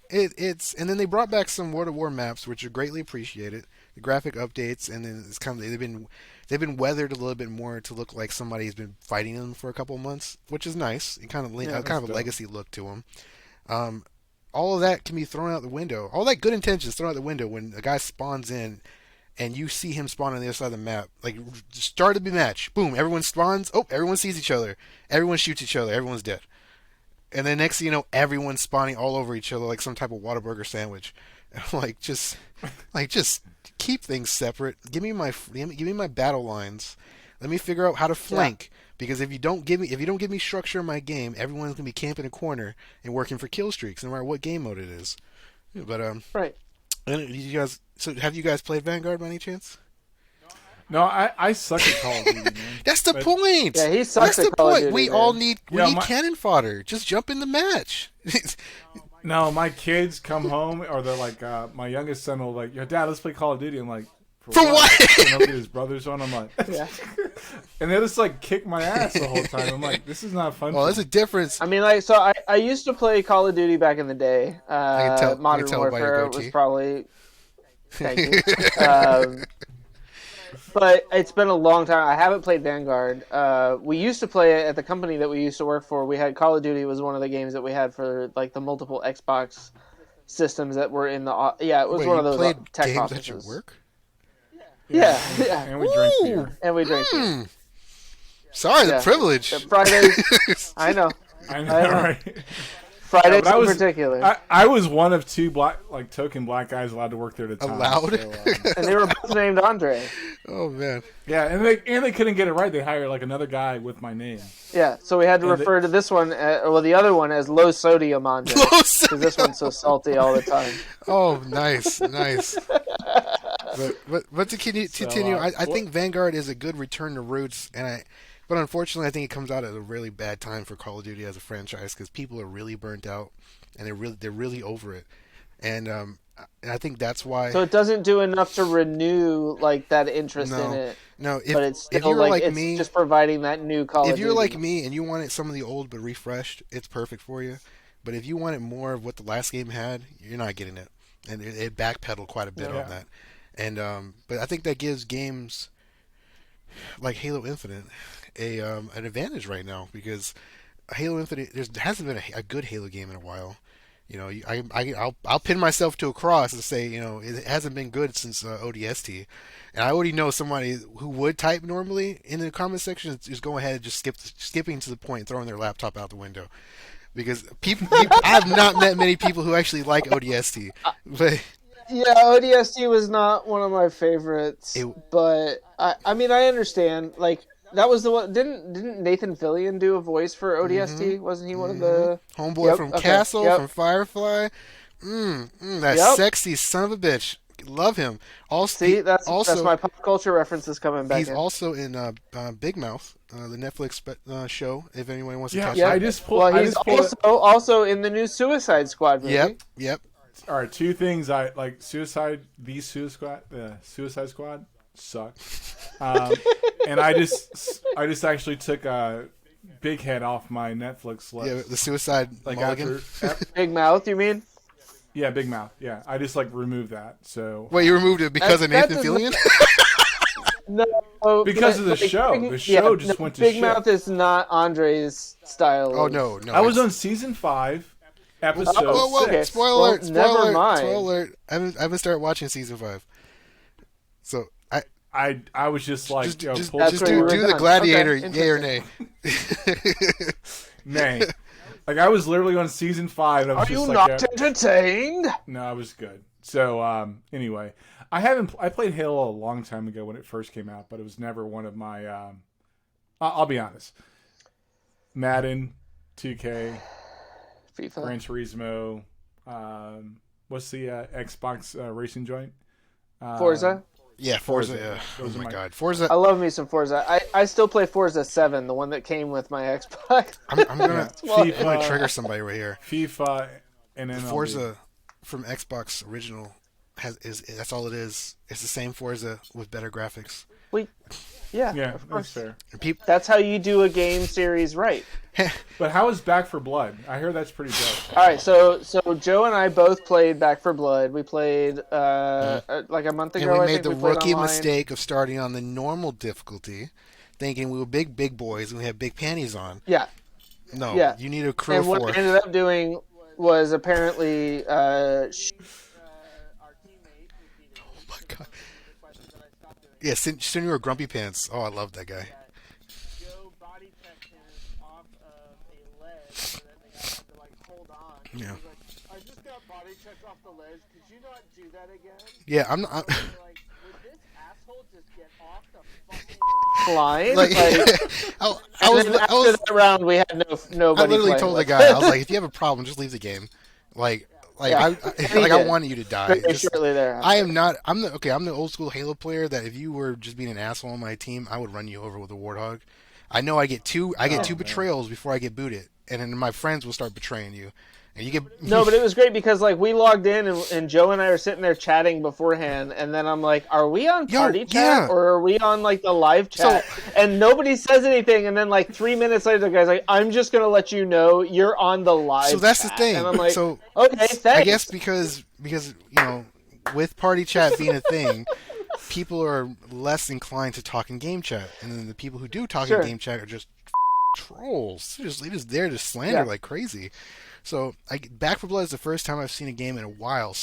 it's and then they brought back some World of War maps, which are greatly appreciated. The graphic updates, and then it's kind of they've been weathered a little bit more to look like somebody's been fighting them for a couple of months, which is nice. It kind of a legacy look to them. All of that can be thrown out the window. All that good intentions thrown out the window when a guy spawns in, and you see him spawn on the other side of the map. Like start of the match, boom, everyone spawns. Oh, everyone sees each other. Everyone shoots each other. Everyone's dead. And then next thing you know, everyone's spawning all over each other like some type of Whataburger sandwich. like just keep things separate. Give me my battle lines. Let me figure out how to flank. Because if you don't give me structure in my game, everyone's gonna be camping a corner and working for kill streaks, no matter what game mode it is. But right. And have you guys played Vanguard by any chance? No, I suck at Call of Duty, man. That's the point. Yeah, he sucks at Call of Duty. We all need cannon fodder. Just jump in the match. No, my kids come home, or they're like, my youngest son will like, yo, Dad, let's play Call of Duty. I'm like, for what? And he'll get his brothers on. I'm like, and they just like kick my ass the whole time. I'm like, this is not fun. Well, there's a difference. I mean, like, so I used to play Call of Duty back in the day. Modern Warfare was probably. Thank you. But it's been a long time. I haven't played Vanguard. We used to play it at the company that we used to work for. We had Call of Duty was one of the games that we had for like the multiple Xbox systems that were in the. It was one of those tech games offices. At your work? Yeah. And we drink beer. And we drink beer. Sorry, the privilege. Fridays. I know, right? Fridays in particular. I was one of 2 token black guys allowed to work there at a time. Allowed? So, and they were both named Andre. Oh man. Yeah, and they couldn't get it right. They hired like another guy with my name. Yeah, so we had to refer to this one, the other one, as low sodium Andre, because this one's so salty all the time. Oh, nice. But to continue, I think Vanguard is a good return to roots, but unfortunately, I think it comes out at a really bad time for Call of Duty as a franchise because people are really burnt out and they're really over it, and I think that's why. So it doesn't do enough to renew like that interest in it. No, but it's still if you're like it's me, just providing that new Call of Duty. If you're like me and you wanted some of the old but refreshed, it's perfect for you. But if you wanted more of what the last game had, you're not getting it. And it backpedaled quite a bit on that. And but I think that gives games like Halo Infinite an advantage right now, because Halo Infinite, there hasn't been a good Halo game in a while. You know, I'll pin myself to a cross and say, you know, it hasn't been good since ODST. And I already know somebody who would type normally in the comment section is going ahead and just skipping to the point and throwing their laptop out the window. Because I have not met many people who actually like ODST. But yeah, ODST was not one of my favorites, but I mean, I understand. Like, that was the one. Didn't Nathan Fillion do a voice for ODST? Wasn't he one of the homeboy from Castle, from Firefly? That sexy son of a bitch. Love him. Also, see, that's my pop culture references coming back. He's in. also in Big Mouth, the Netflix show. If anyone wants to catch I it. just pulled. He's also in the new Suicide Squad movie. Yep. All right, two things I like. Suicide Squad suck. And I just actually took a Big Head off my Netflix list. Yeah, the Suicide Mulligan. Big Mouth, you mean? Yeah, Big Mouth. Yeah, I just removed that. So wait, you removed it because of Nathan Fillion? No, because of the show. The show just went to Big shit. Mouth is not Andre's style. Oh no! I was on season 5, episode 6. Okay. Spoiler alert! Never mind. Spoiler alert! I haven't started watching season 5. So I was just like, just do the Gladiator, okay, yay or nay? Nay. Like, I was literally on season 5. And I was Are you just not like, entertained? No, I was good. So anyway, I played Halo a long time ago when it first came out, but it was never one of my. I'll be honest. Madden, 2K, FIFA, Gran Turismo. What's the Xbox racing joint? Forza. Yeah, Forza. Yeah. Oh my God, Forza. I love me some Forza. I still play Forza 7, the one that came with my Xbox. I'm gonna trigger somebody right here. FIFA and MLB. Forza from Xbox original that's all it is. It's the same Forza with better graphics. Yeah, of that's course. fair. That's how you do a game series right. But how is Back for Blood? I hear that's pretty dope. All right, so Joe and I both played Back for Blood. We played like a month ago. And we I made think the we played rookie online. mistake of starting on the normal difficulty, thinking we were big boys and we had big panties on. Yeah. No, Yeah. you need a crew And of what 4. I ended up doing was apparently Oh my God. Yeah, send you were Grumpy Pants. Oh, I love that guy. Joe body checked him off of a ledge, so then the guy had to hold on. Yeah. I just got body checked off the ledge. Could you not do that again? Yeah, I'm not. Would this asshole just get off the fucking line? I was after that round, we had nobody. I literally playing told the with. guy, I was like, if you have a problem, just leave the game. Yeah. I wanted you to die. Very shortly there. I'm the old school Halo player that if you were just being an asshole on my team, I would run you over with a Warthog. I know I get two betrayals before I get booted, and then my friends will start betraying you. And you get No, but it was great because we logged in and Joe and I are sitting there chatting beforehand, and then I'm like, "Are we on party chat or are we on the live chat?" And nobody says anything, and then 3 minutes later, the guy's like, "I'm just gonna let you know you're on the live." So that's chat. the thing. And I'm like, so okay, thanks. I guess because with party chat being a thing, people are less inclined to talk in game chat, and then the people who do talk in game chat are just trolls. They're just there to slander like crazy. So, Back 4 Blood is the first time I've seen a game in a while.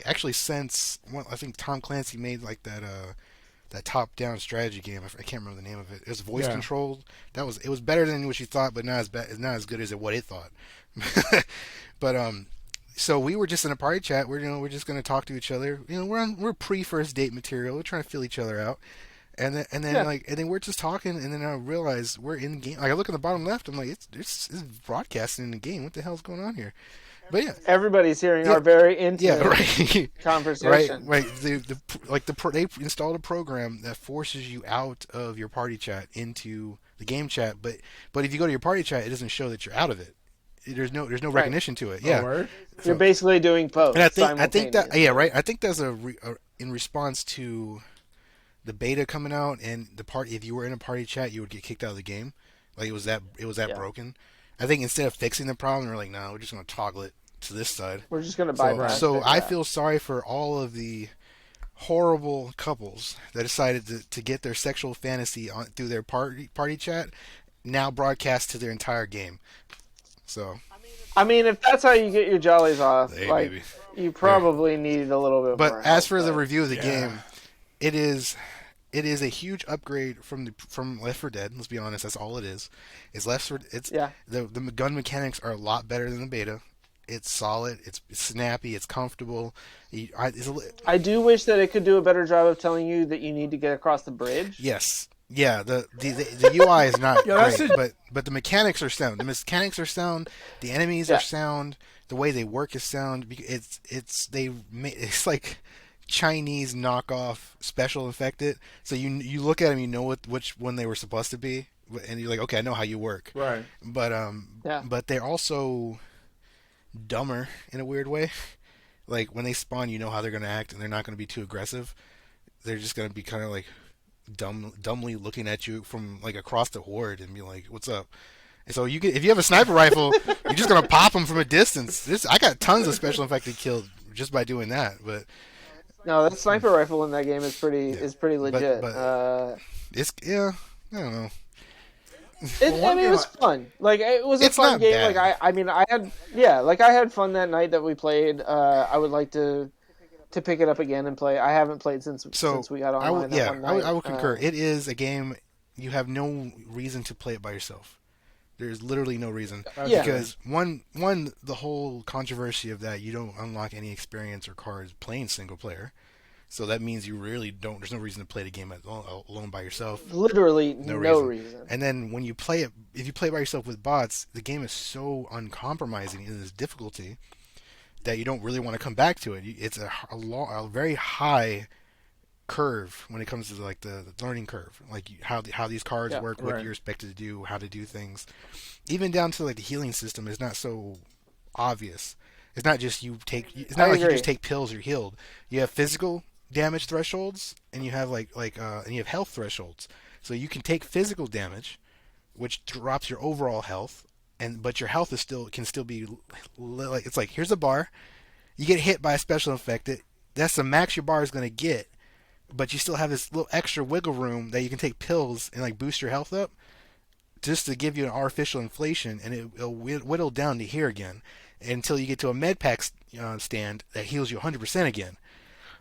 Actually, since I think Tom Clancy made that top-down strategy game. I can't remember the name of it. It was voice controlled. It was better than what you thought, but not as good as what it thought. But so we were just in a party chat. We're just going to talk to each other. We're pre-first date material. We're trying to feel each other out. And then we're just talking, and then I realize we're in the game. I look at the bottom left. I'm like, it's broadcasting in the game. What the hell's going on here? But yeah, everybody's hearing our very intimate conversation. Right. They installed a program that forces you out of your party chat into the game chat. But if you go to your party chat, it doesn't show that you're out of it. There's no recognition to it. Yeah, you're basically doing both. And I think that I think that's in response to the beta coming out, and if you were in a party chat, you would get kicked out of the game. It was that broken. I think instead of fixing the problem, they're like, no, we're just going to toggle it to this side. We're just gonna bypass So it, I yeah. feel sorry for all of the horrible couples that decided to get their sexual fantasy on through their party chat, now broadcast to their entire game. So I mean, if that's how you get your jollies off, Hey, like baby. you probably need a little bit But more. as help, for the but- review of the game, it is a huge upgrade from Left 4 Dead. Let's be honest, that's all it is. It's Left 4 it's Yeah. the gun mechanics are a lot better than the beta. It's solid, it's snappy, it's comfortable. I do wish that it could do a better job of telling you that you need to get across the bridge. Yes. Yeah, the UI is not Yeah, that's great, it. but the mechanics are sound. The mechanics are sound. The enemies Yeah. are sound. The way they work is sound. It's like Chinese knockoff special effected. So you look at them, you know which one they were supposed to be, and you're like, okay, I know how you work. Right. But Yeah. but they're also dumber in a weird way. Like when they spawn, you know how they're going to act, and they're not going to be too aggressive. They're just going to be kind of like dumbly looking at you from like across the horde and be like, "What's up?" And so if you have a sniper rifle, you're just gonna pop them from a distance. I got tons of special effected killed just by doing that. But No, that sniper rifle in that game is pretty legit. but- it's I don't know. It was fun. Like it was a It's fun not game. bad. Like I had fun that night that we played. I would like to pick it up again and play. I haven't played since we got online. I will concur. It is a game you have no reason to play it by yourself. There's literally no reason Yeah. because one the whole controversy of that you don't unlock any experience or cards playing single player, so that means you really don't. There's no reason to play the game alone by yourself. Literally No no reason. reason. And then when you play it, if you play by yourself with bots, the game is so uncompromising in its difficulty that you don't really want to come back to it. It's a very high curve when it comes to like the learning curve, like how these cards Yeah, work, what right. you're expected to do, how to do things, even down to like the healing system is not so obvious. It's not just it's not I like you agree. just take pills, you're healed. You have physical damage thresholds, and you have and you have health thresholds. So you can take physical damage, which drops your overall health, but your health can still be like, it's like, here's a bar, you get hit by a special infected, that's the max your bar is going to get, but you still have this little extra wiggle room that you can take pills and like boost your health up just to give you an artificial inflation, and it'll whittle down to here again until you get to a med pack stand that heals you 100% again.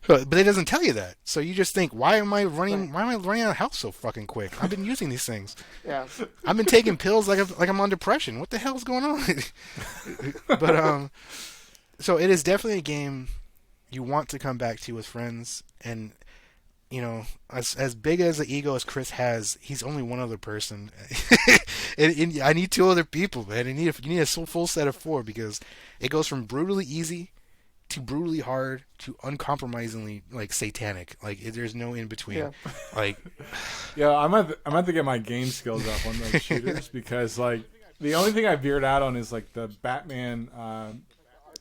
But it doesn't tell you that, so you just think, why am I running out of health so fucking quick? I've been using these things. Yeah. I've been taking pills like I'm on depression. What the hell's going on? But so it is definitely a game you want to come back to with friends, and you know, as big as the ego as Chris has, he's only one other person. and I need 2 other people, man. You need a full set of 4 because it goes from brutally easy to brutally hard to uncompromisingly like satanic. Like there's no in between. Yeah. Like Yeah, I'm at to get my game skills up on those shooters because like the only thing I veered out on is like the Batman.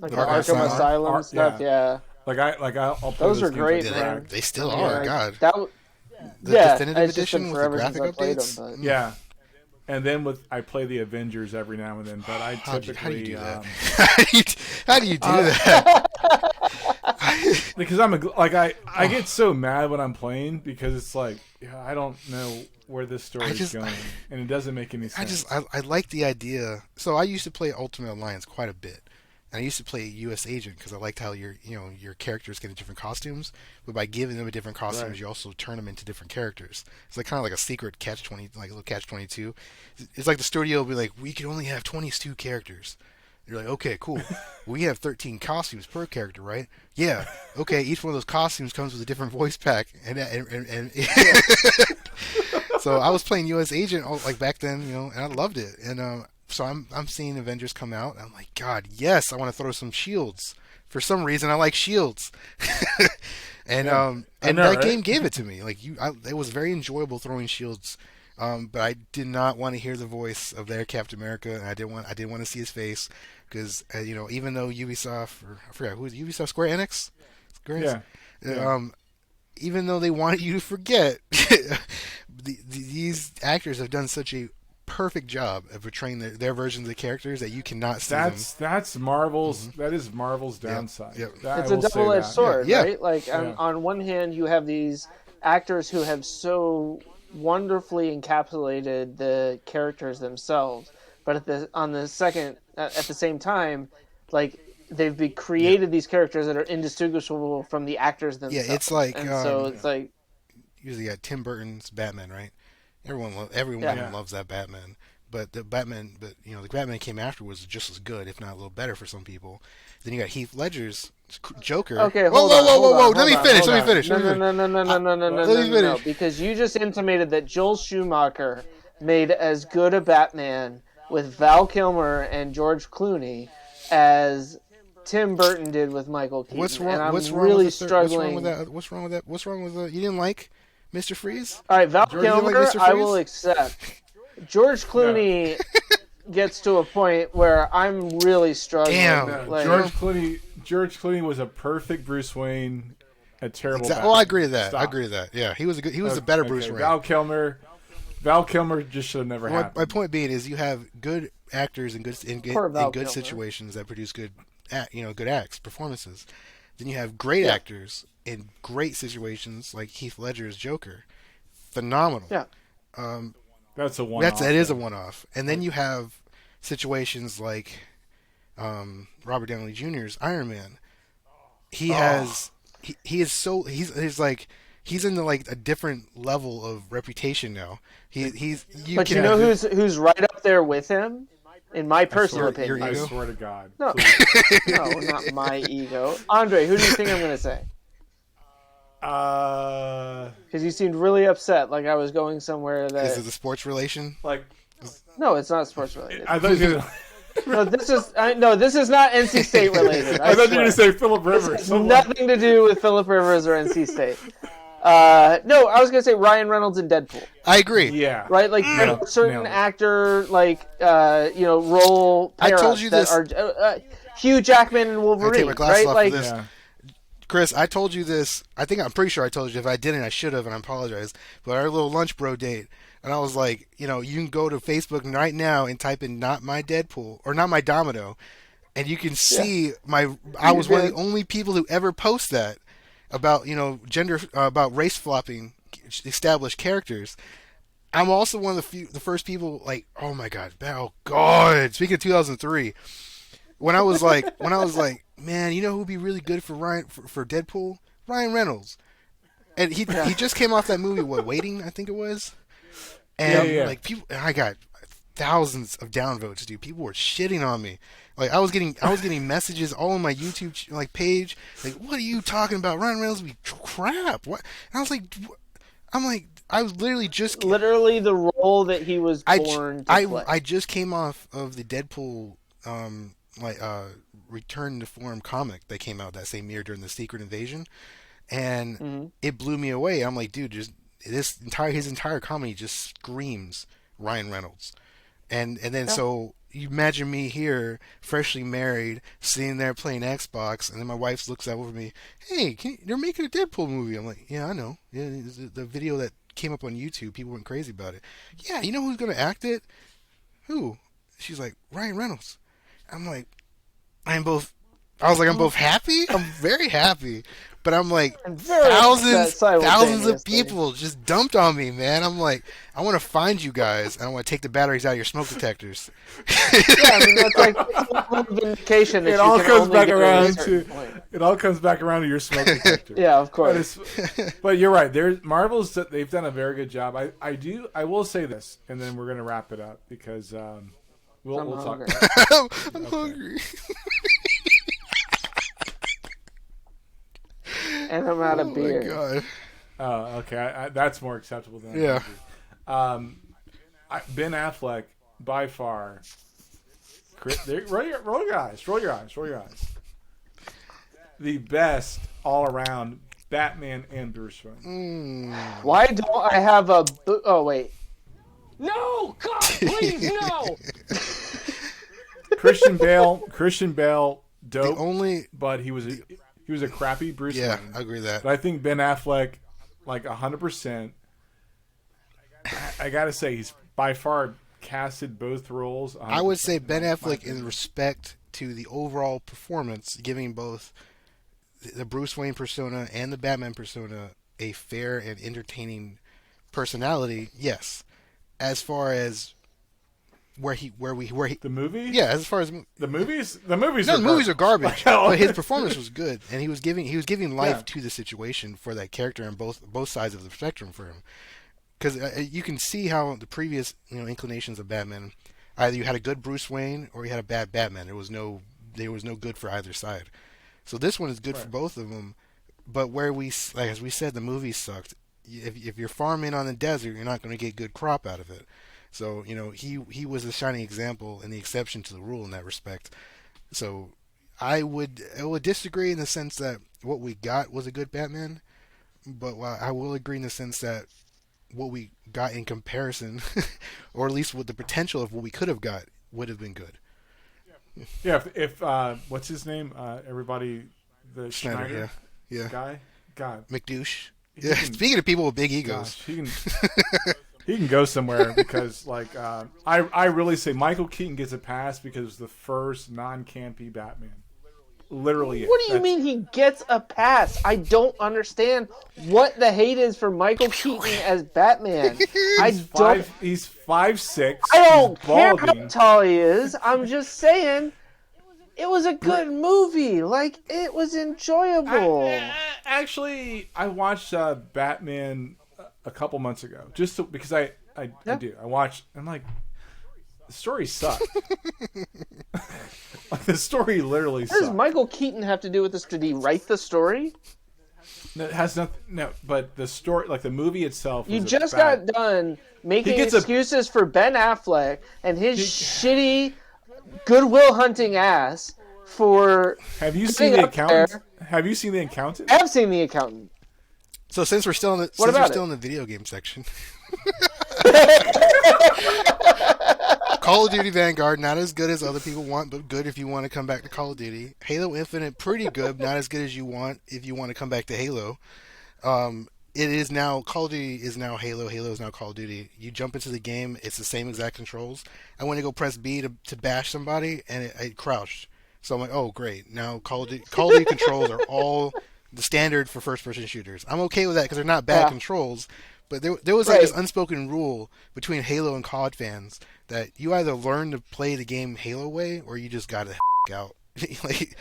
Like The the Arkham Arkham Asylum? Asylum stuff. Yeah. I'll play Those are games great, like man. that. they still Yeah, are. like, God. That The yeah, definitive it's just been edition with the forever since graphic I played updates? them, but Yeah, and then I play the Avengers every now and then, but I How do you do typically that? How do you do that? because I get so mad when I'm playing because it's like I don't know where this story is going, and it doesn't make any sense. I like the idea. So I used to play Ultimate Alliance quite a bit. And I used to play US Agent because I liked how your characters get different costumes, but by giving them a different costumes, Right. you also turn them into different characters. It's like kind of like a secret catch-20, like a little catch-22. It's like the studio will be like, we can only have 22 characters. You're like, okay, cool. We have 13 costumes per character, right? Yeah. Okay, each one of those costumes comes with a different voice pack, and so I was playing US Agent like back then, and I loved it, and so I'm seeing Avengers come out, and I'm like, God, yes, I want to throw some shields. For some reason, I like shields, and I and know, that right? game gave it to me. Like it was very enjoyable throwing shields, but I did not want to hear the voice of their Captain America, and I didn't want to see his face because even though Ubisoft, or I forgot who is Ubisoft, Square Enix, even though they wanted you to forget, these actors have done such a perfect job of portraying their versions of the characters that you cannot see That's Marvel's. That is Marvel's downside. Yep. It's a double-edged sword, Yeah. right? Like on one hand, you have these actors who have so wonderfully encapsulated the characters themselves, but at the same time, like they've created these characters that are indistinguishable from the actors themselves. Yeah, it's like so it's like usually got Tim Burton's Batman, right? Everyone loves that Batman. But the Batman came after was just as good, if not a little better for some people. Then you got Heath Ledger's Joker. Okay, whoa! Let me finish. No, because you just intimated that Joel Schumacher made as good a Batman with Val Kilmer and George Clooney as Tim Burton did with Michael Keaton. What's wrong? And I'm What's really struggling with that. What's wrong with that? What's wrong with the? You didn't like Mr. Freeze? All right, Val George, you Kilmer, like Mr. I Freeze? will accept. George Clooney gets to a point where I'm really struggling. Damn. Like, George Clooney was a perfect Bruce Wayne, a terrible. Batman. Well, I agree with that. Stop. I agree with that. Yeah, he was a better Bruce Wayne. Val Kilmer just should have never happened. My point being is you have good actors in good situations that produce good acts, performances. Then you have great actors in great situations like Heath Ledger's Joker, phenomenal. Yeah, that's a one-off. That is a one-off. And then you have situations like Robert Downey Jr.'s Iron Man. He's in a different level of reputation now. But you know who's right up there with him? In my personal opinion. I swear to God. No, not my ego. Andre, who do you think I'm going to say? Because you seemed really upset, like I was going somewhere that... Is it the sports relation? No, it's not sports related. I thought you were this is not NC State related. I thought you were going to say Phillip Rivers. This has nothing to do with Phillip Rivers or NC State. No, I was going to say Ryan Reynolds in Deadpool. I agree. Yeah. Right? Like, there's a certain actor, role I told you this. Hugh Jackman and Wolverine, I take my glasses right? off Like, for this. Chris, I told you this. I'm pretty sure I told you. If I didn't, I should have, and I apologize. But our little lunch bro date, and I was like, you can go to Facebook right now and type in "not my Deadpool" or "not my Domino," and you can see I was one of the only people who ever post that about about race flopping established characters. I'm also one of the first people oh my god, speaking of 2003, when I was like, man, who would be really good for Deadpool? Ryan Reynolds. And he just came off that movie, Waiting, I think it was. And people, I got thousands of downvotes, dude. People were shitting on me. I was getting messages all on my YouTube page. What are you talking about? Ryan Reynolds would be crap. What? And I was literally the role that he was born to play. I just came off of the Deadpool Return to Form comic that came out that same year during the Secret Invasion, and it blew me away. I'm like, dude, his entire comedy just screams Ryan Reynolds, and then so you imagine me here, freshly married, sitting there playing Xbox, and then my wife looks over me, hey, they're making a Deadpool movie. I'm like, yeah, I know. Yeah, the video that came up on YouTube, people went crazy about it. Yeah, you know who's gonna act it? Who? She's like, Ryan Reynolds. I'm like, I'm both happy. I'm very happy, but I'm like, thousands of people just dumped on me, man. I'm like, I want to find you guys, and I want to take the batteries out of your smoke detectors. That's like vindication. It all comes back around to your smoke detector. Yeah, of course. But you're right. Marvel's they've done a very good job. I will say this, and then we're gonna wrap it up because we'll talk. I'm hungry. And I'm out of beer. Oh my god. Oh, okay. That's more acceptable than yeah. Ben Affleck by far. Roll your eyes. The best all around Batman and Bruce Wayne. Why don't I have a? Oh wait. No, God, please, no. Christian Bale, dope. But he was a crappy Bruce Wayne. Yeah, I agree with that. But I think Ben Affleck, 100%. I gotta say, he's by far casted both roles. I would say Ben My Affleck, in opinion. respect to the overall performance, giving both the Bruce Wayne persona and the Batman persona a fair and entertaining personality. Yes. As far as where he, The movie? yeah, as far as The movies? no, the movies are garbage, Oh. but his performance was good, and he was giving life Yeah. to the situation for that character on both sides of the spectrum for him. Because you can see how the previous inclinations of Batman, either you had a good Bruce Wayne or you had a bad Batman. There was no good for either side. So this one is good for both of them. But where as we said, the movie sucked. If you're farming on the desert, you're not going to get good crop out of it. So he was a shining example and the exception to the rule in that respect. So I would disagree in the sense that what we got was a good Batman, but I will agree in the sense that what we got in comparison, or at least with the potential of what we could have got, would have been good. Yeah, if what's his name? Everybody, the Schneider yeah. guy? God. McDouche. He Yeah. can- Speaking of people with big egos, Gosh, he can go somewhere because, like, I really say Michael Keaton gets a pass because it was the first non-campy Batman. Literally. What do you mean he gets a pass? I don't understand what the hate is for Michael Keaton as Batman. He's 5'6". I don't he's care balding. how tall he is. I'm just saying, it was a good movie. Like, it was enjoyable. Actually, I watched Batman a couple months ago because I do. I watched. I'm like, the story sucked. Like, the story literally What does sucked. Michael Keaton have to do with this? Did he write the story? No, it has nothing. No, but the story, like the movie itself. You was just bad. got done making He gets a- excuses for Ben Affleck and his shitty Goodwill Hunting ass for. Have you seen getting the up there. accountant? Have you seen the accountant? I've seen The Accountant. so since we're still in the in the video game section, Call of Duty Vanguard, not as good as other people want, but good if you want to come back to Call of Duty. Halo Infinite, pretty good, not as good as you want if you want to come back to Halo. It is now, Call of Duty is now Halo, Halo is now Call of Duty. You jump into the game, it's the same exact controls. I went to go press B to bash somebody, and it crouched. So I'm like, oh great, now Call of Duty controls are all the standard for first-person shooters. I'm okay with that because they're not bad controls, but there was like this unspoken rule between Halo and COD fans that you either learn to play the game Halo way or you just gotta out. like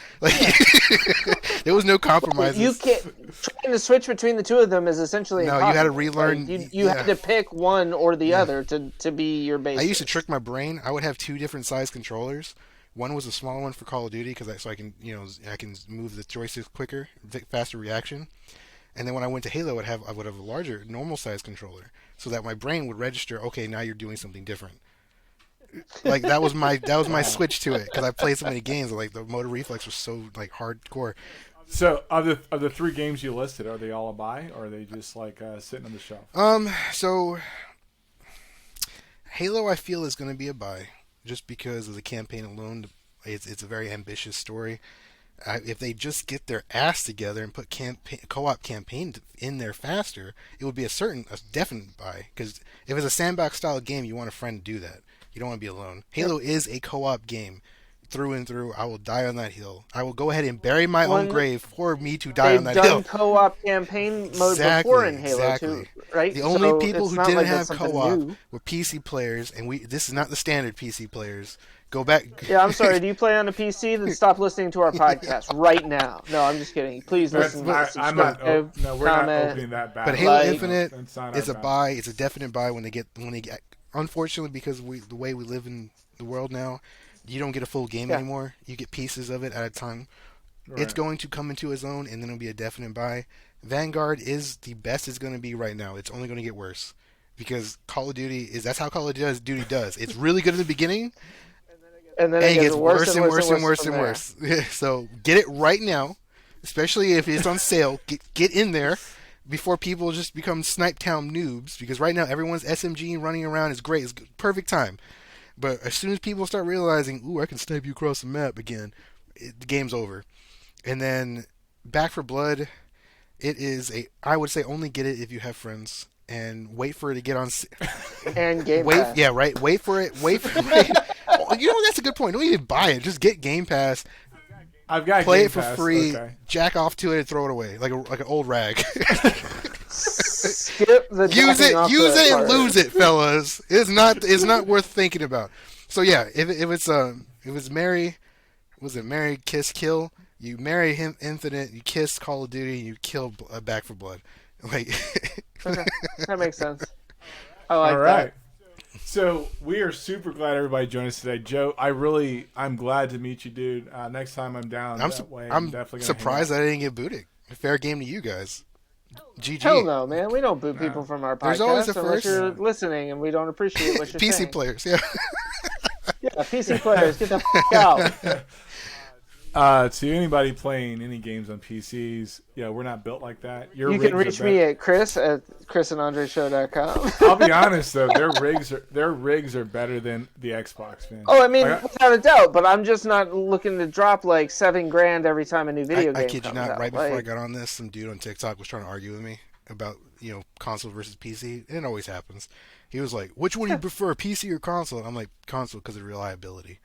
there was no compromises. You can't. Trying to switch between the two of them is essentially No, impossible. you had to relearn. Like, you had to pick one or the other to be your base. I used to trick my brain. I would have two different size controllers. One was a smaller one for Call of Duty so I can I can move the joysticks quicker, faster reaction. And then when I went to Halo, I would have a larger normal size controller, so that my brain would register. Okay, now you're doing something different. Like that was my switch to it because I played so many games. Like the motor reflex was so like hardcore. So, of the three games you listed, are they all a buy, or are they just like sitting on the shelf? So Halo, I feel, is going to be a buy just because of the campaign alone. It's a very ambitious story. If they just get their ass together and put co-op campaign in there faster, it would be a definite buy. Because if it's a sandbox style game, you want a friend to do that. You don't want to be alone. Halo is a co-op game through and through. I will die on that hill. I will go ahead and bury my own grave for me to die on that hill. They've done co-op campaign mode before in Halo too, right? The only So people it's who not didn't like have that's something co-op new. were PC players, and this is not the standard PC players. Go back. Yeah, I'm sorry. Do you play on a PC? Then stop listening to our podcast right now. No, I'm just kidding. Please listen. I'm not. subscribe, No, we're not comment. opening that back. But Halo Like- Infinite That's not is a our buy. It's a definite buy when they get. Unfortunately, because the way we live in the world now, you don't get a full game anymore. You get pieces of it at a time. Right. It's going to come into its own, and then it'll be a definite buy. Vanguard is the best it's going to be right now. It's only going to get worse because Call of Duty that's how Call of Duty does. It's really good at the beginning, And then and it it gets worse and worse and worse from and there. worse. So get it right now, especially if it's on sale. Get in there before people just become Snipe Town noobs. Because right now everyone's SMG running around is great. It's perfect time. But as soon as people start realizing, ooh, I can snipe you across the map again, the game's over. And then Back for Blood, it is I would say only get it if you have friends. and wait for it to get on. And Game Wait, Pass. yeah, right. Wait for it. Wait. Oh, you know, that's a good point. Don't even buy it. Just get Game Pass. I've got Play Game it for Pass. free. Okay. Jack off to it and throw it away like an old rag. Skip the use jacking off it the and part. lose it, fellas. It's not worth thinking about. So yeah, if it's Mary, was it Mary Kiss Kill? You marry him Infinite, you kiss Call of Duty, you kill Back for Blood. Like Okay. That makes sense. I like All right. that. So we are super glad everybody joined us today, Joe. I'm glad to meet you, dude. Next time I'm down, I'm that way, I'm definitely gonna surprised hang that I didn't get booted. Fair game to you guys. GG. Hell no, man. We don't boot people from our podcast There's always a unless first. you're listening and we don't appreciate what you're PC saying. players, yeah. Yeah, PC players, get the out. To anybody playing any games on PCs, yeah, we're not built like that. Your You rigs can are reach better. me at chrisandandreshow.com. I'll be honest though, their rigs are better than the Xbox, man. Oh, I mean, Like, without a doubt, but I'm just not looking to drop like $7,000 every time a new video game I kid you comes not. out. Right before I Like, got on this, some dude on TikTok was trying to argue with me about console versus PC. It always happens. He was like, "Which one do you prefer, PC or console?" I'm like, "Console because of reliability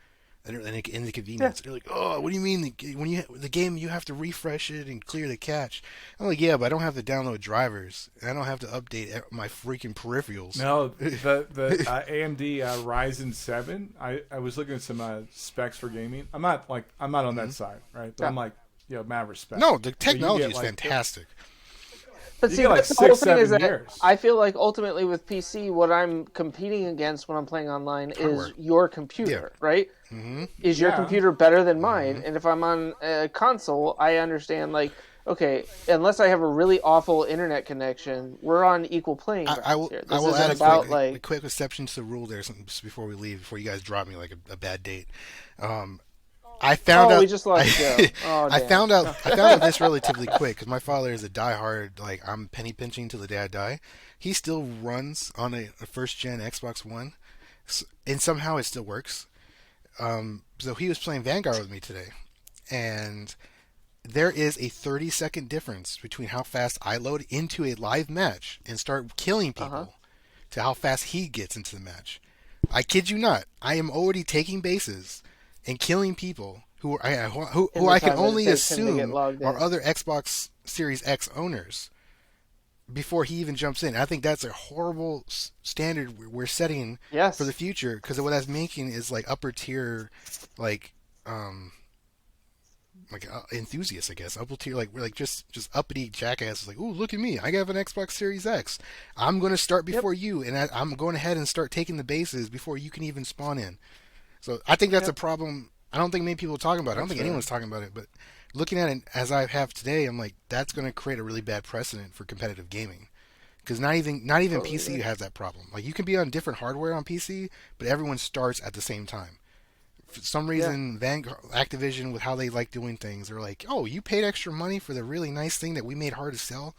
and the convenience." They're like, "Oh, what do you mean? When the game you have to refresh it and clear the cache?" I'm like, "Yeah, but I don't have to download drivers. And I don't have to update my freaking peripherals." No, the AMD Ryzen 7. I was looking at some specs for gaming. I'm not on that side, right? But I'm like, mad respect. No, the So technology you is get, like, fantastic. but you see, get, like, that's the whole 6, thing is 7 that years. I feel like ultimately with PC, what I'm competing against when I'm playing online Hardware. is your computer, right? Mm-hmm. Is your Yeah. computer better than mine? And if I'm on a console, I understand like, okay, unless I have a really awful internet connection, we're on equal playing grounds I will, here. I This will isn't add about a quick exception to the rule there just before we leave, before you guys drop me like a bad date. I found out. we just lost Joe. Oh, I damn. found out this relatively quick because my father is a diehard, like, I'm penny pinching till the day I die. He still runs on a first gen Xbox One, and somehow it still works. So he was playing Vanguard with me today, and there is a 30-second difference between how fast I load into a live match and start killing people to how fast he gets into the match. I kid you not. I am already taking bases and killing people who I In the can time that only it takes him to get assume logged in. are other Xbox Series X owners before he even jumps in. I think that's a horrible standard we're setting Yes. for the future, because what that's making is like upper tier, like enthusiasts, I guess. Upper tier, like just uppity jackasses. Like, ooh, look at me! I have an Xbox Series X. I'm going to start before you, and I'm going ahead and start taking the bases before you can even spawn in. So I think that's a problem. I don't think many people are talking about it. I don't think anyone's talking about it. But looking at it as I have today, I'm like, that's going to create a really bad precedent for competitive gaming. Because not even PC has that problem. Like, you can be on different hardware on PC, but everyone starts at the same time. For some reason, Vanguard, Activision, with how they like doing things, they're like, "Oh, you paid extra money for the really nice thing that we made hard to sell.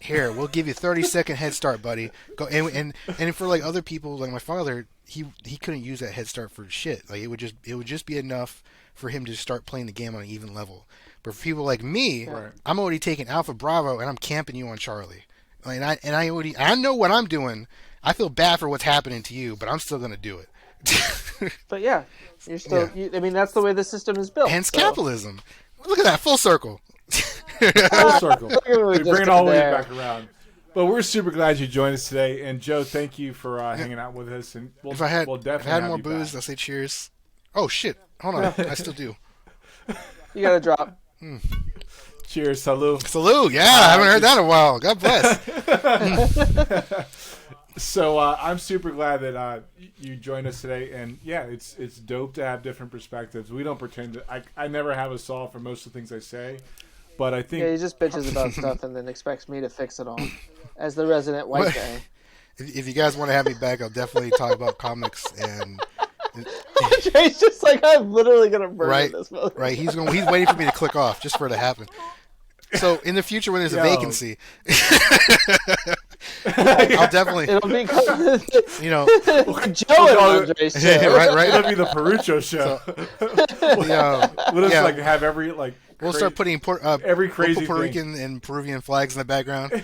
Here, we'll give you 30-second head start, buddy." Go and for like other people, like my father, he couldn't use that head start for shit. Like, it would just be enough for him to start playing the game on an even level. But for people like me, I'm already taking Alpha Bravo and I'm camping you on Charlie. Like, I know what I'm doing. I feel bad for what's happening to you, but I'm still gonna do it. But yeah, you're still. I mean, that's the way the system is built. Hence so. capitalism. Look at that, full circle. Full circle. Look at what we We just bring it did all the way there. back around. But we're super glad you joined us today. And Joe, thank you for hanging out with us. And we'll If definitely I had have more you booze, back. I'll say cheers. Oh shit! Hold on, I still do. You gotta drop. Cheers, salute. Salute! Yeah, I haven't heard that in a while. God bless. So I'm super glad that you joined us today, and yeah, it's dope to have different perspectives. We don't pretend to. I never have a solve for most of the things I say, but I think Yeah, he just bitches about stuff and then expects me to fix it all. As the resident white What? guy. If you guys want to have me back, I'll definitely talk about comics and He's just like, I'm literally gonna burn right, this motherfucker. right. He's waiting for me to click off just for it to happen. So in the future, when there's a Yo. vacancy, I'll definitely, It'll be called you know, Joe and Andre's show. right. it'll be the Perucho show. We'll just like have every like. We'll start putting every crazy Puerto Rican and Peruvian flags in the background.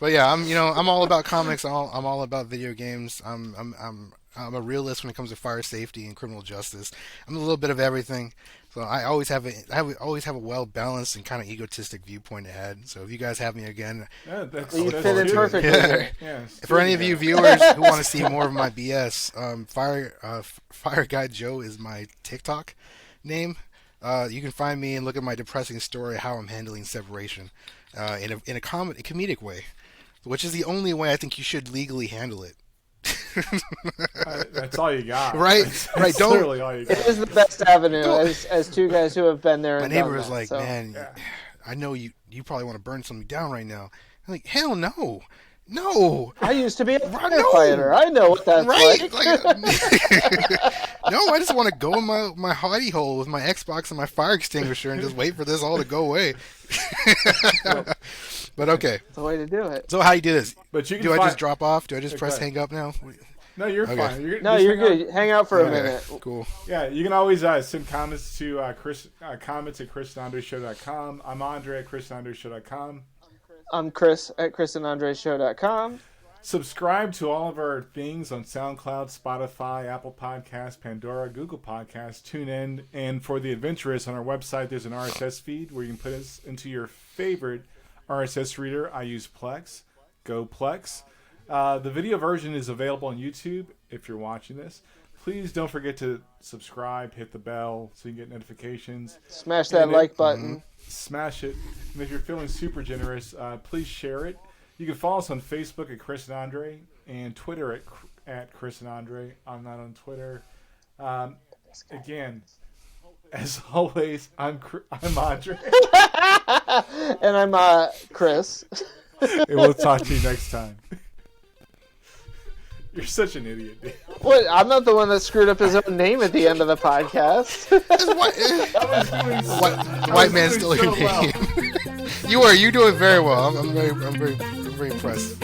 But yeah, I'm all about comics. I'm all about video games. I'm a realist when it comes to fire safety and criminal justice. I'm a little bit of everything. So I always have a well balanced and kind of egotistic viewpoint ahead. So if you guys have me again, you fit in perfectly. Yeah, for any of you viewers who want to see more of my BS, Fire Guy Joe is my TikTok name. You can find me and look at my depressing story of how I'm handling separation in a comedic way, which is the only way I think you should legally handle it. That's all you got, right? That's literally all you got. It is the best avenue, as two guys who have been there. My and neighbor done was that, like, so. "Man, I know you probably want to burn something down right now." I'm like, "Hell no, no." I used to be a firefighter. I know what that's like. No, I just want to go in my hidey hole with my Xbox and my fire extinguisher and just wait for this all to go away. But okay. That's the way to do it. So how you do this? But you do I just drop off? Do I just press hang up now? No, you're fine. You're good. Hang out for a minute. Cool. Yeah, you can always send comments to comments at chrisandandreshow.com. I'm Andre at chrisandandreshow.com. I'm Chris at chrisandandreshow.com. Subscribe to all of our things on SoundCloud, Spotify, Apple Podcasts, Pandora, Google Podcasts, TuneIn, and for the adventurous on our website, there's an RSS feed where you can put us into your favorite RSS reader. I use Plex. Go Plex. The video version is available on YouTube if you're watching this. Please don't forget to subscribe, hit the bell so you can get notifications. Smash that like button. Smash it. And if you're feeling super generous, please share it. You can follow us on Facebook at Chris and Andre and Twitter at Chris and Andre. I'm not on Twitter. Again, as always, I'm Andre. And I'm Chris. And we'll talk to you next time. You're such an idiot, dude. What? I'm not the one that screwed up his own name at the end of the podcast. White man stole your name. You're doing very well. I'm very impressed.